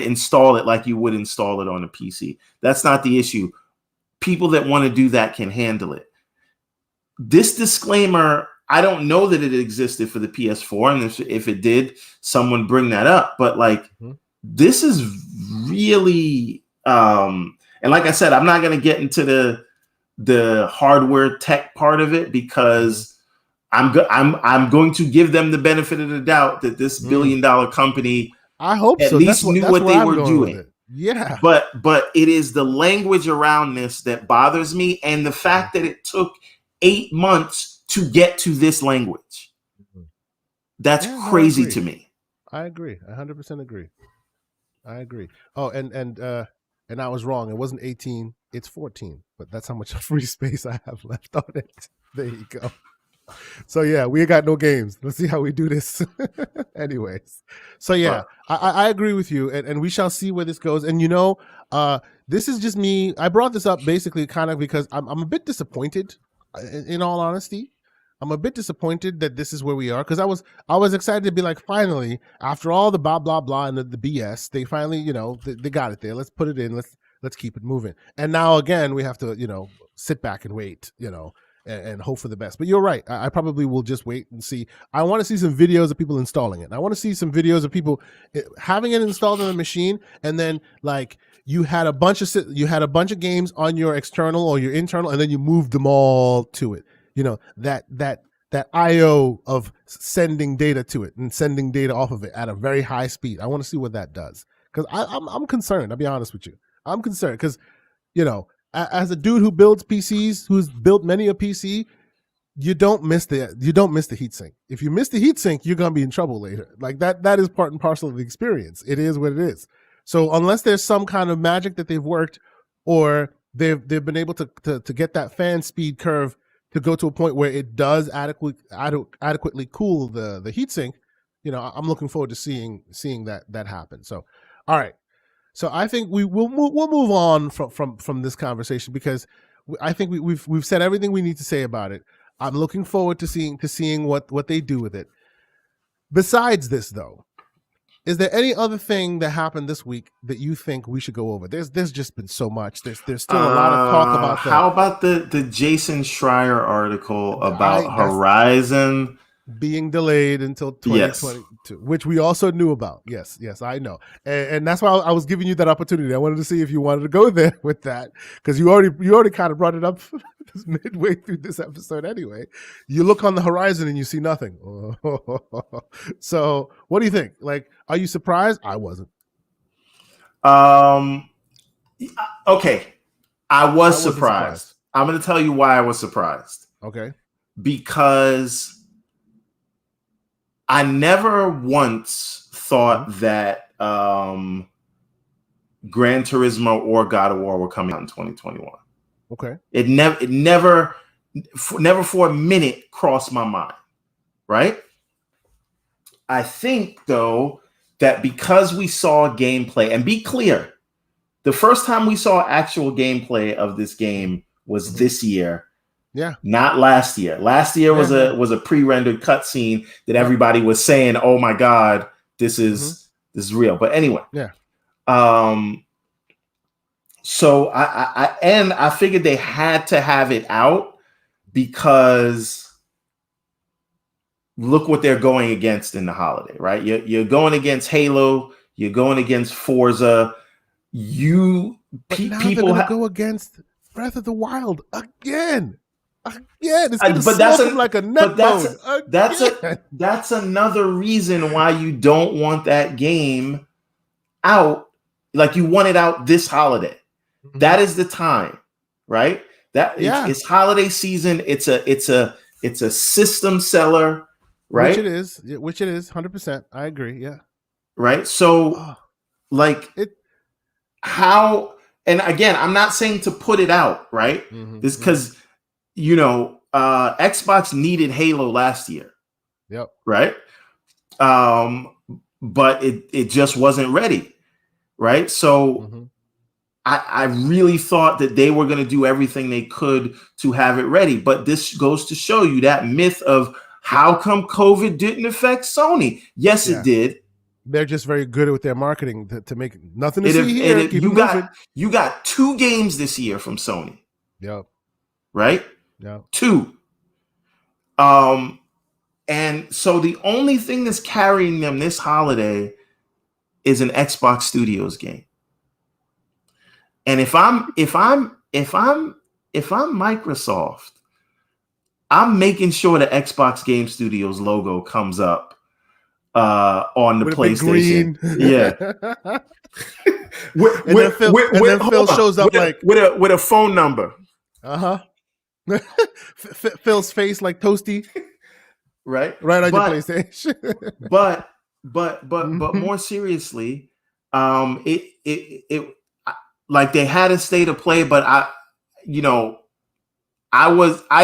install it like you would install it on a PC. That's not the issue. People that want to do that can handle it. This disclaimer, I don't know that it existed for the PS4, and if it did, someone bring that up. But this is really, and like I said, I'm not going to get into the hardware tech part of it because I'm going to give them the benefit of the doubt that this $1 billion company, I hope at so. least knew what they were doing. Yeah. But it is the language around this that bothers me, and the fact that it took 8 months to get to this language. That's crazy to me. I agree. 100% agree. I agree. Oh, and I was wrong. It wasn't 18. It's 14. But that's how much free space I have left on it. There you go. So yeah, we ain't got no games. Let's see how we do this. Anyways, so yeah, I agree with you, and we shall see where this goes. And this is just me. I brought this up basically kind of because I'm a bit disappointed. In all honesty, I'm a bit disappointed that this is where we are because I was excited to be like, finally, after all the blah blah blah and the BS, they finally they got it there. Let's put it in. Let's keep it moving. And now again, we have to sit back and wait. And hope for the best. But you're right. I probably will just wait and see. I want to see some videos of people installing it. I want to see some videos of people having it installed on the machine, and then like you had a bunch of games on your external or your internal, and then you moved them all to it. That IO of sending data to it and sending data off of it at a very high speed. I want to see what that does because I'm concerned. I'll be honest with you. I'm concerned because as a dude who builds PCs, who's built many a PC, you don't miss the heatsink. If you miss the heatsink, you're gonna be in trouble later. Like that is part and parcel of the experience. It is what it is. So unless there's some kind of magic that they've worked, or they've been able to get that fan speed curve to go to a point where it does adequately cool the heatsink, I'm looking forward to seeing that happen. So, all right. So I think we'll move on from this conversation because I think we've said everything we need to say about it. I'm looking forward to seeing what they do with it. Besides this, though, is there any other thing that happened this week that you think we should go over? There's just been so much. There's still a lot of talk about. How about the Jason Schreier article about Horizon being delayed until 2022, yes, which we also knew about. Yes, I know, and that's why I was giving you that opportunity. I wanted to see if you wanted to go there with that because you already kind of brought it up midway through this episode. Anyway, you look on the horizon and you see nothing. So, what do you think? Like, are you surprised? I wasn't. Okay, I was surprised. I'm going to tell you why I was surprised. Okay, because I never once thought that Gran Turismo or God of War were coming out in 2021. Okay. It never for a minute crossed my mind, right? I think, though, that because we saw gameplay, and be clear, the first time we saw actual gameplay of this game was this year. Yeah, not last year. Last year was a pre-rendered cutscene that everybody was saying, "Oh my God, this is real." But anyway, yeah. So I figured they had to have it out because look what they're going against in the holiday, right? You're going against Halo. You're going against Forza. People they're gonna go against Breath of the Wild again. It's gonna slow them like a neck bone. That's another reason why you don't want that game out. Like you want it out this holiday. Mm-hmm. That is the time, right? It's holiday season. It's a system seller, right? Which it is, 100%. I agree. Yeah. Right. So, how? And again, I'm not saying to put it out, right? Mm-hmm. This because. Xbox needed Halo last year. Yep. Right. But it just wasn't ready. Right. So I really thought that they were going to do everything they could to have it ready. But this goes to show you that myth of how come COVID didn't affect Sony? Yes, it did. They're just very good with their marketing to make nothing to see here. You got 2 games this year from Sony. Yep. Right? Yeah. 2. And so the only thing that's carrying them this holiday is an Xbox Studios game. And if I'm Microsoft, I'm making sure the Xbox Game Studios logo comes up on the PlayStation. Yeah. then Phil shows up with a phone number. Phil's face like toasty. Right on your PlayStation. but more seriously, it like they had a state of play, but I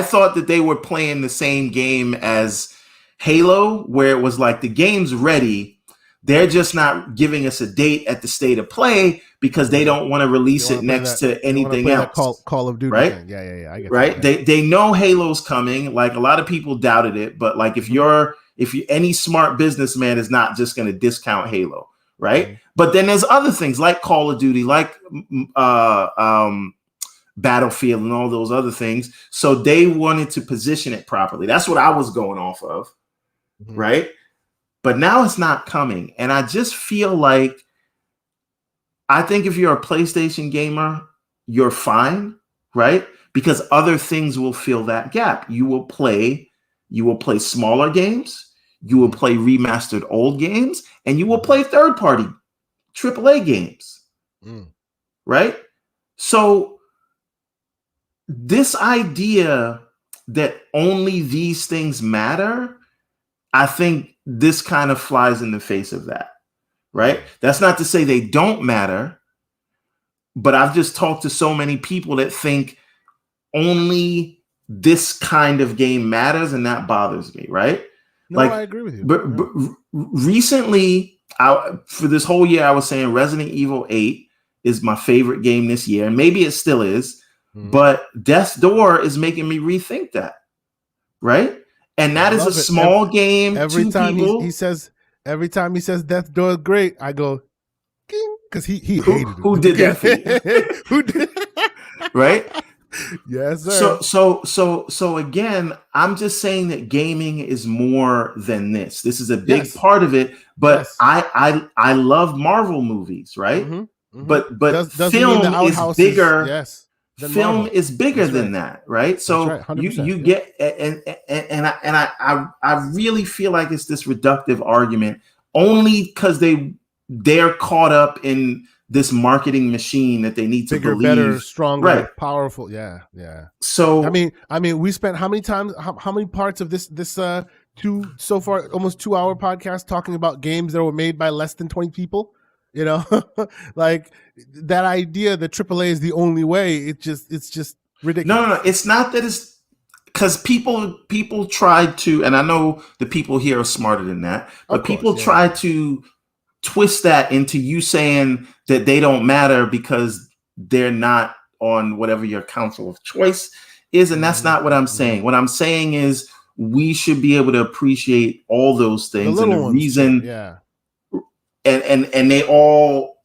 thought that they were playing the same game as Halo, where it was like the game's ready, they're just not giving us a date at the state of play because they don't want to release it next to anything else. Call of Duty, right? Thing. Yeah. I get right. That. They know Halo's coming. Like a lot of people doubted it, but like if you any smart businessman is not just going to discount Halo, right? Mm-hmm. But then there's other things like Call of Duty, like Battlefield, and all those other things. So they wanted to position it properly. That's what I was going off of, right? But now it's not coming. And I just feel like, I think if you're a PlayStation gamer, you're fine, right? Because other things will fill that gap. You will play smaller games, you will play remastered old games, and you will play third-party AAA games, right? So this idea that only these things matter, I think this kind of flies in the face of that, right? That's not to say they don't matter, but I've just talked to so many people that think only this kind of game matters, and that bothers me, right? No, I agree with you. But recently, for this whole year, I was saying Resident Evil 8 is my favorite game this year, and maybe it still is, but Death's Door is making me rethink that, right? And that is a small game. Every time he says Death's Door is great, I go, because he hated it. Who did that for you? Who did? Right? Yes, sir. So again, I'm just saying that gaming is more than this. This is a big part of it. But I love Marvel movies, right? But film is bigger. Yes. Film Marvel. is bigger than that, right? So you get and I really feel like it's this reductive argument only because they're caught up in this marketing machine that they need to bigger, believe, better, stronger, right, powerful. Yeah. So I mean, we spent how many parts of this so far almost 2-hour podcast talking about games that were made by less than 20 people. Like that idea that AAA is the only way. It's just ridiculous. No. It's not that. It's because people tried to, and I know the people here are smarter than that, but people try to twist that into you saying that they don't matter because they're not on whatever your council of choice is, and that's not what I'm saying. What I'm saying is we should be able to appreciate all those things, and the reason, and they all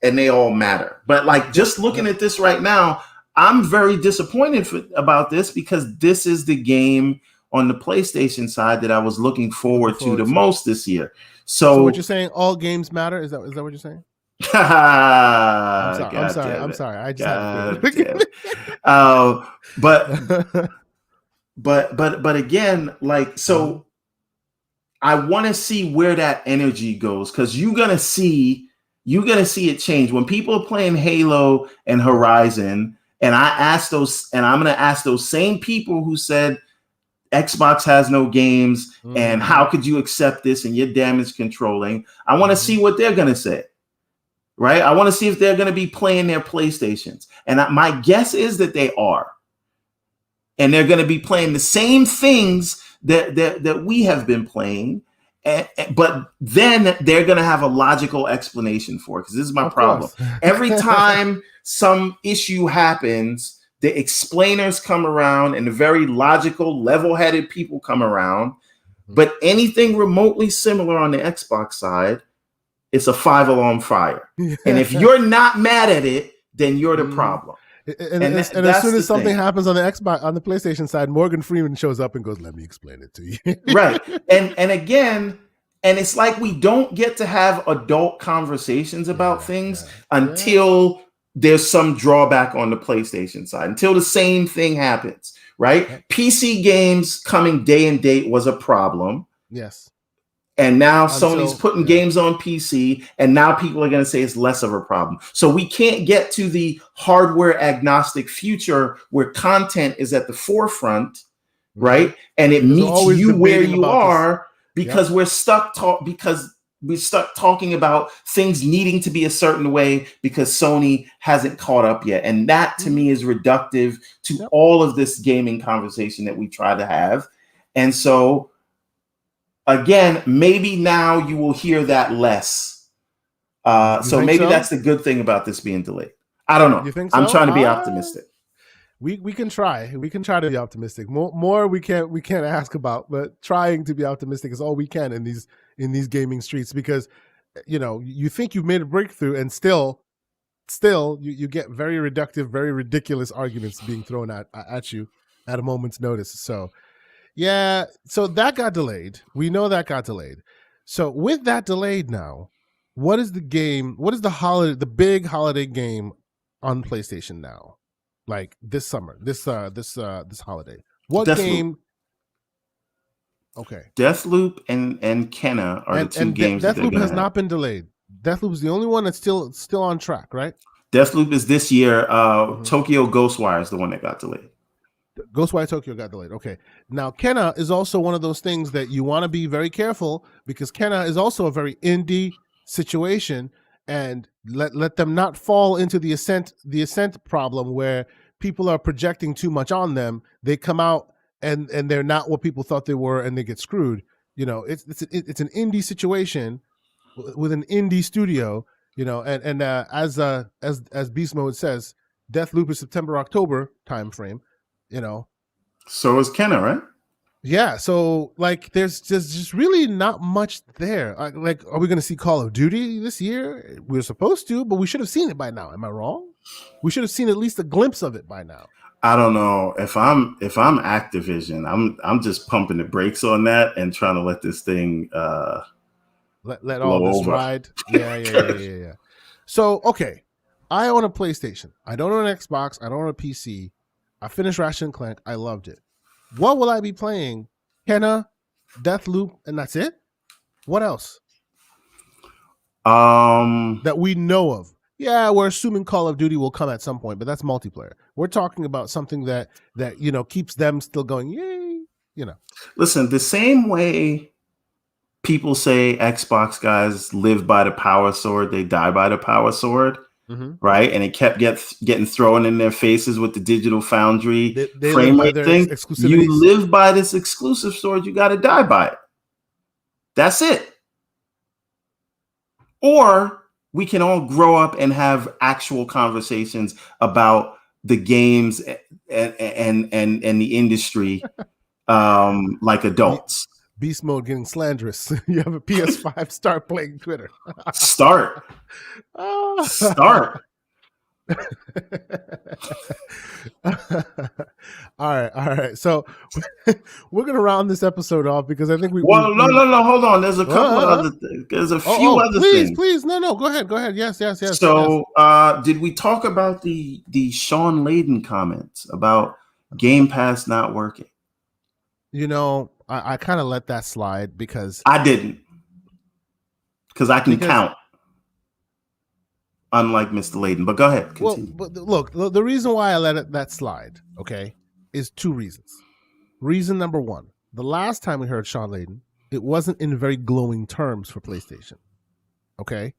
matter. But like just looking at this right now, I'm very disappointed about this because this is the game on the PlayStation side that I was looking forward to the most this year. So what you're saying, all games matter? Is that what you're saying? I'm sorry. I just but again, like, so I want to see where that energy goes, because you're gonna see it change when people are playing Halo and Horizon. And I'm gonna ask those same people who said Xbox has no games, and how could you accept this, and you're damage controlling. I want to see what they're going to say, right? I want to see if they're going to be playing their PlayStations. And my guess is that they are. And they're going to be playing the same things that we have been playing. But then they're going to have a logical explanation for it, because this is my problem. Every time some issue happens, the explainers come around and the very logical, level-headed people come around. But anything remotely similar on the Xbox side, it's a 5-alarm fire. And if you're not mad at it, then you're the problem. And as soon as something happens on the Xbox, on the PlayStation side, Morgan Freeman shows up and goes, "Let me explain it to you." Right. And again, and it's like we don't get to have adult conversations about things until there's some drawback on the PlayStation side until the same thing happens, right? Yep. PC games coming day and date was a problem. Yes. And now Sony's putting games on PC, and now people are going to say it's less of a problem. So we can't get to the hardware agnostic future where content is at the forefront, right? And it meets you where you are because we're stuck talking about things needing to be a certain way because Sony hasn't caught up yet. And that to me is reductive to all of this gaming conversation that we try to have. And so again, maybe now you will hear that less. So maybe that's the good thing about this being delayed. I don't know. You think so? I'm trying to be optimistic. We can try. We can try to be optimistic. More we can't ask about, but trying to be optimistic is all we can in these gaming streets, because you think you've made a breakthrough and still you get very reductive, very ridiculous arguments being thrown at you at a moment's notice. So yeah, so that got delayed. We know that got delayed. So with that delayed now, what is the big holiday game on PlayStation now? Like this summer, this holiday. What game? Okay. Deathloop and Kena are the two games. Deathloop has not been delayed. Deathloop is the only one that's still on track, right? Deathloop is this year. Tokyo Ghostwire is the one that got delayed. Ghostwire Tokyo got delayed. Okay. Now, Kena is also one of those things that you want to be very careful, because Kena is also a very indie situation, and let them not fall into the Ascent problem where people are projecting too much on them. They come out and they're not what people thought they were, and they get screwed. It's an indie situation with an indie studio. And as Beast Mode says, Deathloop is September-October time frame. So is Kena, right? Yeah. So there's just really not much there. Are we going to see Call of Duty this year? We're supposed to, but we should have seen it by now. Am I wrong? We should have seen at least a glimpse of it by now. I don't know. If I'm Activision, I'm just pumping the brakes on that and trying to let this thing let all this ride. Yeah. So okay, I own a PlayStation. I don't own an Xbox. I don't own a PC. I finished Ratchet and Clank. I loved it. What will I be playing? Kena, Deathloop, and that's it? What else? That we know of. Yeah, we're assuming Call of Duty will come at some point, but that's multiplayer. We're talking about something that keeps them still going, yay, Listen, the same way people say Xbox guys live by the power sword, they die by the power sword. Mm-hmm. Right, and it kept getting thrown in their faces with the Digital Foundry frame rate thing. You live by this exclusive sword, you got to die by it. That's it. Or we can all grow up and have actual conversations about the games and the industry, like adults. Beast Mode getting slanderous. You have a PS5, start playing Twitter. Start. All right. So we're gonna round this episode off because I think no. Hold on. There's a couple of other things. There's a few other things. Please. No. Go ahead. Yes. So, did we talk about the Sean Layden comments about Game Pass not working? I kind of let that slide because I didn't, because I can count. Unlike Mr. Layden, but go ahead. Continue. Well, but look, the reason why I let that slide, okay, is two reasons. Reason number one, the last time we heard Sean Layden, it wasn't in very glowing terms for PlayStation. Okay,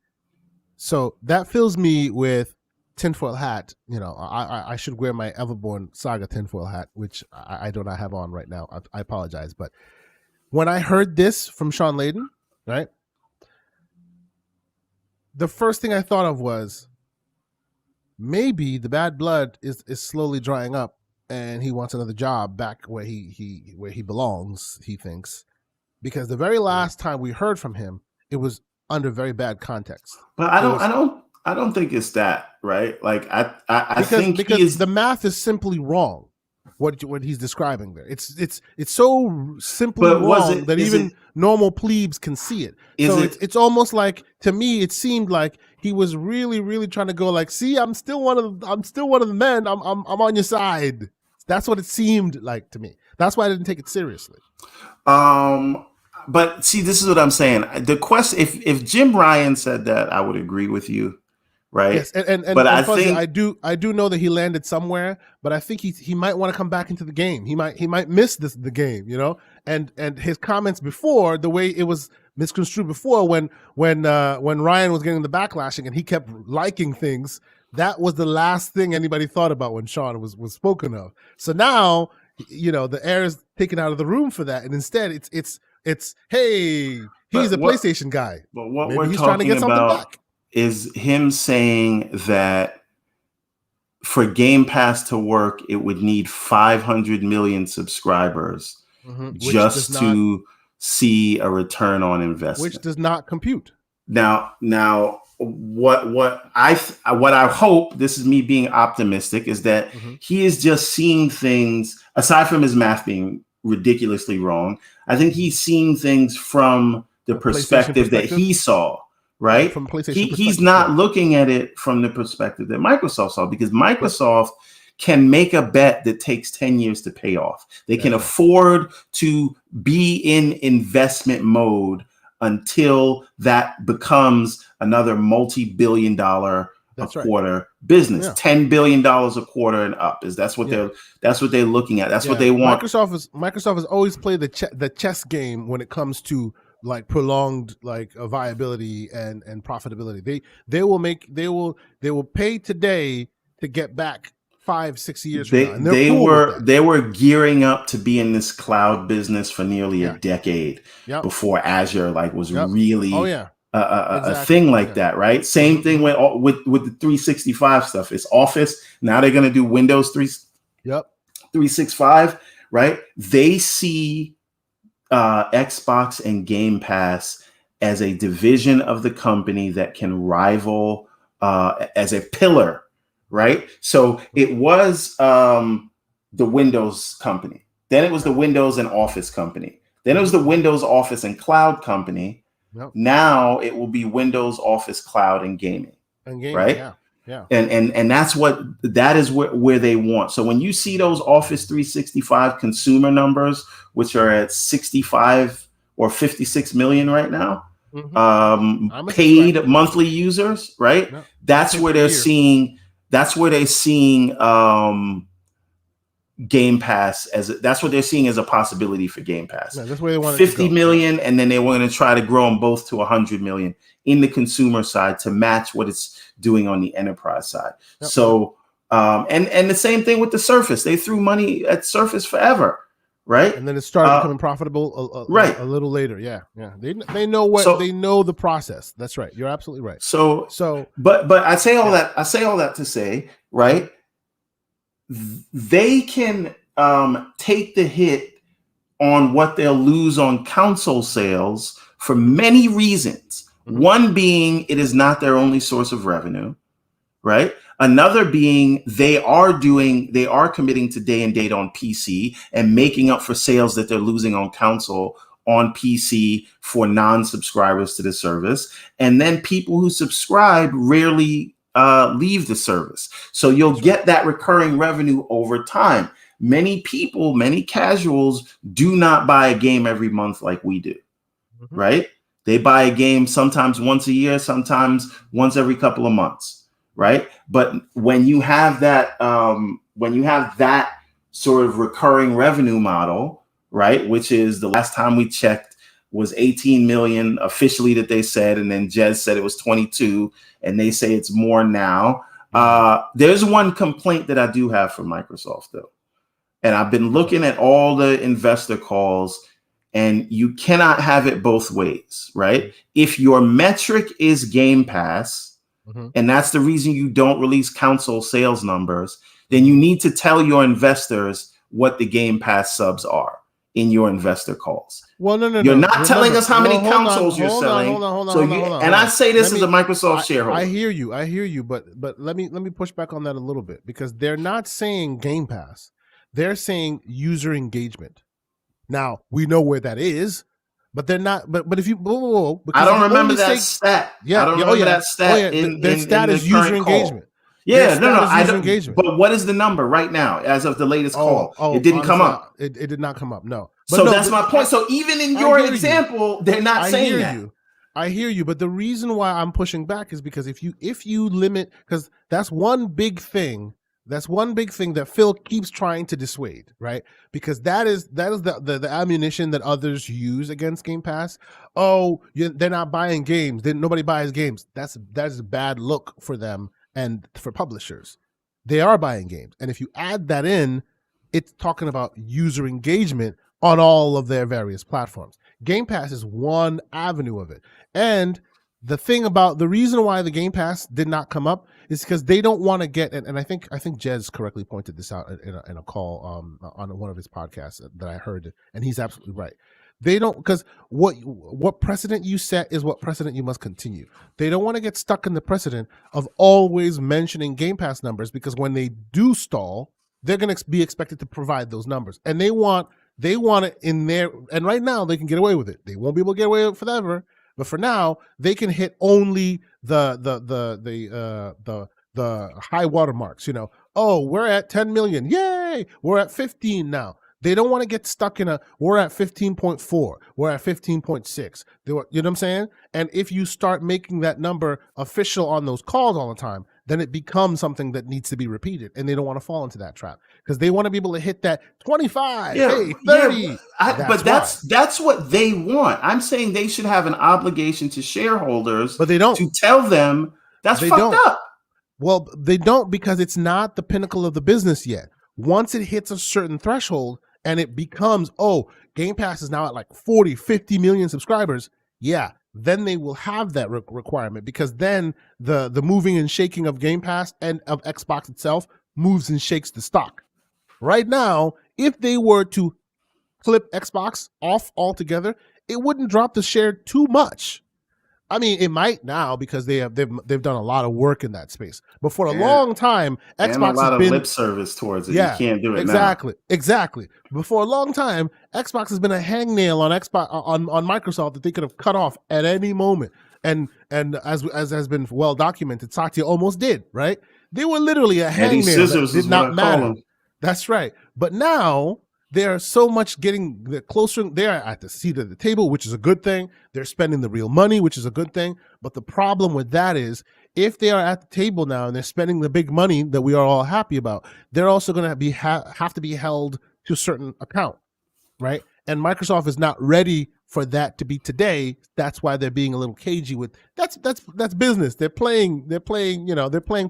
so that fills me with tinfoil hat. I should wear my Everborn Saga tinfoil hat, which I do not have on right now. I apologize, but when I heard this from Sean Layden, right, the first thing I thought of was maybe the bad blood is slowly drying up, and he wants another job back where he belongs. He thinks, because the very last time we heard from him, it was under very bad context. But I don't think it's that, right? Like I think because the math is simply wrong. what he's describing there. It's so simply wrong that even normal plebes can see it. So it's almost like, to me, it seemed like he was really, really trying to go like, see, I'm still one of the men. I'm on your side. That's what it seemed like to me. That's why I didn't take it seriously. But see, this is what I'm saying. The question, if Jim Ryan said that, I would agree with you. Right. Yes, but I think I do know that he landed somewhere, but I think he might want to come back into the game. He might miss the game, and his comments before, the way it was misconstrued before, when Ryan was getting the backlashing and he kept liking things, that was the last thing anybody thought about when Sean was spoken of. So now, the air is taken out of the room for that, and instead it's hey, he's a PlayStation guy. But what maybe he's trying to get something back. Is him saying that for Game Pass to work, it would need 500 million subscribers just to see a return on investment, which does not compute. Now, what I hope, this is me being optimistic, is that he is just seeing things, aside from his math being ridiculously wrong. I think he's seeing things from the perspective that he saw. Right? From PlayStation he's not looking at it from the perspective that Microsoft saw, because Microsoft can make a bet that takes 10 years to pay off. They can afford to be in investment mode until that becomes another multi-billion-dollar quarter business. $10 billion a quarter and up. That's what they're looking at. That's what they want. Microsoft has always played the chess game when it comes to like prolonged viability and profitability. They will pay today to get back 5-6 years from now. And they were gearing up to be in this cloud business for nearly a decade before Azure was really a thing like that, right? Same thing with the 365 stuff. It's Office. Now they're going to do Windows 365, right? They see Xbox and Game Pass as a division of the company that can rival as a pillar, right? So it was the Windows company. Then it was the Windows and Office company. Then it was the Windows, Office, and Cloud company. Yep. Now it will be Windows, Office, Cloud, and gaming. Right? Yeah. And that is where they want. So when you see those Office 365 consumer numbers, which are at 65 or 56 million right now, paid monthly users, right? Yep. That's where they're seeing Game Pass that's what they're seeing as a possibility for Game Pass. Yeah, that's where they want 50 million, and then they want to try to grow them both to 100 million in the consumer side to match what it's doing on the enterprise side. Yep. So and the same thing with the Surface. They threw money at Surface forever, right? And then it started becoming profitable a little later. Yeah. They know they know the process. That's right. You're absolutely right. So but I say all that to say, right? They can take the hit on what they'll lose on console sales for many reasons. One being it is not their only source of revenue, right? Another being they are committing to day and date on PC and making up for sales that they're losing on console on PC for non-subscribers to the service. And then people who subscribe rarely leave the service. So you'll get that recurring revenue over time. Many people, many casuals do not buy a game every month like we do, right? They buy a game sometimes once a year, sometimes once every couple of months, right? But when you have that sort of recurring revenue model, right, which is the last time we checked was 18 million officially that they said, and then Jez said it was 22, and they say it's more now. There's one complaint that I do have for Microsoft, though. And I've been looking at all the investor calls, and you cannot have it both ways, right? If your metric is Game Pass, and that's the reason you don't release console sales numbers, then you need to tell your investors what the Game Pass subs are in your investor calls. Well, no. You're not telling us how many consoles you're selling. Hold on. I say this as a Microsoft shareholder. I hear you, but let me push back on that a little bit, because they're not saying Game Pass. They're saying user engagement. Now we know where that is, but they're not. But if you, I don't remember that stat. Yeah, I don't remember that stat. Their stat is user engagement. Yeah, no, I don't. Engagement. But what is the number right now as of the latest call? It didn't come up. It did not come up. No. But so that's my point. So even in your example, they're not saying that. I hear you, but the reason why I'm pushing back is because if you limit, because that's one big thing. That's one big thing that Phil keeps trying to dissuade, right? Because that is the ammunition that others use against Game Pass. Oh, they're not buying games. Nobody buys games. That is a bad look for them and for publishers. They are buying games, and if you add that in, it's talking about user engagement on all of their various platforms. Game Pass is one avenue of it, and the thing about the reason why the Game Pass did not come up is because they don't want to get, and I think Jez correctly pointed this out in a call on one of his podcasts that I heard, and he's absolutely right. They don't, because what precedent you set is what precedent you must continue. They don't want to get stuck in the precedent of always mentioning Game Pass numbers, because when they do stall, they're going to be expected to provide those numbers, and they want it in there. And right now they can get away with it. They won't be able to get away with it forever. But for now, they can hit only the high water marks. Oh, we're at 10 million. Yay! We're at 15 now. They don't want to get stuck in we're at 15.4. We're at 15.6. You know what I'm saying? And if you start making that number official on those calls all the time, then it becomes something that needs to be repeated. And they don't want to fall into that trap because they want to be able to hit that 25, 30. But that's what they want. I'm saying they should have an obligation to shareholders, but they don't, to tell them that's fucked up. Well, they don't, because it's not the pinnacle of the business yet. Once it hits a certain threshold and it becomes, Game Pass is now at like 40, 50 million subscribers. Yeah, then they will have that requirement, because then the moving and shaking of Game Pass and of Xbox itself moves and shakes the stock. Right now, if they were to clip Xbox off altogether, it wouldn't drop the share too much. I mean, it might now, because they've done a lot of work in that space. But for a long time, Xbox and a lot of lip service towards it. Yeah, you can't do it now. Exactly. But for a long time, Xbox has been a hangnail on Microsoft that they could have cut off at any moment. And as has been well documented, Satya almost did, right? They were literally a hangnail that did not matter. That's right. But now they're so much they're closer. They're at the seat of the table, which is a good thing. They're spending the real money, which is a good thing. But the problem with that is, if they are at the table now and they're spending the big money that we are all happy about, they're also going to have to be held to a certain account, right? And Microsoft is not ready for that to be today. That's why they're being a little cagey with that's business. They're playing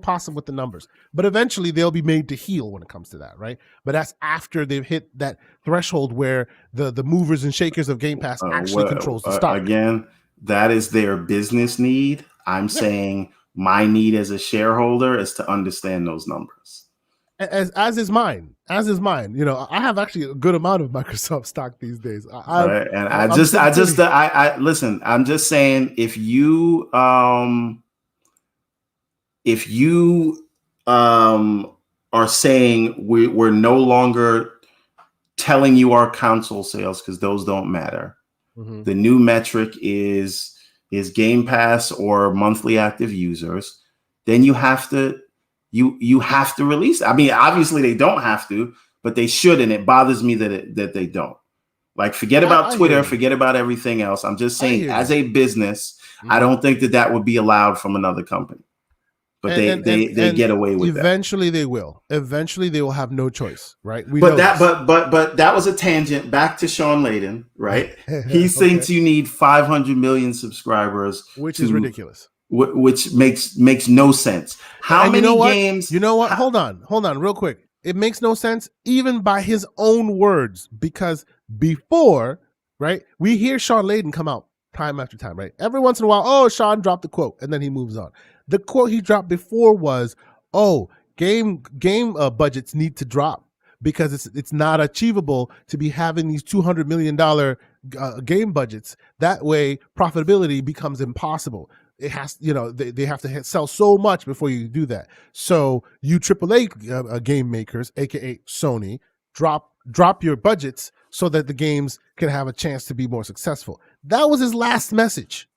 possum with the numbers. But eventually they'll be made to heel when it comes to that, right? But that's after they've hit that threshold where the movers and shakers of Game Pass actually controls the stock. Again, that is their business need. I'm saying my need as a shareholder is to understand those numbers. As is mine. I have actually a good amount of Microsoft stock these days. Listen. I'm just saying, if you are saying we're no longer telling you our console sales, because those don't matter. Mm-hmm. The new metric is Game Pass or monthly active users. Then you have to. You have to release it. I mean, obviously they don't have to, but they should, and it bothers me that they don't. Like, forget about Twitter, forget about everything else. I'm just saying, as a business, I don't think that would be allowed from another company. But they get away with eventually that. Eventually they will have no choice, right? But that was a tangent back to Sean Layden, right? He thinks you need 500 million subscribers, which is ridiculous. Which makes no sense. How many games? You know what? Hold on, real quick. It makes no sense even by his own words, because before, right, we hear Sean Layden come out time after time, right? Every once in a while, Sean dropped the quote, and then he moves on. The quote he dropped before was, game budgets need to drop because it's not achievable to be having these $200 million game budgets. That way, profitability becomes impossible. It has, they have to sell so much before you do that. So you AAA game makers, aka Sony, drop your budgets so that the games can have a chance to be more successful. That was his last message.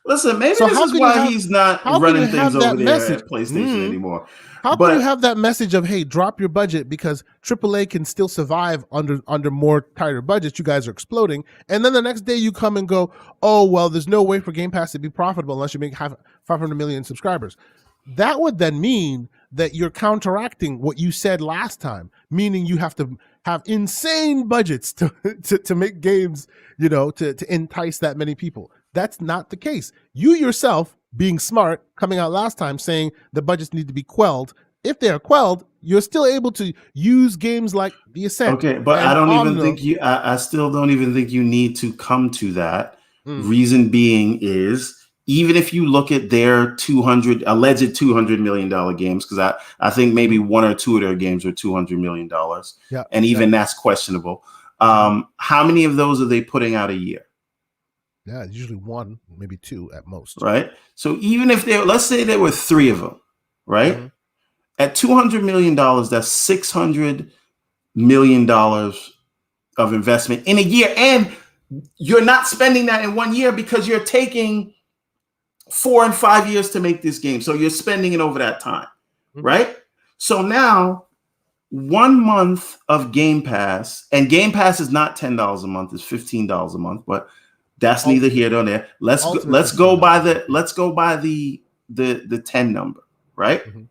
Listen, maybe this is why he's not running things over there at PlayStation anymore. How can you have that message of, hey, drop your budget because AAA can still survive under more tighter budgets? You guys are exploding. And then the next day you come and go, oh, well, there's no way for Game Pass to be profitable unless you make 500 million subscribers. That would then mean that you're counteracting what you said last time, meaning you have to have insane budgets to make games, to entice that many people. That's not the case. You yourself, being smart, coming out last time saying the budgets need to be quelled. If they are quelled, you're still able to use games like The Ascent. Okay, but I still don't even think you need to come to that. Reason being is, even if you look at their alleged $200 million games, because I think maybe one or two of their games are $200 million. Yeah, and even that's questionable. How many of those are they putting out a year? Yeah, usually one, maybe two at most. Right. So even if let's say there were three of them, right? Mm-hmm. At $200 million, that's $600 million of investment in a year. And you're not spending that in 1 year because you're taking 4 and 5 years to make this game. So you're spending it over that time, right? So now 1 month of Game Pass, and Game Pass is not $10 a month, it's $15 a month, but that's neither here nor there. Let's go by the 10 number, right? Mm-hmm.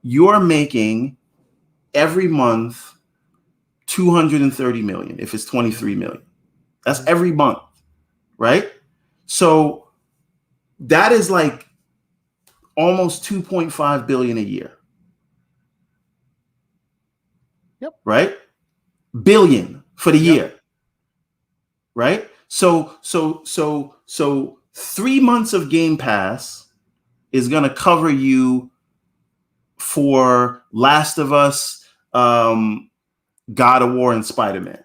You're making every month $230 million if it's $23 million. That's every month, right? So that is like almost $2.5 billion a year. Yep. Right? Billion for the year. Right? So 3 months of Game Pass is going to cover you for Last of Us, God of War, and Spider-Man.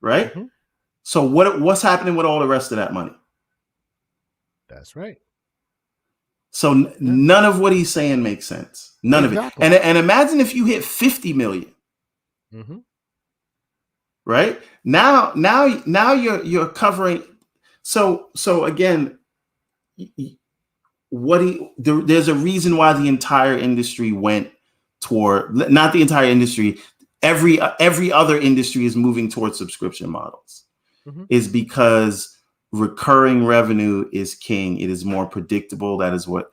Right? Mm-hmm. So what's happening with all the rest of that money? That's right. So none of what he's saying makes sense. None of it. And imagine if you hit 50 million. Mm-hmm. Right? Now you're covering. So again, there's a reason why the entire industry went toward, not the entire industry, every other industry is moving towards subscription models. Mm-hmm. Is because recurring revenue is king. It is more predictable. That is what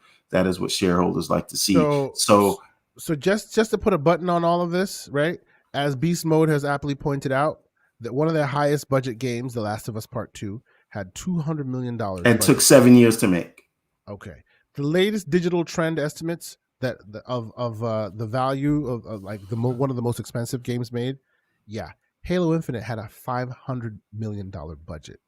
shareholders like to see. So just to put a button on all of this, right? As Beast Mode has aptly pointed out, that one of their highest budget games, The Last of Us Part 2, had $200 million and took 7 years to make. Okay. The latest digital trend estimates that of the value of like one of the most expensive games made, Halo Infinite had a $500 million budget.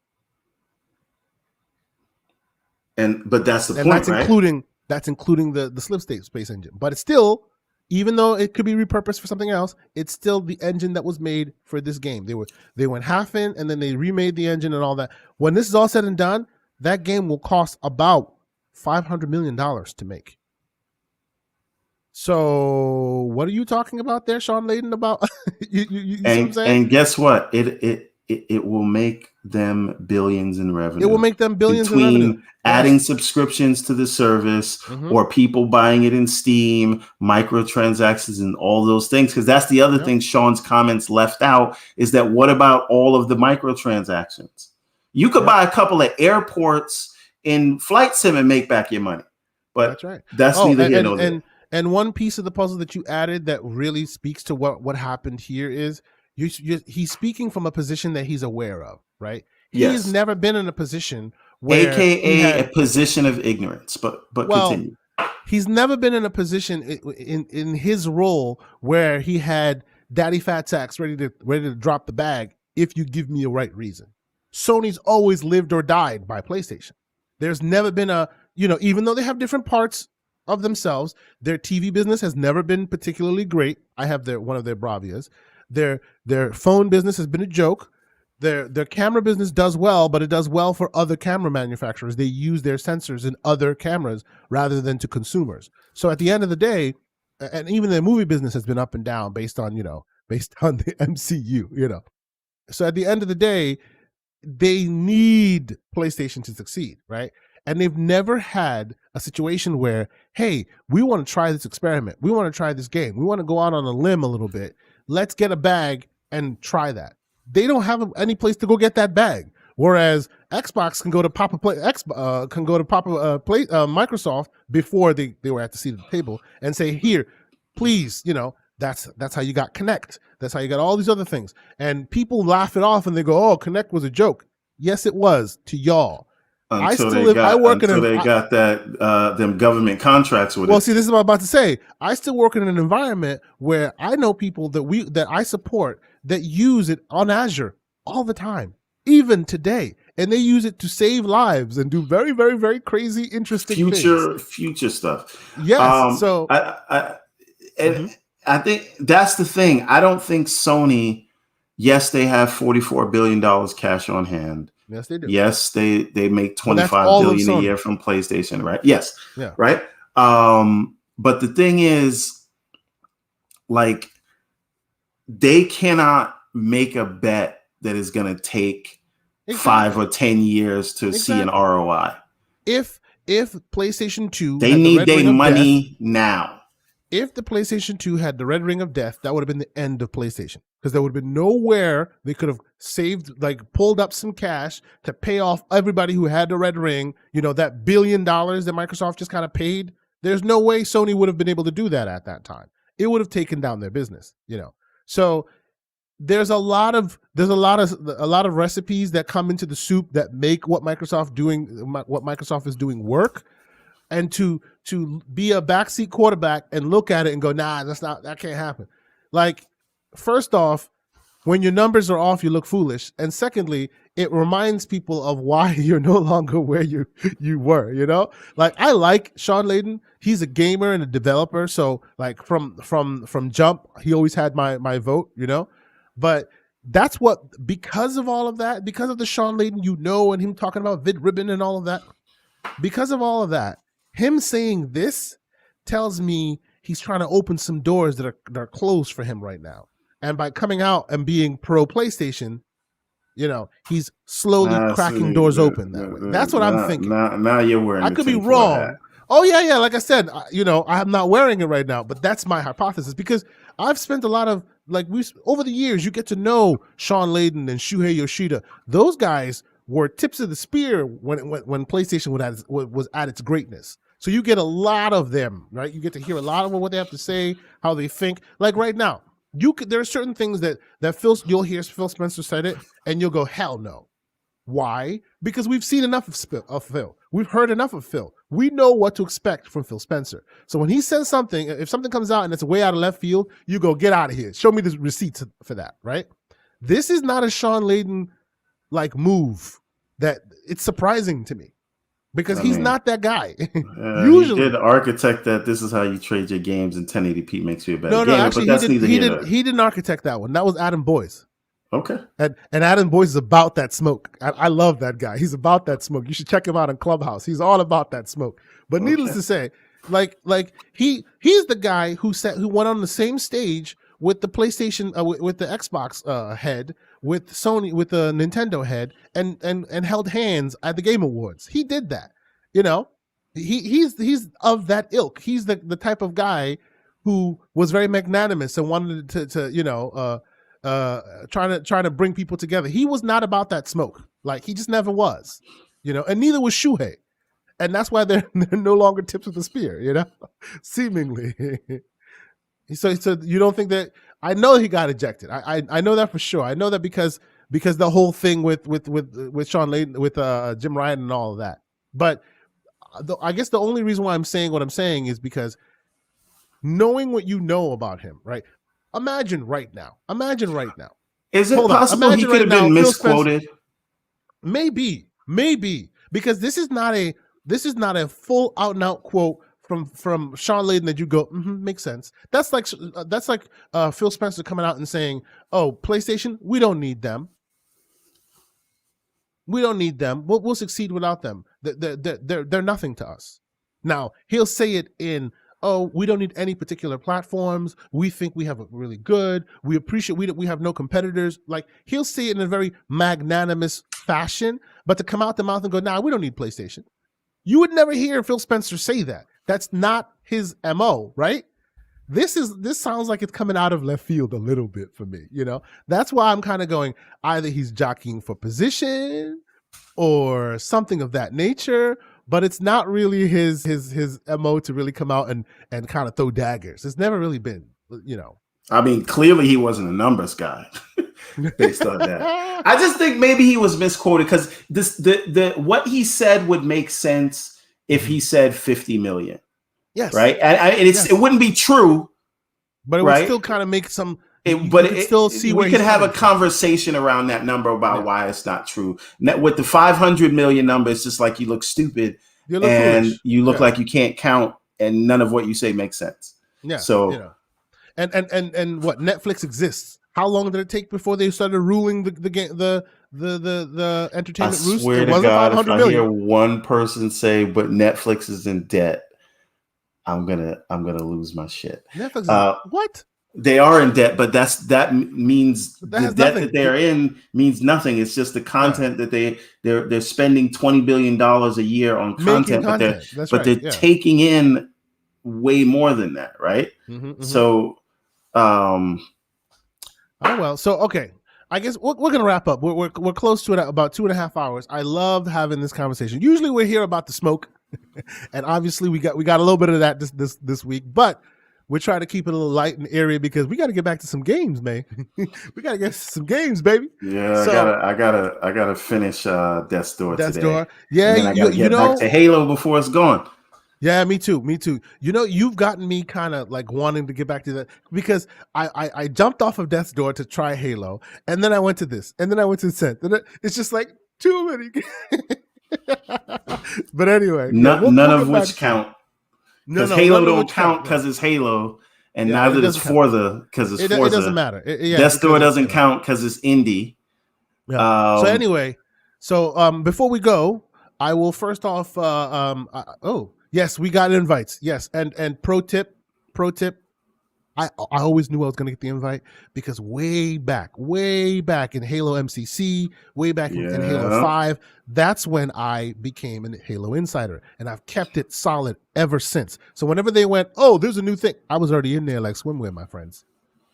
But that's the point, that's right? That's including the slip space engine. But it's still, even though it could be repurposed for something else, it's still the engine that was made for this game. They went half in and then they remade the engine and all that. When this is all said and done, that game will cost about $500 million to make. So what are you talking about there, Sean Layden, about? you see what I'm saying? And guess what? It will make them billions in revenue. It will make them billions in revenue. Between adding subscriptions to the service, mm-hmm. or people buying it in Steam, microtransactions, and all those things. Because that's the other thing Sean's comments left out, is that what about all of the microtransactions? You could buy a couple of airports in Flight Sim and make back your money. But that's right. That's neither here nor there. And one piece of the puzzle that you added that really speaks to what happened here is he's speaking from a position that he's aware of, right? He's never been in a position where AKA a position of ignorance, but continue. He's never been in a position in his role where he had Daddy Fat Sacks ready to drop the bag if you give me a right reason. Sony's always lived or died by PlayStation. There's never been even though they have different parts of themselves, their TV business has never been particularly great. I have one of their Bravias. Their phone business has been a joke. Their camera business does well, but it does well for other camera manufacturers. They use their sensors in other cameras rather than to consumers. So at the end of the day, and even the movie business has been up and down based on the MCU. So at the end of the day, they need PlayStation to succeed, right? And they've never had a situation where, hey, we want to try this experiment. We want to try this game. We want to go out on a limb a little bit. Let's get a bag and try that. They don't have any place to go get that bag. Whereas Xbox can go to Microsoft before they were at the seat of the table and say, here, please, that's how you got Kinect. That's how you got all these other things. And people laugh it off and they go, oh, Kinect was a joke. Yes, it was to y'all. Until they got them government contracts with it. Well, see, this is what I'm about to say. I still work in an environment where I know people that I support that use it on Azure all the time, even today. And they use it to save lives and do very, very, very crazy, interesting things. Future stuff. Yes. I think that's the thing. I don't think Sony, yes, they have $44 billion cash on hand. Yes, they do. Yes, they make $25 billion a year from PlayStation, right? Yes. Yeah. Right. But the thing is, like, they cannot make a bet that is going to take 5 or 10 years to see an ROI. If PlayStation 2, they need their money now. If the PlayStation 2 had the red ring of death, that would have been the end of PlayStation, because there would have been nowhere they could have saved, like pulled up some cash to pay off everybody who had the red ring. That $1 billion that Microsoft just kind of paid. There's no way Sony would have been able to do that at that time. It would have taken down their business. So there's a lot of recipes that come into the soup that make what Microsoft is doing work. And to be a backseat quarterback and look at it and go, nah, that can't happen. Like, first off, when your numbers are off, you look foolish. And secondly, it reminds people of why you're no longer where you were, Like, I like Sean Layden. He's a gamer and a developer. So like from jump, he always had my vote, But that's because of all of that, because of the Sean Layden, and him talking about VidRibbon and all of that, because of all of that, him saying this tells me he's trying to open some doors that are closed for him right now. And by coming out and being pro PlayStation, he's slowly cracking doors open that way. That's what I'm thinking. Now you're wearing. I could be wrong. Oh yeah. Like I said, I'm not wearing it right now, but that's my hypothesis, because I've spent a lot of over the years, you get to know Sean Layden and Shuhei Yoshida. Those guys were tips of the spear when PlayStation was at its greatness. So you get a lot of them, right? You get to hear a lot of what they have to say, how they think. Like right now, there are certain things that you'll hear Phil Spencer said it, and you'll go, hell no. Why? Because we've seen enough of Phil. We've heard enough of Phil. We know what to expect from Phil Spencer. So when he says something, if something comes out and it's way out of left field, you go, get out of here. Show me the receipts for that, right? This is not a Sean Layden move that it's surprising to me, because he's not that guy. Usually, he did architect that this is how you trade your games and 1080p makes you a better gamer. No, actually, he didn't architect that one. That was Adam Boyes. Okay. And Adam Boyes is about that smoke. I love that guy. He's about that smoke. You should check him out on Clubhouse. He's all about that smoke. But needless to say, he's the guy who went on the same stage with the PlayStation, with the Xbox head, with Sony, with the Nintendo head, and held hands at the Game Awards. He did that. He's of that ilk. He's the type of guy who was very magnanimous and wanted to trying to bring people together. He was not about that smoke. He just never was. And neither was Shuhei. And that's why they're no longer tips of the spear, seemingly. So you don't think that? I know he got ejected. I know that for sure. I know that because the whole thing with Sean Layden, with Jim Ryan and all of that. But I guess the only reason why I'm saying what I'm saying is because knowing what you know about him, right? Imagine right now. Is it possible he could have been misquoted? Maybe, because this is not a full out and out quote from Sean Layden that you go, makes sense. That's like Phil Spencer coming out and saying, "Oh, PlayStation, we don't need them. We'll succeed without them. They're nothing to us." Now he'll say it in oh, we don't need any particular platforms. We think we have a really good. We appreciate we have no competitors. Like, he'll say it in a very magnanimous fashion, but to come out the mouth and go, nah, we don't need PlayStation. You would never hear Phil Spencer say that. That's not his MO, right? This sounds like it's coming out of left field a little bit for me, you know? That's why I'm kind of going, either he's jockeying for position or something of that nature, but it's not really his MO to really come out and kind of throw daggers. It's never really been, you know. I mean, clearly he wasn't a numbers guy based on that. I just think maybe he was misquoted because the what he said would make sense if he said 50 million. Yes. Right. And it wouldn't be true. But it would still kind of make some. We could have a conversation around that number about why it's not true. With the 500 million number, it's just like you look stupid and foolish. You look like you can't count, and none of what you say makes sense. Yeah. So, and what Netflix exists? How long did it take before they started ruling the entertainment roost? I swear to God, if I hear one person say, "But Netflix is in debt," I'm gonna lose my shit. Netflix, what? They are in debt, but that means the debt that they're in means nothing. It's just the content that they're spending $20 billion a year on content, but they're taking in way more than that, right? Mm-hmm. So, oh well. So okay, I guess we're gonna wrap up. We're close to it at about 2.5 hours. I loved having this conversation. Usually we're here about the smoke. And obviously we got a little bit of that this week, but we're trying to keep it a little light and airy because we got to get back to some games, man. We got to get some games, baby. Yeah, so, I gotta finish Death's Door today. Yeah, and then I gotta get back to Halo before it's gone. Yeah, me too. You know, you've gotten me kind of like wanting to get back to that because I jumped off of Death's Door to try Halo, and then I went to this, and then I went to Ascent. It's just like too many. But anyway, none of which count. Because Halo don't count because it's Halo, and neither does Forza because it's Forza. It doesn't matter. Death's Door doesn't count because it's indie. Yeah. So anyway, before we go, I will first off. Yes, we got invites. Yes, and pro tip. I always knew I was going to get the invite because way back in Halo MCC, way back in Halo 5, that's when I became a Halo insider. And I've kept it solid ever since. So whenever they went, oh, there's a new thing, I was already in there like swimwear, my friends.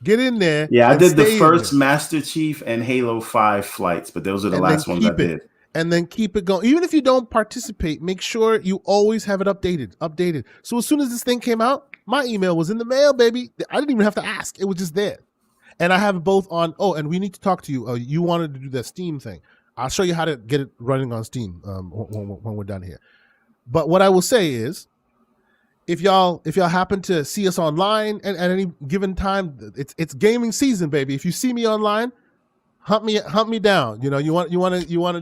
Get in there. Yeah, I did the first Master Chief and Halo 5 flights, but those are the last ones I did. And then keep it going. Even if you don't participate, make sure you always have it updated. So as soon as this thing came out, my email was in the mail, baby. I didn't even have to ask. It was just there. And I have it both on, and we need to talk to you. You wanted to do that Steam thing. I'll show you how to get it running on Steam when we're done here. But what I will say is, if y'all happen to see us online at any given time, it's gaming season, baby. If you see me online, hunt me down. You know, you want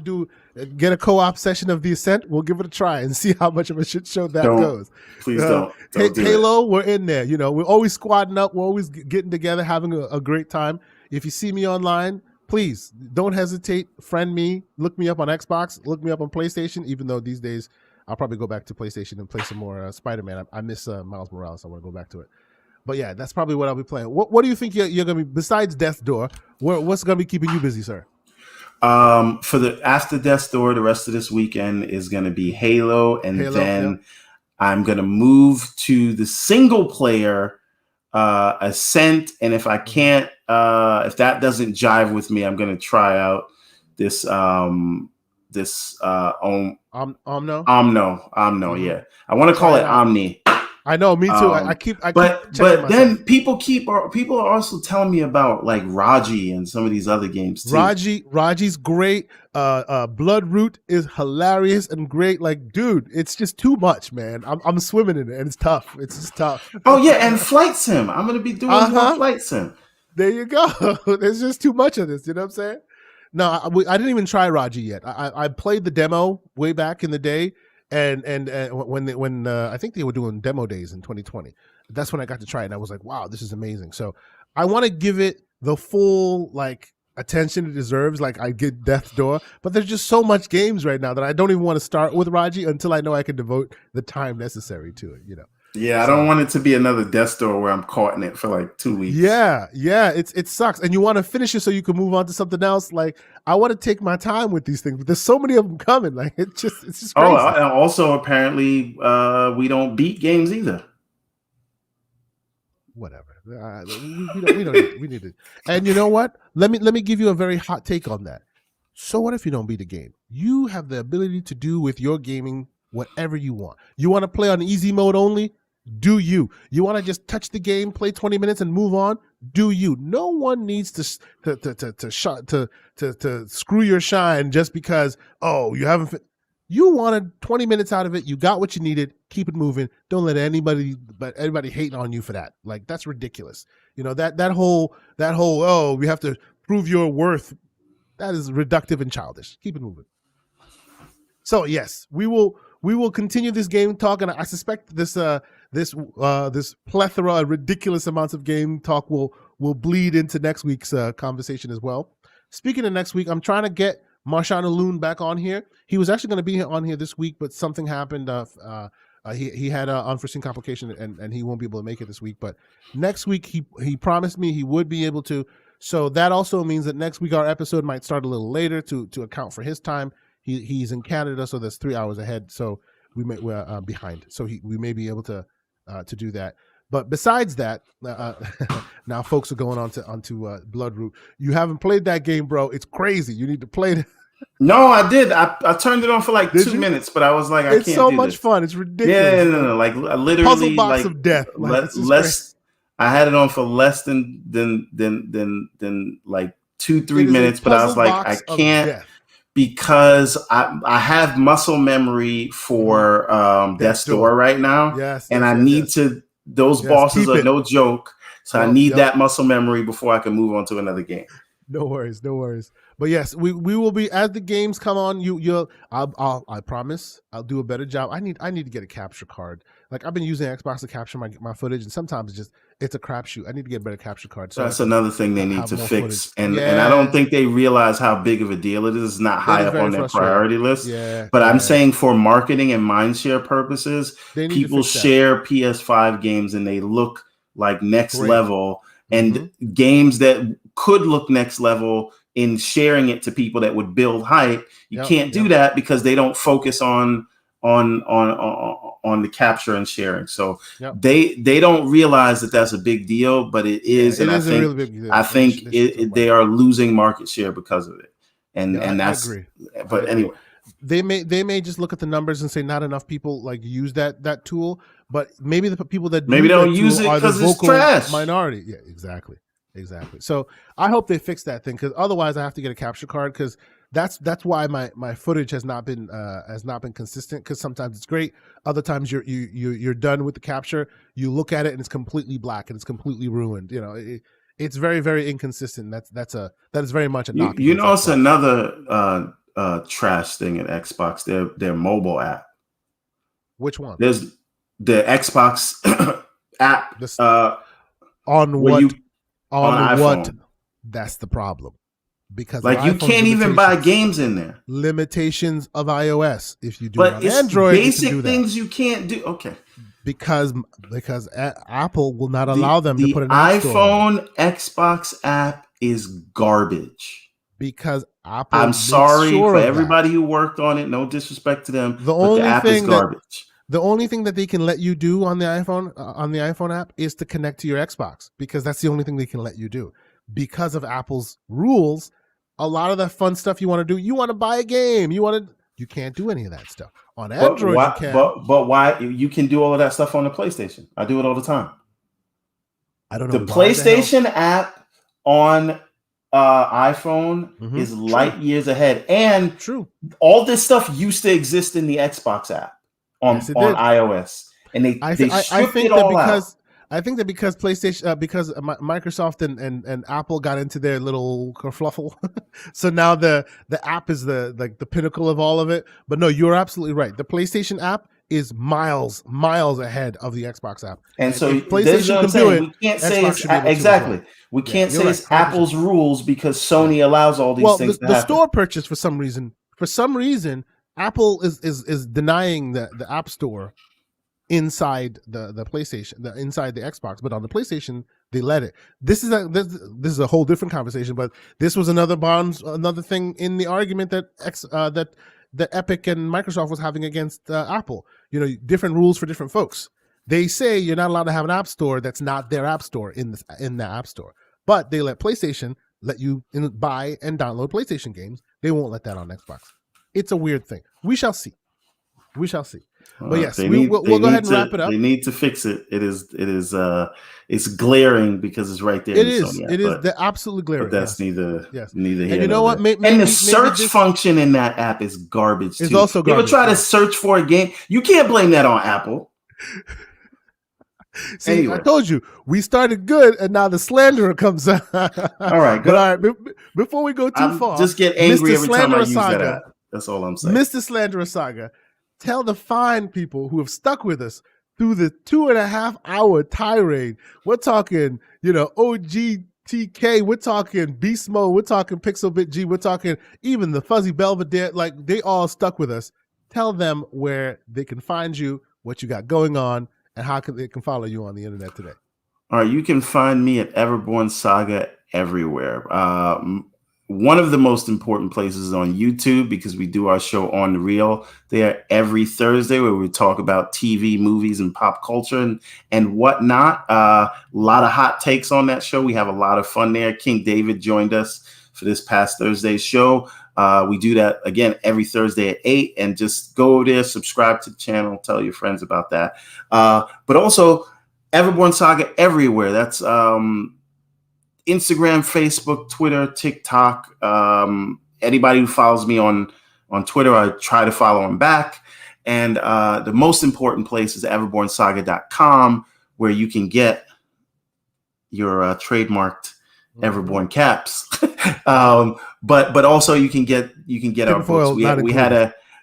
to get a co-op session of the Ascent? We'll give it a try and see how much of a shit show that goes. Please don't do Halo, we're in there. You know, we're always squadding up. We're always getting together, having a great time. If you see me online, please don't hesitate. Friend me. Look me up on Xbox. Look me up on PlayStation. Even though these days I'll probably go back to PlayStation and play some more Spider-Man. I miss Miles Morales. I want to go back to it. But yeah, that's probably what I'll be playing. What do you think you're going to be, besides Death's Door, what's going to be keeping you busy, sir? After Death's Door, the rest of this weekend is going to be Halo. Then I'm going to move to the single player Ascent. And if I can't, if that doesn't jive with me, I'm going to try out this Omno. Yeah. I want to call it Omni. I know, me too. But then people are also telling me about like Raji and some of these other games too. Raji's great. Bloodroot is hilarious and great. Like, dude, it's just too much, man. I'm swimming in it, and it's tough. It's just tough. Oh yeah, and Flight Sim. I'm gonna be doing more Flight Sim. There you go. There's just too much of this. You know what I'm saying? No, I didn't even try Raji yet. I played the demo way back in the day. And when I think they were doing demo days in 2020, that's when I got to try it, and I was like, wow, this is amazing. So I want to give it the full like attention it deserves. Like I get Death's Door, but there's just so much games right now that I don't even want to start with Raji until I know I can devote the time necessary to it. You know. Yeah, I don't want it to be another Death Store where I'm caught in it for like 2 weeks. Yeah, it sucks, and you want to finish it so you can move on to something else. Like, I want to take my time with these things, but there's so many of them coming. Like, it's just crazy. Oh, and also apparently we don't beat games either. Whatever. We need it. And you know what? Let me give you a very hot take on that. So what if you don't beat a game? You have the ability to do with your gaming whatever you want. You want to play on easy mode only? Do you? You want to just touch the game, play 20 minutes, and move on? Do you? No one needs to screw your shine just because you haven't. You wanted 20 minutes out of it. You got what you needed. Keep it moving. Don't let anybody hating on you for that. Like, that's ridiculous. You know, that whole we have to prove your worth. That is reductive and childish. Keep it moving. So yes, we will continue this game talk, and I suspect this plethora of ridiculous amounts of game talk will bleed into next week's conversation as well. Speaking of next week, I'm trying to get Marshawn Alloon back on here. He was actually going to be on here this week, but something happened. He had an unforeseen complication, and he won't be able to make it this week. But next week, he promised me he would be able to. So that also means that next week our episode might start a little later to account for his time. He's in Canada, so that's 3 hours ahead. So we're behind. So we may be able to do that. But besides that, now folks are going onto Bloodroot. You haven't played that game, bro. It's crazy. You need to play it. No, I did. I turned it on for like 2 minutes, but I was like, I can't do this. It's so much fun. It's ridiculous. Yeah, no. Like literally, puzzle box of death. Less. I had it on for less than like 2-3 minutes, but I was like, I can't. Because I have muscle memory for Death's Door right now. And I need to, those bosses are no joke. So I need that muscle memory before I can move on to another game. No worries. But yes, we will be, as the games come on, I promise I'll do a better job. I need to get a capture card. Like, I've been using Xbox to capture my footage, and sometimes it's a crapshoot. I need to get a better capture card. So that's another thing they need to fix. And I don't think they realize how big of a deal it is. It's not high up on their priority list. But I'm saying for marketing and mindshare purposes, people share PS5 games and they look like next level. And games that could look next level in sharing it to people that would build hype, you can't do that because they don't focus on the capture and sharing. So they don't realize that that's a big deal, but it is. And I think they are losing market share because of it. And that's, I agree. But anyway, they may just look at the numbers and say not enough people like use that tool, but maybe the people that don't use it because it's trash minority. Yeah, exactly. So I hope they fix that thing, because otherwise I have to get a capture card, because that's why my footage has not been consistent, because sometimes it's great, other times you're done with the capture, you look at it and it's completely black and it's completely ruined. You know, it's very, very inconsistent. That is very much a knock. You know, it's another trash thing at Xbox. Their mobile app. Which one? There's the Xbox app. On what? On what? That's the problem. Because like you can't even buy games in there. Limitations of iOS. If you do it on Android, basic you can do things you can't do. Okay. Because Apple will not allow them to put an app store iPhone Xbox app is garbage. Because Apple. I'm sorry for everybody who worked on it. No disrespect to them. The app is garbage. The only thing that they can let you do on the iPhone app is to connect to your Xbox, because that's the only thing they can let you do. Because of Apple's rules, a lot of the fun stuff you want to do, you want to buy a game, you can't do any of that stuff. On Android, you can. But why you can do all of that stuff on the PlayStation? I do it all the time. I don't know. The PlayStation app on iPhone is light years ahead, and all this stuff used to exist in the Xbox app on iOS, and they stripped it all out. I think that because PlayStation, because Microsoft and Apple got into their little kerfluffle, so now the app is the pinnacle of all of it. But no, you're absolutely right. The PlayStation app is miles ahead of the Xbox app. And so if PlayStation can do it, we can't say it's exactly. We can't say it's Apple's rules because Sony allows all these things to happen. The store purchase for some reason, Apple is denying the App Store inside the PlayStation, inside the Xbox, but on the PlayStation they let it. This is a whole different conversation, but this was another thing in the argument that that Epic and Microsoft was having against Apple. Different rules for different folks. They say you're not allowed to have an app store that's not their app store in the app store, but they let PlayStation let you buy and download PlayStation games. They won't let that on Xbox. It's a weird thing. We shall see. But yes, we'll go ahead and wrap it up. They need to fix it. It's glaring because it's right there. It is. They're absolutely glaring. But that's neither here and you know what? And the search function in that app is garbage. It's also garbage. You ever try to search for a game? You can't blame that on Apple. See, anyway. I told you we started good, and now the slanderer comes out. All right, but all right. Before we go too far, just get angry every time I use that app. That's all I'm saying. Mr. Slanderer Saga, tell the fine people who have stuck with us through the 2.5-hour tirade. We're talking, OGTK. We're talking Beast Mode. We're talking Pixel Bit G. We're talking even the Fuzzy Belvedere. Like, they all stuck with us. Tell them where they can find you, what you got going on, and how they can follow you on the internet today. All right, you can find me at Everborn Saga everywhere. One of the most important places is on YouTube, because we do our show On the Reel there every Thursday, where we talk about TV, movies, and pop culture and whatnot. A lot of hot takes on that show. We have a lot of fun there. King David joined us for this past Thursday's show. We do that again every Thursday at 8, and just go over there, subscribe to the channel, tell your friends about that. But also Everborn Saga everywhere. That's Instagram, Facebook, Twitter, TikTok. Anybody who follows me on Twitter, I try to follow them back. And the most important place is everbornsaga.com, where you can get your trademarked Everborn caps. But also you can get our books.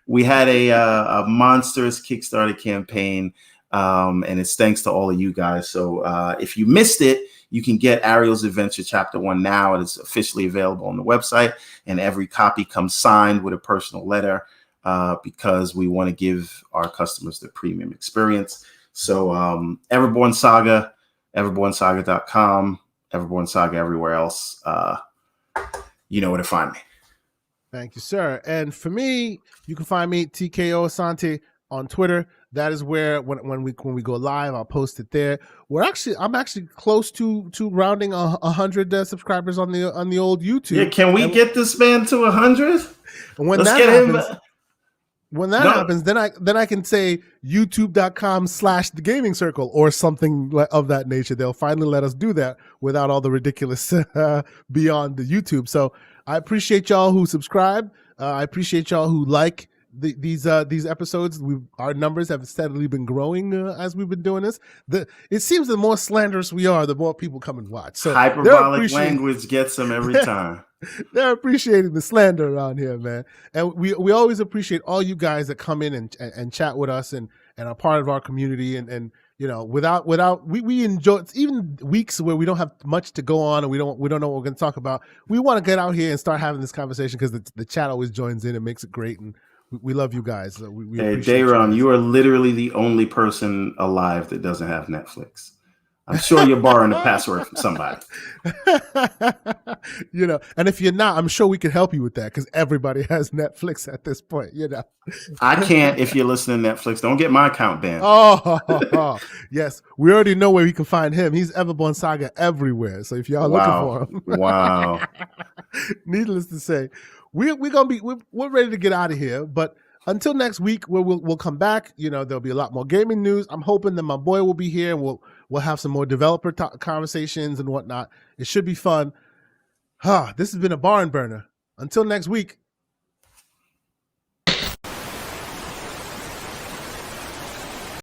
We had a monstrous Kickstarter campaign, and it's thanks to all of you guys. So if you missed it, you can get Ariel's Adventure Chapter 1 now. It is officially available on the website, and every copy comes signed with a personal letter, because we want to give our customers the premium experience. So Everborn Saga, everbornsaga.com, Everborn Saga everywhere else. You know where to find me. Thank you, sir. And for me, you can find me TKO Asante on Twitter. That is where when we go live, I'll post it there. I'm actually close to rounding 100 subscribers on the old YouTube. Yeah, can we get this man to 100? And when that happens, then I can say youtube.com/the gaming circle or something of that nature. They'll finally let us do that without all the ridiculous beyond the YouTube. So I appreciate y'all who subscribe. I appreciate y'all who like these episodes. Our numbers have steadily been growing as we've been doing this. It seems the more slanderous we are, the more people come and watch. So hyperbolic language gets them every time. They're appreciating the slander around here, man. And we always appreciate all you guys that come in and chat with us and are part of our community. And we enjoy, it's even weeks where we don't have much to go on and we don't know what we're going to talk about. We want to get out here and start having this conversation, because the chat always joins in and makes it great. And we love you guys. We hey, Dayron, you are literally the only person alive that doesn't have Netflix. I'm sure you're borrowing the password from somebody. And if you're not, I'm sure we can help you with that, because everybody has Netflix at this point. I can't. If you're listening to Netflix, don't get my account banned. Oh, yes. We already know where we can find him. He's Everborn Saga everywhere. So if y'all looking for him. Wow. Needless to say, we're ready to get out of here. But until next week, we'll come back. There'll be a lot more gaming news. I'm hoping that my boy will be here, and we'll have some more developer conversations and whatnot. It should be fun. This has been a barn burner. Until next week,